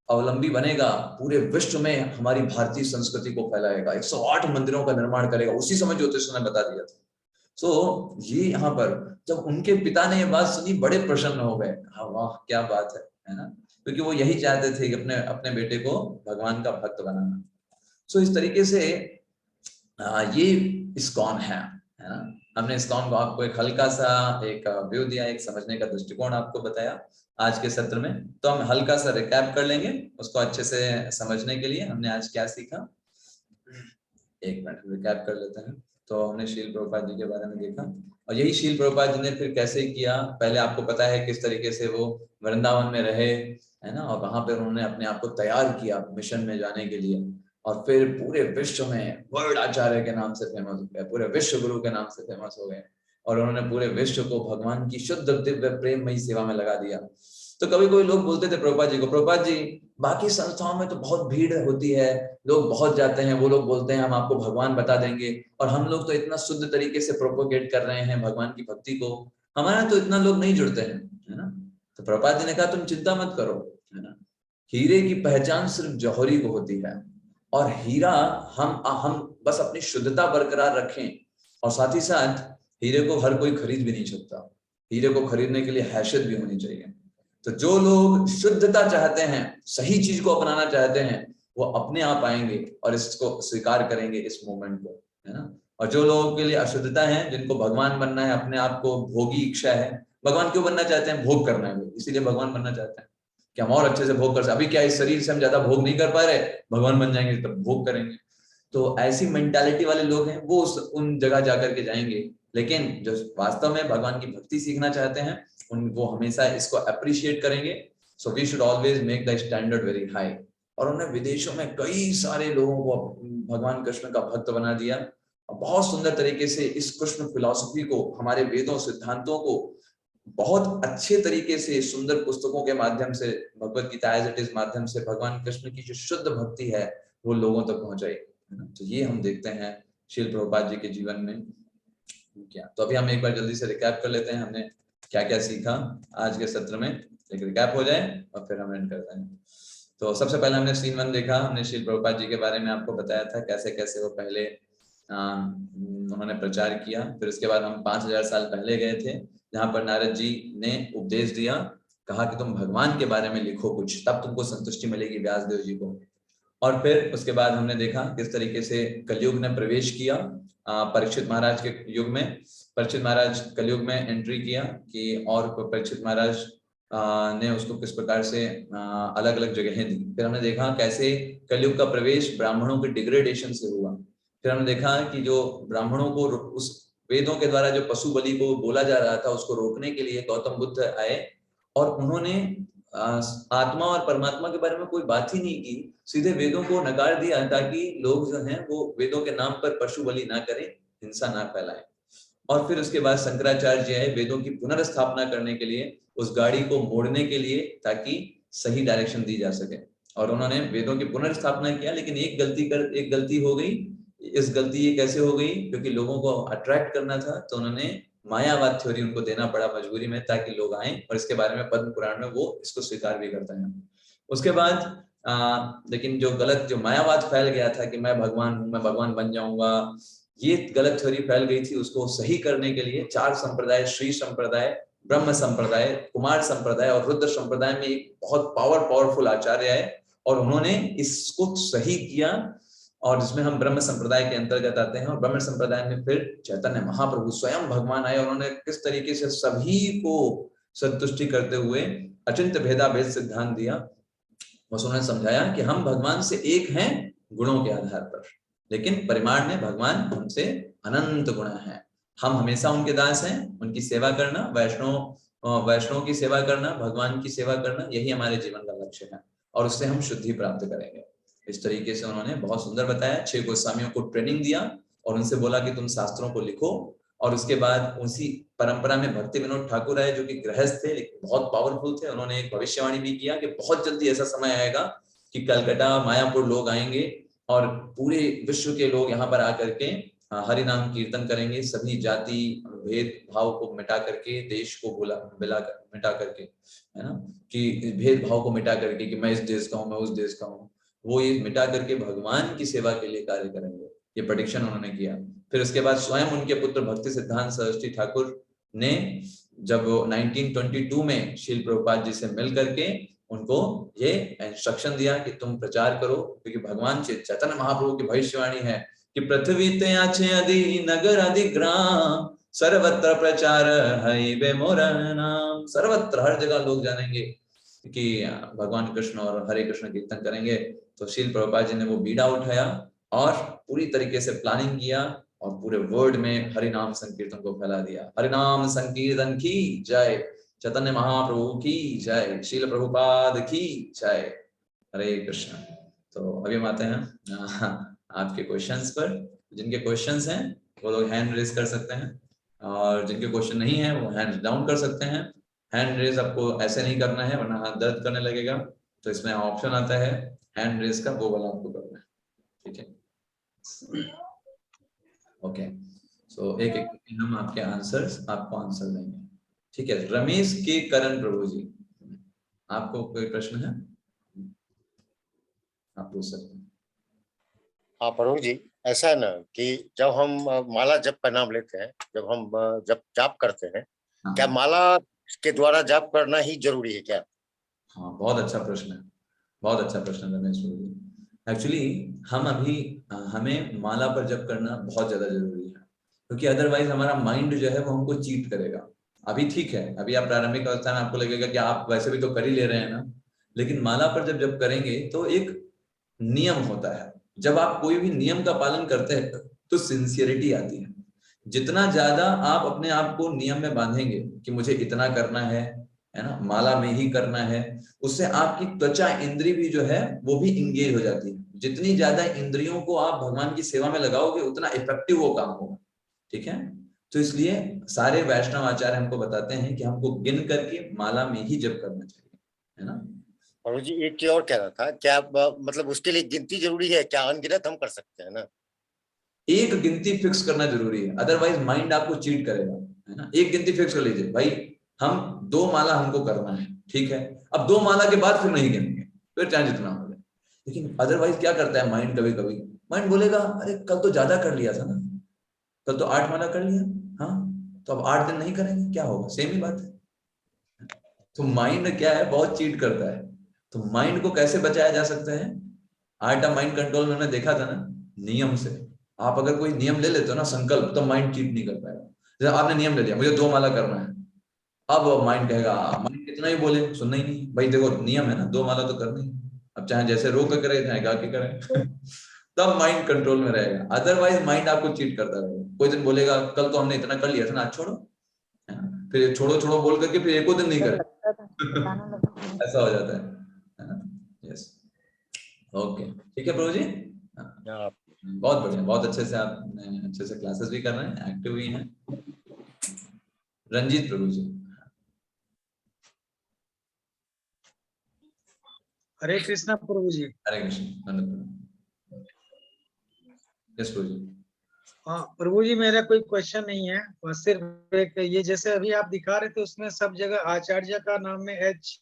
अवलंबी बनेगा, पूरे विश्व में हमारी भारतीय संस्कृति को फैलाएगा, 108 मंदिरों का निर्माण करेगा। उसी समय ज्योतिष ने बता दिया था। सो ये यहाँ पर जब उनके पिता ने ये बात सुनी, बड़े प्रसन्न हो गए। हाँ वाह क्या बात है ना, क्योंकि वो यही चाहते थे कि अपने बेटे को भगवान का भक्त बनाना। सो इस तरीके से ये इस्कॉन है ना। हमने इस्कॉन को आपको एक हल्का सा एक व्यू दिया, एक समझने का दृष्टिकोण आपको बताया आज के सत्र में। तो हम हल्का सा रिकैप कर लेंगे उसको अच्छे से समझने के लिए। हमने आज क्या सीखा, एक मिनट रिकैप कर लेते हैं। तो हमने श्रील प्रभुपाद जी के बारे में देखा, और यही श्रील प्रभुपाद जी ने फिर कैसे किया। पहले आपको पता है किस तरीके से वो वृंदावन में रहे, है ना, और वहां पर उन्होंने अपने आप को तैयार किया मिशन में जाने के लिए, और फिर पूरे विश्व में वर्ल्ड आचार्य के नाम से फेमस हो गए, पूरे विश्व गुरु के नाम से फेमस हो गए, और उन्होंने पूरे विश्व को भगवान की शुद्ध दिव्य प्रेममयी सेवा में लगा दिया। तो कभी कोई लोग बोलते थे प्रभुपाद जी को, प्रभुपाद जी बाकी संस्थाओं में तो बहुत भीड़ होती है, लोग बहुत जाते हैं, वो लोग बोलते हैं हम आपको भगवान बता देंगे, और हम लोग तो इतना शुद्ध तरीके से प्रोपोगेट कर रहे हैं भगवान की भक्ति को, हमारे तो इतना लोग नहीं जुड़ते हैं, है ना। तो प्रभुपाद जी ने कहा तुम चिंता मत करो, है ना, हीरे की पहचान सिर्फ जौहरी को होती है, और हीरा हम बस अपनी शुद्धता बरकरार रखें, और साथ ही साथ हीरे को हर कोई खरीद भी नहीं सकता, हीरे को खरीदने के लिए हैसियत भी होनी चाहिए। तो जो लोग शुद्धता चाहते हैं, सही चीज को अपनाना चाहते हैं, वो अपने आप आएंगे और इसको स्वीकार करेंगे, इस मोमेंट को, है ना। और जो लोगों के लिए अशुद्धता है, जिनको भगवान बनना है, अपने आप को भोगी इच्छा है, भगवान क्यों बनना चाहते हैं? भोग करना है, इसीलिए भगवान बनना चाहते हैं कि हम और अच्छे से भोग कर सके। अभी क्या इस शरीर से हम ज्यादा भोग नहीं कर पा रहे, भगवान बन जाएंगे तब भोग करेंगे। तो ऐसी मेंटालिटी वाले लोग हैं वो उन जगह जाकर के जाएंगे। लेकिन जो वास्तव में भगवान की भक्ति सीखना चाहते हैं, वो हमेशा इसको अप्रिशिएट करेंगे। So we should always make the standard very high. और उन्होंने विदेशों में कई सारे लोगों को भगवान कृष्ण का भक्त बना दिया, और बहुत सुंदर तरीके से इस कृष्ण फिलॉसफी को, हमारे वेदों सिद्धांतों को बहुत अच्छे तरीके से सुंदर पुस्तकों के माध्यम से, Bhagavad Gita as it is माध्यम से भगवान कृष्ण की जो शुद्ध भक्ति है वो लोगों तक पहुंचाई। तो ये हम देखते हैं श्रील प्रभुपाद जी के जीवन में क्या। तो अभी हम एक बार जल्दी से रिकैप कर लेते हैं, हमने क्या क्या सीखा आज के सत्र में। एक रिकैप हो जाए और फिर हम एंड करते हैं। तो सबसे पहले हमने सीन 1 देखा, हमने श्रील प्रभुपाद जी के बारे में आपको बताया था कैसे कैसे वो पहले उन्होंने प्रचार किया। फिर उसके बाद हम 5000 साल पहले गए थे, जहाँ पर नारद जी ने उपदेश दिया, कहा कि तुम भगवान के बारे में लिखो कुछ, तब तुमको संतुष्टि मिलेगी व्यासदेव जी को। और फिर उसके बाद हमने देखा किस तरीके से कलयुग ने प्रवेश किया परीक्षित महाराज के युग में। परीक्षित महाराज कलयुग में एंट्री किया कि, और परीक्षित महाराज ने उसको किस प्रकार से अलग अलग जगहें दी। फिर हमने देखा कैसे कलयुग का प्रवेश ब्राह्मणों के डिग्रेडेशन से हुआ। फिर हमने देखा कि जो ब्राह्मणों को उस वेदों के द्वारा जो पशु बलि को बोला जा रहा था, उसको रोकने के लिए गौतम बुद्ध आए, और उन्होंने आत्मा और परमात्मा के बारे में कोई बात ही नहीं की, सीधे वेदों को नकार दिया, ताकि लोग जो हैं वो वेदों के नाम पर पशु बलि ना करें, हिंसा ना फैलाएं। और फिर उसके बाद शंकराचार्य जी आए वेदों की पुनर्स्थापना करने के लिए, उस गाड़ी को मोड़ने के लिए, ताकि सही डायरेक्शन दी जा सके। और उन्होंने वेदों की पुनर्स्थापना किया, लेकिन एक गलती हो गई। इस गलती ये कैसे हो गई? क्योंकि लोगों को अट्रैक्ट करना था, तो उन्होंने मायावाद थ्योरी उनको देना पड़ा मजबूरी में, ताकि लोग आए, और इसके बारे में पद्म पुराण में वो इसको स्वीकार भी करते हैं। उसके बाद लेकिन जो गलत, जो मायावाद फैल गया था कि मैं भगवान हूँ, मैं भगवान बन जाऊंगा, ये गलत थ्योरी फैल गई थी। उसको सही करने के लिए 4 संप्रदाय, श्री संप्रदाय, ब्रह्म संप्रदाय, कुमार संप्रदाय और रुद्र संप्रदाय में एक बहुत पावरफुल आचार्य है, और उन्होंने इसको सही किया। और जिसमें हम ब्रह्म संप्रदाय के अंतर्गत आते हैं। और ब्रह्म संप्रदाय में फिर चैतन्य महाप्रभु स्वयं भगवान आए, और उन्होंने किस तरीके से सभी को संतुष्टि करते हुए अचिंत्य भेदाभेद सिद्धांत दिया। बस उन्होंने समझाया कि हम भगवान से एक हैं गुणों के आधार पर, लेकिन परिमाण में भगवान हमसे अनंत गुण हैं। हम हमेशा उनके दास हैं, उनकी सेवा करना, वैष्णव की सेवा करना, भगवान की सेवा करना, यही हमारे जीवन का लक्ष्य है, और उससे हम शुद्धि प्राप्त करेंगे। इस तरीके से उन्होंने बहुत सुंदर बताया। 6 गोस्वामियों को ट्रेनिंग दिया और उनसे बोला कि तुम शास्त्रों को लिखो। और उसके बाद उसी परंपरा में भक्ति विनोद ठाकुर आए, जो कि गृहस्थ थे लेकिन बहुत पावरफुल थे। उन्होंने एक भविष्यवाणी भी किया कि बहुत जल्दी ऐसा समय आएगा कि कलकत्ता, मायापुर लोग आएंगे और पूरे विश्व के लोग यहाँ पर आकर के हरि नाम कीर्तन करेंगे, सभी जाति भेद भाव को मिटा करके, देश को मिटा करके, है ना, कि भेद भाव को मिटा करके कि मैं इस देश का हूँ, मैं उस देश का हूँ, वो ये मिटा करके भगवान की सेवा के लिए कार्य करेंगे। ये प्रेडिक्शन उन्होंने किया। फिर उसके बाद स्वयं उनके पुत्र भक्ति सिद्धांत सरस्वती ठाकुर ने जब 1922 में श्रील प्रभुपाद जी से मिल करके उनको ये इंस्ट्रक्शन दिया कि तुम प्रचार करो, क्योंकि भगवान चैतन्य महाप्रभु की भविष्यवाणी है कि पृथ्वी ते आछे अधि नगर अधि ग्राम, सर्वत्र प्रचार है मोर नाम। सर्वत्र, हर जगह लोग जानेंगे कि भगवान कृष्ण और हरे कृष्ण कीर्तन करेंगे। तो श्रील प्रभुपाद जी ने वो बीड़ा उठाया और पूरी तरीके से प्लानिंग किया, और पूरे वर्ल्ड में हरि नाम संकीर्तन को फैला दिया। हरि नाम संकीर्तन की जय, चैतन्य महाप्रभु की जय, श्रील प्रभुपाद की जय, हरे कृष्ण। तो अभी हम आते हैं आपके क्वेश्चंस पर। जिनके क्वेश्चंस हैं वो लोग हैंड रेज कर सकते हैं, और जिनके क्वेश्चन नहीं है वो हैंड डाउन कर सकते हैं। हैंड रेज आपको ऐसे नहीं करना है वरना हाथ दर्द करने लगेगा, तो इसमें ऑप्शन आता है हैंड रेज का, वो वाला आपको करना है, ठीक है। ओके, सो एक एक हम आपके आंसर्स आपको आंसर देंगे, ठीक है। रमेश के करण प्रभु जी, आपको कोई प्रश्न है? आप पूछ सकते हैं। हाँ प्रभु जी, ऐसा है ना कि जब हम माला जप का नाम लेते हैं, जब हम जब जाप करते हैं, क्या माला के द्वारा जाप करना ही जरूरी है क्या? हाँ, बहुत अच्छा प्रश्न है, बहुत अच्छा प्रश्न है रमेश प्रभु जी। एक्चुअली हमें माला पर जप करना बहुत ज्यादा जरूरी है, क्योंकि अदरवाइज हमारा माइंड जो है वो हमको चीट करेगा। अभी ठीक है, अभी आप प्रारंभिक अवस्था में आपको लगेगा कि आप वैसे भी तो कर ही ले रहे हैं ना, लेकिन माला पर जब जप करेंगे तो एक नियम होता है। जब आप कोई भी नियम का पालन करते हैं तो सिंसियरिटी आती है। जितना ज्यादा आप अपने आप को नियम में बांधेंगे कि मुझे इतना करना है ना, माला में ही करना है, उससे आपकी त्वचा इंद्री भी जो है वो भी इंगेज हो जाती है। जितनी ज्यादा इंद्रियों को आप भगवान की सेवा में लगाओगे उतना इफेक्टिव वो काम होगा। ठीक है, तो इसलिए सारे वैष्णव आचार्य हमको बताते हैं कि हमको गिन करके माला में ही जप करना चाहिए, है ना। प्रभु जी एक चीज और कह रहा था, क्या मतलब उसके लिए गिनती जरूरी है क्या? अनगिनत हम कर सकते हैं ना? एक गिनती फिक्स करना जरूरी है, अदरवाइज माइंड आपको चीट करेगा, है ना। एक गिनती फिक्स कर लीजिए भाई, हम 2 माला हमको करना है, ठीक है। अब 2 माला के बाद फिर नहीं गिनेंगे, फिर चाहे जितना हो जाए। लेकिन अदरवाइज क्या करता है माइंड, कभी कभी माइंड बोलेगा अरे कल तो ज्यादा कर लिया था ना, कल तो 8 माला कर लिया, हाँ तो अब 8 दिन नहीं करेंगे, क्या होगा, सेम ही बात है। तो माइंड क्या है, बहुत चीट करता है। तो माइंड को कैसे बचाया जा सकता है? आर्ट ऑफ माइंड कंट्रोल में हमने देखा था ना, नियम से। आप अगर कोई नियम ले लेते हो ना, संकल्प, तो माइंड चीट नहीं कर पाएगा। जैसे आपने नियम ले लिया मुझे 2 माला करना है, अब माइंड कहेगा, माइंड कितना ही बोले सुनना ही नहीं भाई, देखो नियम है ना 2 माला तो करनी है, अब चाहे जैसे रो के करे चाहे गा के करे तब माइंड कंट्रोल में रहेगा। अदरवाइज माइंड आपको चीट करता रहेगा। कोई दिन बोलेगा कल तो हमने इतना कर लिया था ना, आज छोड़ो, है ना? फिर छोड़ो छोड़ो बोल करके फिर एको दिन नहीं करे ऐसा हो जाता है ना। यस, ओके, ठीक है प्रभु जी। बहुत बढ़िया, बहुत अच्छे से आपने अच्छे से क्लासेस भी कर रहे हैं, एक्टिव भी हैं। रंजीत प्रभु जी। हरे कृष्णा प्रभु जी। हरे कृष्ण। यस प्रभु जी। हाँ प्रभु जी, मेरा कोई क्वेश्चन नहीं है, बस सिर्फ एक ये, जैसे अभी आप दिखा रहे थे उसमें सब जगह आचार्य का नाम में एच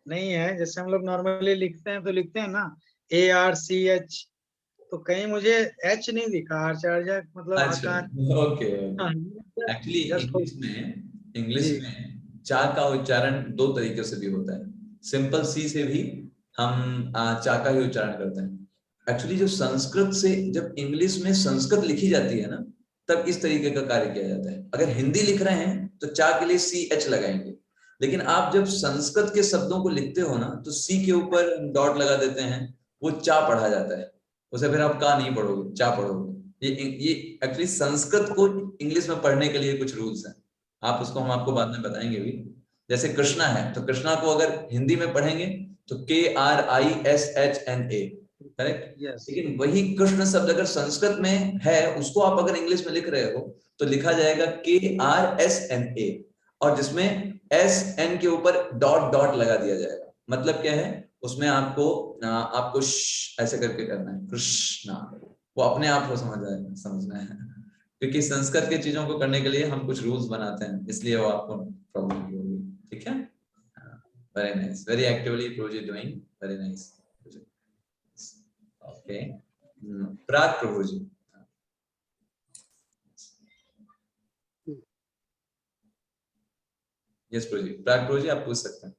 नहीं है। जैसे हम लोग नॉर्मली लिखते हैं तो लिखते हैं ना ARCH, तो कहीं मुझे एच नहीं दिखा, आचार्य मतलब आकार। ओके, एक्चुअली इंग्लिश में चा का उच्चारण 2 तरीके से भी होता है। सिंपल सी से भी हम चा का ही उच्चारण करते हैं। एक्चुअली जो संस्कृत से जब इंग्लिश में संस्कृत लिखी जाती है ना, तब इस तरीके का कार्य किया जाता है। अगर हिंदी लिख रहे हैं तो चा के लिए CH लगाएंगे, लेकिन आप जब संस्कृत के शब्दों को लिखते हो ना तो सी के ऊपर डॉट लगा देते हैं, वो चा पढ़ा जाता है, उसे फिर आप का नहीं पढ़ोगे, चा पढ़ोगे। ये एक्चुअली संस्कृत को इंग्लिश में पढ़ने के लिए कुछ रूल्स हैं, आप उसको हम आपको बाद में बताएंगे भी। जैसे कृष्णा है तो कृष्णा को अगर हिंदी में पढ़ेंगे तो KRISHNA, करेक्ट। लेकिन वही कृष्ण शब्द अगर संस्कृत में है उसको आप अगर इंग्लिश में लिख रहे हो तो लिखा जाएगा KRSNA, और जिसमें SN के ऊपर डॉट डॉट लगा दिया जाएगा। मतलब क्या है, उसमें आपको ऐसे करके करना है, कृष्णा, वो अपने आप को समझना है क्योंकि संस्कृत की चीजों को करने के लिए हम कुछ रूल्स बनाते हैं, इसलिए वो आपको प्रॉब्लम होगी। ठीक है, very nice, very actively project doing, very nice. Okay, Prag Prabhu ji. Yes Prabhu ji, Prag Prabhu ji आप पूछ सकते हैं।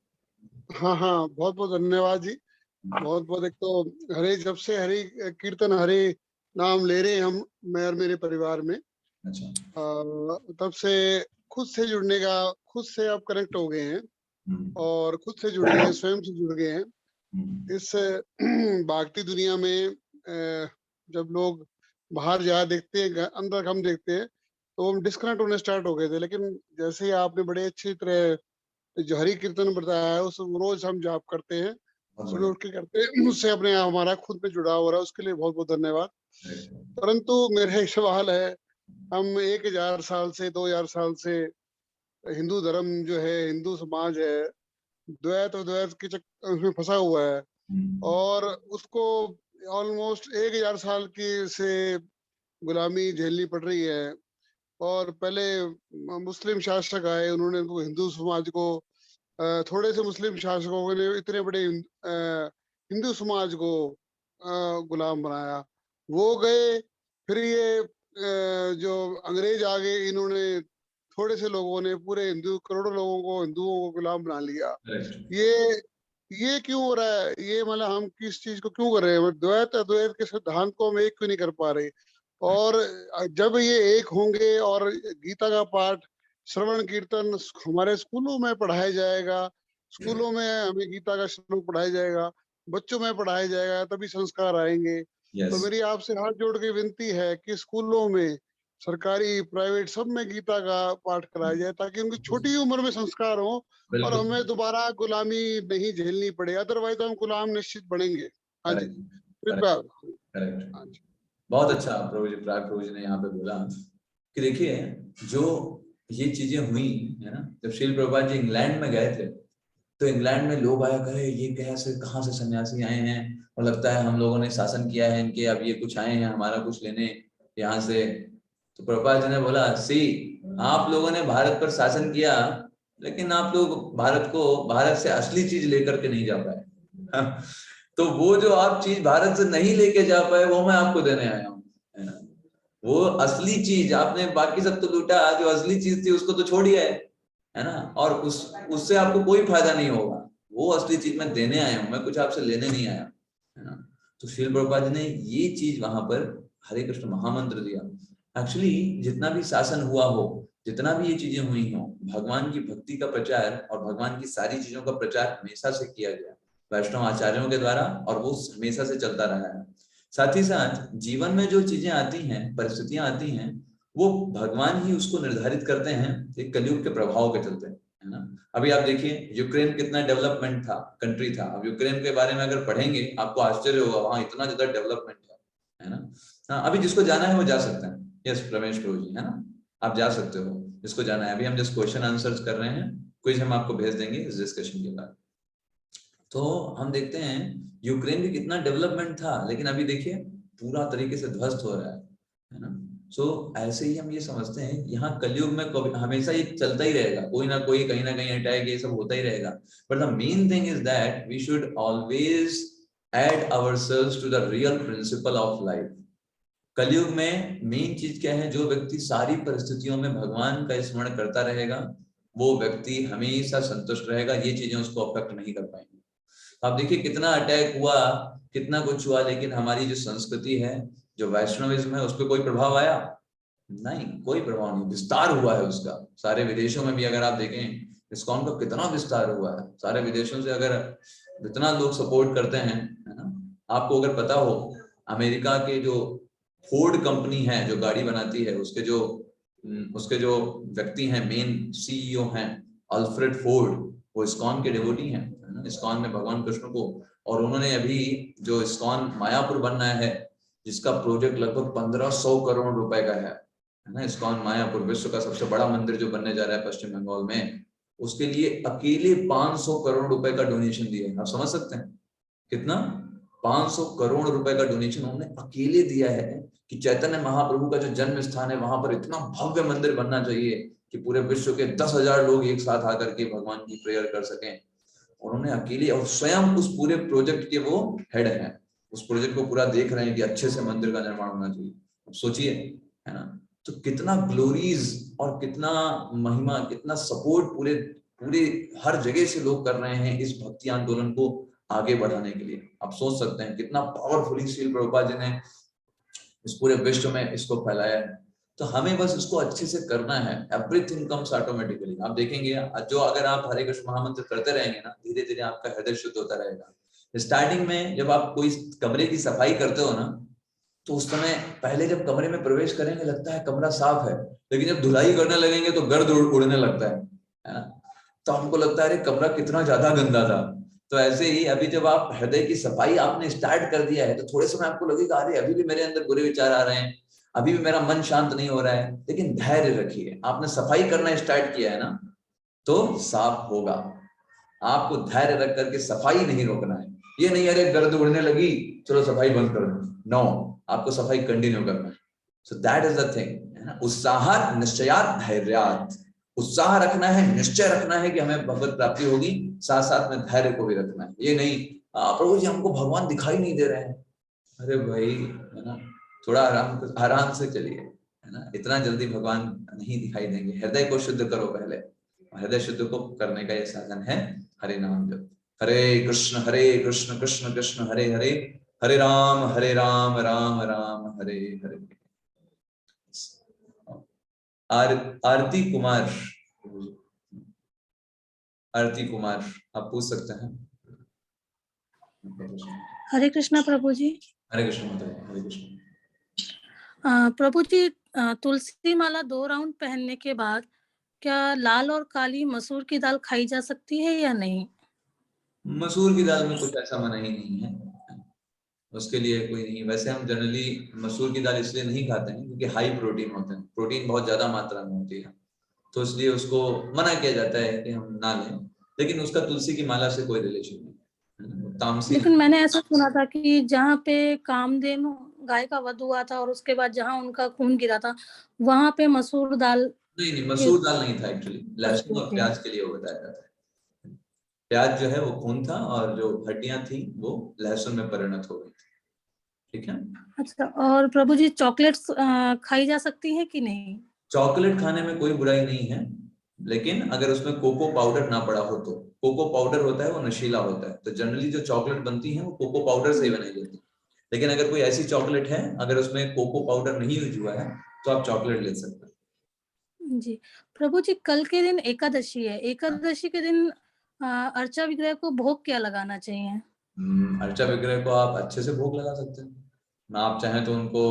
हाँ हाँ, बहुत बहुत धन्यवाद जी। बहुत बहुत, एक तो हरे, जब से हरि कीर्तन हरे नाम ले रहे हैं हम, मैं और मेरे परिवार में, तब से खुद से जुड़ने का, खुद से आप कनेक्ट हो गए हैं और खुद से जुड़ गए हैं, स्वयं से जुड़ गए हैं। इस भागती दुनिया में जब लोग बाहर जा देखते हैं, अंदर हम देखते हैं, तो हम डिस्कनेक्ट होने स्टार्ट हो गए थे। लेकिन जैसे ही आपने बड़े अच्छी तरह जो हरि कीर्तन बताया है, उस रोज हम जाप करते हैं, सुबह उठ के करते हैं, उससे अपने हमारा खुद में जुड़ाव हो रहा है, उसके लिए बहुत बहुत धन्यवाद। परंतु मेरा एक सवाल है, हम 1000 साल से 2000 साल से हिंदू धर्म जो है, हिंदू समाज है, द्वैत और द्वैत के उसमें फंसा हुआ है, और उसको ऑलमोस्ट 1000 साल की से गुलामी झेलनी पड़ रही है। और पहले मुस्लिम शासक आए, उन्होंने हिंदू समाज को, थोड़े से मुस्लिम शासकों ने इतने बड़े हिंदू समाज को गुलाम बनाया, वो गए। फिर ये जो अंग्रेज आ गए, इन्होंने थोड़े से लोगों ने पूरे करोड़ों लोगों को, हिंदुओं को गुलाम बना लिया। ये क्यों हो रहा है, ये मतलब हम किस चीज को क्यों कर रहे हैं, द्वैत अद्वैत के सिद्धांत को हम एक क्यों नहीं कर पा रहे। और जब ये एक होंगे और गीता का पाठ श्रवण कीर्तन हमारे स्कूलों में पढ़ाया जाएगा, स्कूलों में हमें गीता का श्लोक पढ़ाया जाएगा, बच्चों में पढ़ाया जाएगा, तभी संस्कार आएंगे। तो मेरी आपसे हाथ जोड़ के विनती है कि स्कूलों में सरकारी प्राइवेट सब में गीता का पाठ कराया जाए, ताकि उनकी छोटी उम्र में संस्कार हो और हमें दोबारा गुलामी नहीं झेलनी पड़े, अदरवाइज हम गुलाम निश्चित बनेंगे। हाँ जी, करेक्ट। बहुत अच्छा प्रभु जी, प्राग प्रभु जी ने यहाँ पे बोला कि देखिए जो ये चीजें हुई है ना, जब श्रील प्रभुपाद जी इंग्लैंड में गए थे तो इंग्लैंड में लोग आया करे ये कैसे कहाँ से सन्यासी आए हैं और लगता है हम लोगों ने शासन किया है इनके, अब ये कुछ आए हैं हमारा कुछ लेने यहाँ से। तो प्रभुपाद जी ने बोला सी आप लोगों ने भारत पर शासन किया लेकिन आप लोग भारत से असली चीज लेकर के नहीं जा पाए। तो वो जो आप चीज भारत से नहीं लेके जा पाए वो मैं आपको देने आया हूँ, है ना। वो असली चीज आपने बाकी सब तो लूटा, जो असली चीज थी उसको तो छोड़ दिया है ना, और उससे आपको कोई फायदा नहीं होगा। वो असली चीज मैं देने आया हूँ, मैं कुछ आपसे लेने नहीं आया, है ना। तो श्रील प्रभुपाद जी ने ये चीज वहां पर हरे कृष्ण महामंत्र दिया। एक्चुअली जितना भी शासन हुआ हो, जितना भी ये चीजें हुई हो, भगवान की भक्ति का प्रचार और भगवान की सारी चीजों का प्रचार हमेशा से किया गया वैष्णव आचार्यों के द्वारा, और वो हमेशा से चलता रहा है। साथ ही साथ जीवन में जो चीजें आती हैं, परिस्थितियां आती हैं, वो भगवान ही उसको निर्धारित करते हैं एक कलयुग के प्रभाव के चलते, है ना। अभी आप देखिए यूक्रेन कितना डेवलपमेंट था, कंट्री था। अब यूक्रेन के बारे में अगर पढ़ेंगे आपको आश्चर्य होगा, वहां इतना ज्यादा डेवलपमेंट है ना। हाँ, अभी जिसको जाना है वो जा सकते हैं। यस रमेश प्रभु जी, है ना, आप जा सकते हो जिसको जाना है। अभी हम जस्ट क्वेश्चन आंसर्स कर रहे हैं, क्विज हम आपको भेज देंगे इस डिस्कशन के बाद। तो हम देखते हैं यूक्रेन भी कितना डेवलपमेंट था, लेकिन अभी देखिए पूरा तरीके से ध्वस्त हो रहा है ना। सो ऐसे ही हम ये समझते हैं यहाँ कलयुग में हमेशा ये चलता ही रहेगा, कोई ना कोई कहीं ना कहीं अटैक ये सब होता ही रहेगा। But the main thing is that we should always add ourselves to the real principle of life. Kalyug में मेन चीज क्या है, जो व्यक्ति सारी परिस्थितियों में भगवान का स्मरण करता रहेगा वो व्यक्ति हमेशा संतुष्ट रहेगा, ये चीजें उसको अफेक्ट नहीं कर पाएंगी। आप देखिए कितना अटैक हुआ, कितना कुछ हुआ, लेकिन हमारी जो संस्कृति है, जो वैष्णविज्म है, उस पर कोई प्रभाव आया नहीं, कोई प्रभाव नहीं, विस्तार हुआ है उसका। सारे विदेशों में भी अगर आप देखें इस्कॉन का कितना विस्तार हुआ है, सारे विदेशों से अगर जितना लोग सपोर्ट करते हैं, है ना। आपको अगर पता हो अमेरिका के जो फोर्ड कंपनी है जो गाड़ी बनाती है, उसके जो व्यक्ति हैं, मेन सीईओ हैं अल्फ्रेड फोर्ड, वो इस्कॉन के डिवोटी हैं, इस्कॉन में भगवान कृष्ण को। और उन्होंने अभी जो इस्कॉन मायापुर बनना है, जिसका प्रोजेक्ट लगभग 1500 करोड़ रुपए का है ना। इस्कॉन मायापुर विश्व का सबसे बड़ा मंदिर जो बनने जा रहा है पश्चिम बंगाल में, उसके लिए अकेले 500 करोड़ रुपए का डोनेशन दिए। आप समझ सकते हैं कितना, 500 करोड़ रुपए का डोनेशन उन्होंने अकेले दिया है कि चैतन्य महाप्रभु का जो जन्म स्थान है वहां पर इतना भव्य मंदिर बनना चाहिए कि पूरे विश्व के 10,000 लोग एक साथ आकर के भगवान की प्रेयर कर सकें। उन्होंने अकेले, और स्वयं उस पूरे प्रोजेक्ट के वो हेड हैं, उस प्रोजेक्ट को पूरा देख रहे हैं कि अच्छे से मंदिर का निर्माण होना चाहिए। अब सोचिए, है ना, तो कितना ग्लोरीज और कितना महिमा, कितना सपोर्ट पूरे हर जगह से लोग कर रहे हैं इस भक्ति आंदोलन को आगे बढ़ाने के लिए। आप सोच सकते हैं कितना पावरफुली श्रील प्रभुपाद जी ने इस पूरे विश्व में इसको फैलाया है। तो हमें बस इसको अच्छे से करना है, एवरीथिंग कम्स ऑटोमेटिकली। आप देखेंगे जो अगर आप हरे कृष्ण महामंत्र करते रहेंगे ना, धीरे धीरे आपका हृदय शुद्ध होता रहेगा। स्टार्टिंग में जब आप कोई कमरे की सफाई करते हो ना, तो उस समय पहले जब कमरे में प्रवेश करेंगे लगता है कमरा साफ है, लेकिन जब धुलाई करने लगेंगे तो गर्द उड़ने लगता है ना। तो हमको लगता है अरे कमरा कितना ज्यादा गंदा था। तो ऐसे ही अभी जब आप हृदय की सफाई आपने स्टार्ट कर दिया है, तो थोड़े समय आपको लगेगा अरे अभी भी मेरे अंदर बुरे विचार आ रहे हैं, अभी भी मेरा मन शांत नहीं हो रहा है, लेकिन धैर्य रखिए। आपने सफाई करना स्टार्ट किया है ना, तो साफ होगा। आपको धैर्य रख करके सफाई नहीं रोकना है। ये नहीं अरे गर्द उड़ने लगी चलो सफाई बंद कर दो, नो, आपको सफाई कंटिन्यू करना है। So that is the thing, है ना। उत्साह निश्चयात धैर्यात, उत्साह रखना है, निश्चय रखना है कि हमें भगवत प्राप्ति होगी, साथ साथ में धैर्य को भी रखना है। ये नहीं प्रभु जी हमको भगवान दिखाई नहीं दे रहे हैं, अरे भाई, है ना, थोड़ा आराम से चलिए, है ना। इतना जल्दी भगवान नहीं दिखाई देंगे। हृदय को शुद्ध करो पहले, हृदय शुद्ध को करने का ये साधन है हरे नाम जप। कृष्ण कृष्ण कृष्ण हरे हरे, हरे राम राम राम हरे हरे। आरती कुमार, आरती कुमार आप पूछ सकते हैं। हरे कृष्णा प्रभु जी। हरे कृष्ण माता, हरे कृष्ण। प्रभु जी, तुलसी माला 2 राउंड पहनने के बाद क्या लाल और काली मसूर की दाल खाई जा सकती है या नहीं? मसूर की दाल में कुछ ऐसा मनाही नहीं है, उसके लिए कोई नहीं। वैसे हम जनरली मसूर की दाल इसलिए नहीं खाते हैं क्योंकि हाई प्रोटीन होते हैं, प्रोटीन बहुत ज्यादा मात्रा में होती है, तो इसलिए उसको मना किया जाता है कि हम ना लें। लेकिन उसका तुलसी की माला से कोई रिलेशन नहीं, तामसी। लेकिन मैंने ऐसा सुना था कि जहाँ पे कामधेनु गाय का वध हुआ था और उसके बाद जहाँ उनका खून गिरा था वहां पे मसूर दाल। नहीं, मसूर दाल नहीं था एक्चुअली, लहसुन और प्याज के लिए वो बताया जाता है। प्याज जो है वो खून था और जो हड्डियां थी वो लहसुन में परिणत हो गई थी। ठीक है। अच्छा, और प्रभु जी चॉकलेट्स खाई जा सकती है कि नहीं? चॉकलेट खाने में कोई बुराई नहीं है, लेकिन अगर उसमें कोको पाउडर ना पड़ा हो तो। कोको पाउडर होता है वो नशीला होता है, तो जनरली जो चॉकलेट बनती है वो कोको पाउडर से ही बनाई जाती है। लेकिन अगर कोई ऐसी चॉकलेट है अगर उसमें कोको पाउडर नहीं यूज हुआ है तो आप चॉकलेट ले सकते हैं। जी प्रभु जी, कल के दिन एकादशी है, एकादशी के दिन अर्चा विग्रह को भोग क्या लगाना चाहिए? अर्चा विग्रह को आप अच्छे से भोग लगा सकते हैं, आप चाहें तो उनको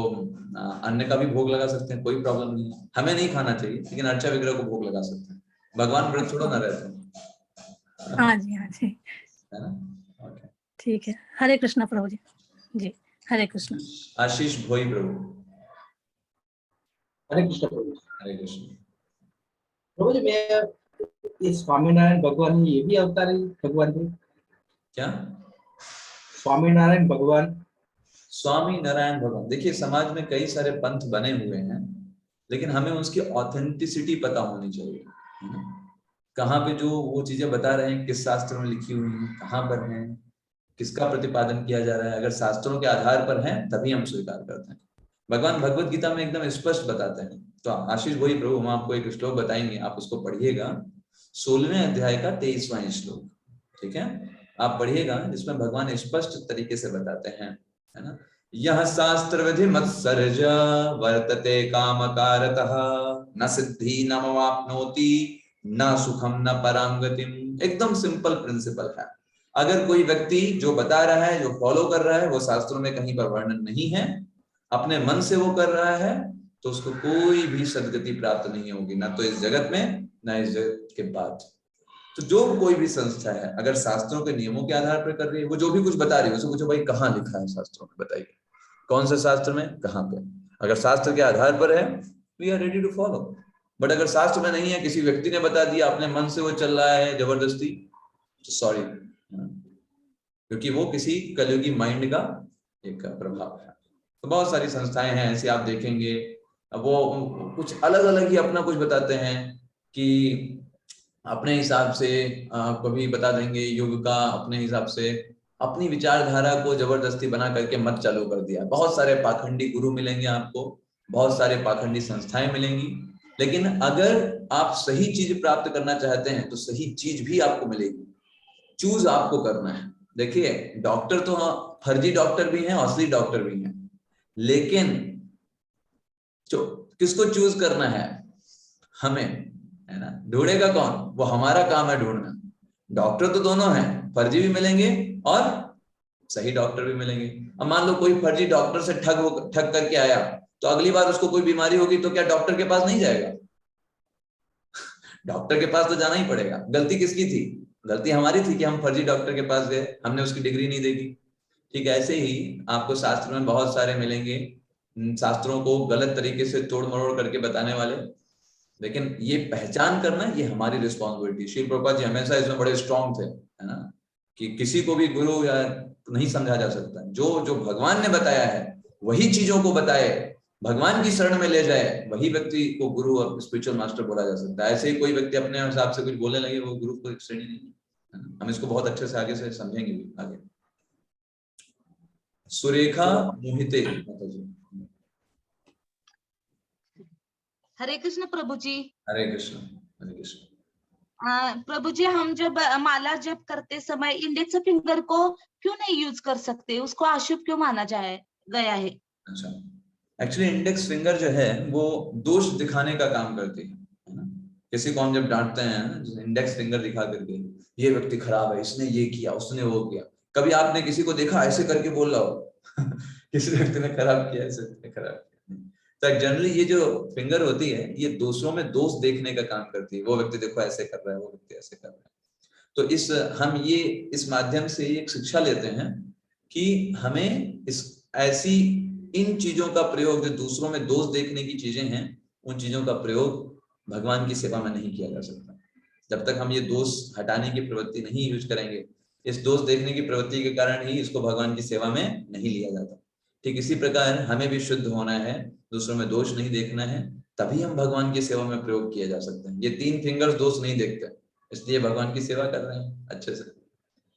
अन्न का भी भोग लगा सकते हैं, कोई प्रॉब्लम नहीं है। हमें नहीं खाना चाहिए, लेकिन अर्चा विग्रह को भोग लगा सकते हैं। भगवान व्रत थोड़ा ना रहते हैं। हाँ जी, हाँ जी, है ना। ओके, ठीक है। हरे कृष्णा प्रभु जी। जी हरे कृष्णा। आशीष भोई प्रभु। हरे कृष्ण प्रभु। हरे कृष्ण प्रभु जी, मैं ये स्वामीनारायण भगवान ये भी अवतार है भगवान जी? क्या स्वामीनारायण भगवान? स्वामी नारायण भगवान, देखिए समाज में कई सारे पंथ बने हुए हैं, लेकिन हमें उसकी ऑथेंटिसिटी पता होनी चाहिए। कहाँ पे जो वो चीजें बता रहे हैं किस शास्त्र में लिखी हुई है, कहाँ पर है, किसका प्रतिपादन किया जा रहा है। अगर शास्त्रों के आधार पर है तभी हम स्वीकार करते हैं। भगवान भगवत गीता में एकदम स्पष्ट बताते हैं। तो आशीष वही प्रभु, हम आपको एक श्लोक बताएंगे, आप उसको पढ़िएगा, 16वें अध्याय का 23वां श्लोक। ठीक है, आप पढ़िएगा, जिसमें भगवान स्पष्ट तरीके से बताते हैं, है ना। यह शास्त्र विधि मत्सर्ज वर्तते कामकारतः न सिद्धि न मवाप्नोति न सुखम न परांगतिम। एकदम सिंपल प्रिंसिपल है। अगर कोई व्यक्ति जो बता रहा है, जो फॉलो कर रहा है, वो शास्त्रों में कहीं पर वर्णन नहीं है, अपने मन से वो कर रहा है, तो उसको कोई भी सदगति प्राप्त नहीं होगी, ना तो इस जगत में ना इस जगत के बाद। तो जो कोई भी संस्था है अगर शास्त्रों के नियमों के आधार पर कर रही है, वो जो भी कुछ बता रही है, उसको पूछो भाई कहाँ लिखा है शास्त्रों में, बताइए कौन से शास्त्र में, कहाँ पे। अगर शास्त्र के आधार पर है, we are ready to follow. But अगर शास्त्र में नहीं है, किसी व्यक्ति ने बता दिया, अपने मन से वो चल रहा है जबरदस्ती, तो सॉरी, क्योंकि वो किसी कलयुगी माइंड का एक प्रभाव है। तो बहुत सारी संस्थाएं हैं ऐसी, आप देखेंगे वो कुछ अलग अलग ही अपना कुछ बताते हैं कि अपने हिसाब से कभी बता देंगे युग का, अपने हिसाब से अपनी विचारधारा को जबरदस्ती बना करके मत चालू कर दिया। बहुत सारे पाखंडी गुरु मिलेंगे आपको, बहुत सारे पाखंडी संस्थाएं मिलेंगी, लेकिन अगर आप सही चीज प्राप्त करना चाहते हैं तो सही चीज भी आपको मिलेगी। चूज आपको करना है। देखिए डॉक्टर तो फर्जी डॉक्टर भी हैं, असली डॉक्टर भी हैं, लेकिन जो किसको चूज करना है हमें, है ना। ढूंढेगा कौन, वो हमारा काम है ढूंढना। डॉक्टर तो दोनों हैं, फर्जी भी मिलेंगे और सही डॉक्टर भी मिलेंगे। अब मान लो कोई फर्जी डॉक्टर से ठग करके आया, तो अगली बार उसको कोई बीमारी होगी तो क्या डॉक्टर के पास नहीं जाएगा? डॉक्टर के पास तो जाना ही पड़ेगा। गलती किसकी थी? गलती हमारी थी कि हम फर्जी डॉक्टर के पास गए, हमने उसकी डिग्री नहीं देखी। ठीक है, ऐसे ही आपको शास्त्र में बहुत सारे मिलेंगे, शास्त्रों को गलत तरीके से तोड़ मरोड़ करके बताने वाले, लेकिन ये पहचान करना ये हमारी रिस्पॉन्सिबिलिटी। श्री प्रभुपाद जी हमेशा इसमें बड़े स्ट्रॉन्ग थे, है ना, कि किसी को भी गुरु या नहीं समझा जा सकता। जो जो भगवान ने बताया है वही चीजों को बताए, भगवान की शरण में ले जाए, वही व्यक्ति को गुरु और स्पिरिचुअल मास्टर बोला जा सकता है। ऐसे ही कोई व्यक्ति अपने हिसाब से कुछ बोलने लगे, वो गुरु को एक श्रेणी नहीं है। हम इसको बहुत अच्छे से आगे से समझेंगे भी आगे। सुरेखा मोहिते माता जी। हरे कृष्ण प्रभु जी। हरे कृष्ण, हरे कृष्ण। प्रभु जी, हम जब माला जप करते समय इंडेक्स फिंगर को क्यों नहीं यूज कर सकते? उसको अशुभ क्यों माना गया है? अच्छा, एक्चुअली इंडेक्स फिंगर जो है वो दोष दिखाने का काम करती है ना। किसी को हम जब डांटते हैं इंडेक्स फिंगर दिखा करके, ये व्यक्ति खराब है, इसने ये किया, उसने वो किया। कभी आपने किसी को देखा ऐसे करके बोल रहा हो किसी व्यक्ति ने खराब किया, ऐसे खराब किया। तो जनरली ये जो फिंगर होती है ये दूसरों में दोष देखने का काम करती है। वो व्यक्ति देखो ऐसे कर रहा है, वो व्यक्ति ऐसे कर रहा है। तो हम ये इस माध्यम से एक शिक्षा लेते हैं कि हमें ऐसी इन चीजों का प्रयोग, जो दूसरों में दोष देखने की चीजें हैं, उन चीजों का प्रयोग भगवान की सेवा में नहीं किया जा सकता। जब तक हम ये दोष हटाने की प्रवृत्ति नहीं यूज करेंगे, इस दोष देखने की प्रवृत्ति के कारण ही इसको भगवान की सेवा में नहीं लिया जाता। ठीक इसी प्रकार हमें भी शुद्ध होना है, दूसरों में दोष नहीं देखना है, तभी हम भगवान की सेवा में प्रयोग किए जा सकते हैं। ये 3 फिंगर्स दोष नहीं देखते, इसलिए भगवान की सेवा कर रहे हैं अच्छे से।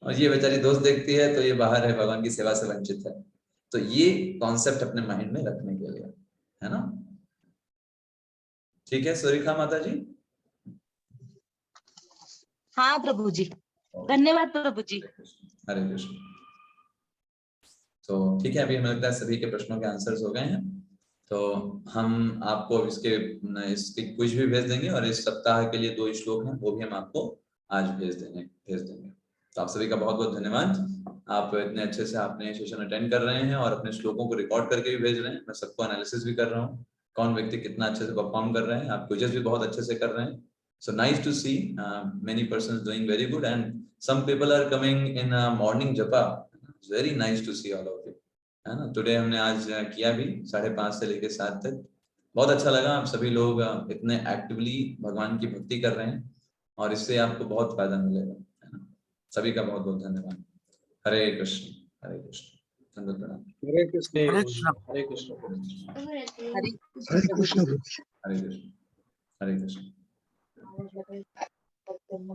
और ये बेचारी दोष देखती है तो ये बाहर है, भगवान की सेवा से वंचित है। तो ये कॉन्सेप्ट अपने माइंड में रखने के लिए है ना। ठीक है सुरेखा माता जी। हाँ प्रभु जी, धन्यवाद प्रभु जी। हरे कृष्ण। तो ठीक है, अभी हमें लगता है सभी के प्रश्नों के आंसर्स हो गए हैं। तो हम आपको इसके कुछ भी भेज देंगे, और इस सप्ताह के लिए 2 श्लोक हैं वो भी हम आपको आज भेज देंगे। तो आप सभी का बहुत बहुत धन्यवाद। आप इतने अच्छे से आपने सेशन अटेंड कर रहे हैं और अपने श्लोकों को रिकॉर्ड करके भी भेज रहे हैं। मैं सबको एनालिसिस भी कर रहा हूँ, कौन व्यक्ति कितना अच्छे से परफॉर्म कर रहे हैं। आप क्विज़ेस भी बहुत अच्छे से कर रहे हैं। So nice to see many persons doing very good, and some people are coming in morning japa. It's very nice to see all of you. है ना, टुडे हमने आज किया भी 5:30 से लेकर 7 तक। बहुत अच्छा लगा, आप सभी लोग इतने एक्टिवली भगवान की भक्ति कर रहे हैं और इससे आपको बहुत फायदा मिलेगा, है ना। सभी का बहुत बहुत धन्यवाद। हरे कृष्ण हरे कृष्ण। धन्यवाद प्रणाम। हरे कृष्ण हरे कृष्ण हरे कृष्ण हरे कृष्ण हरे कृष्ण हरे कृष्ण।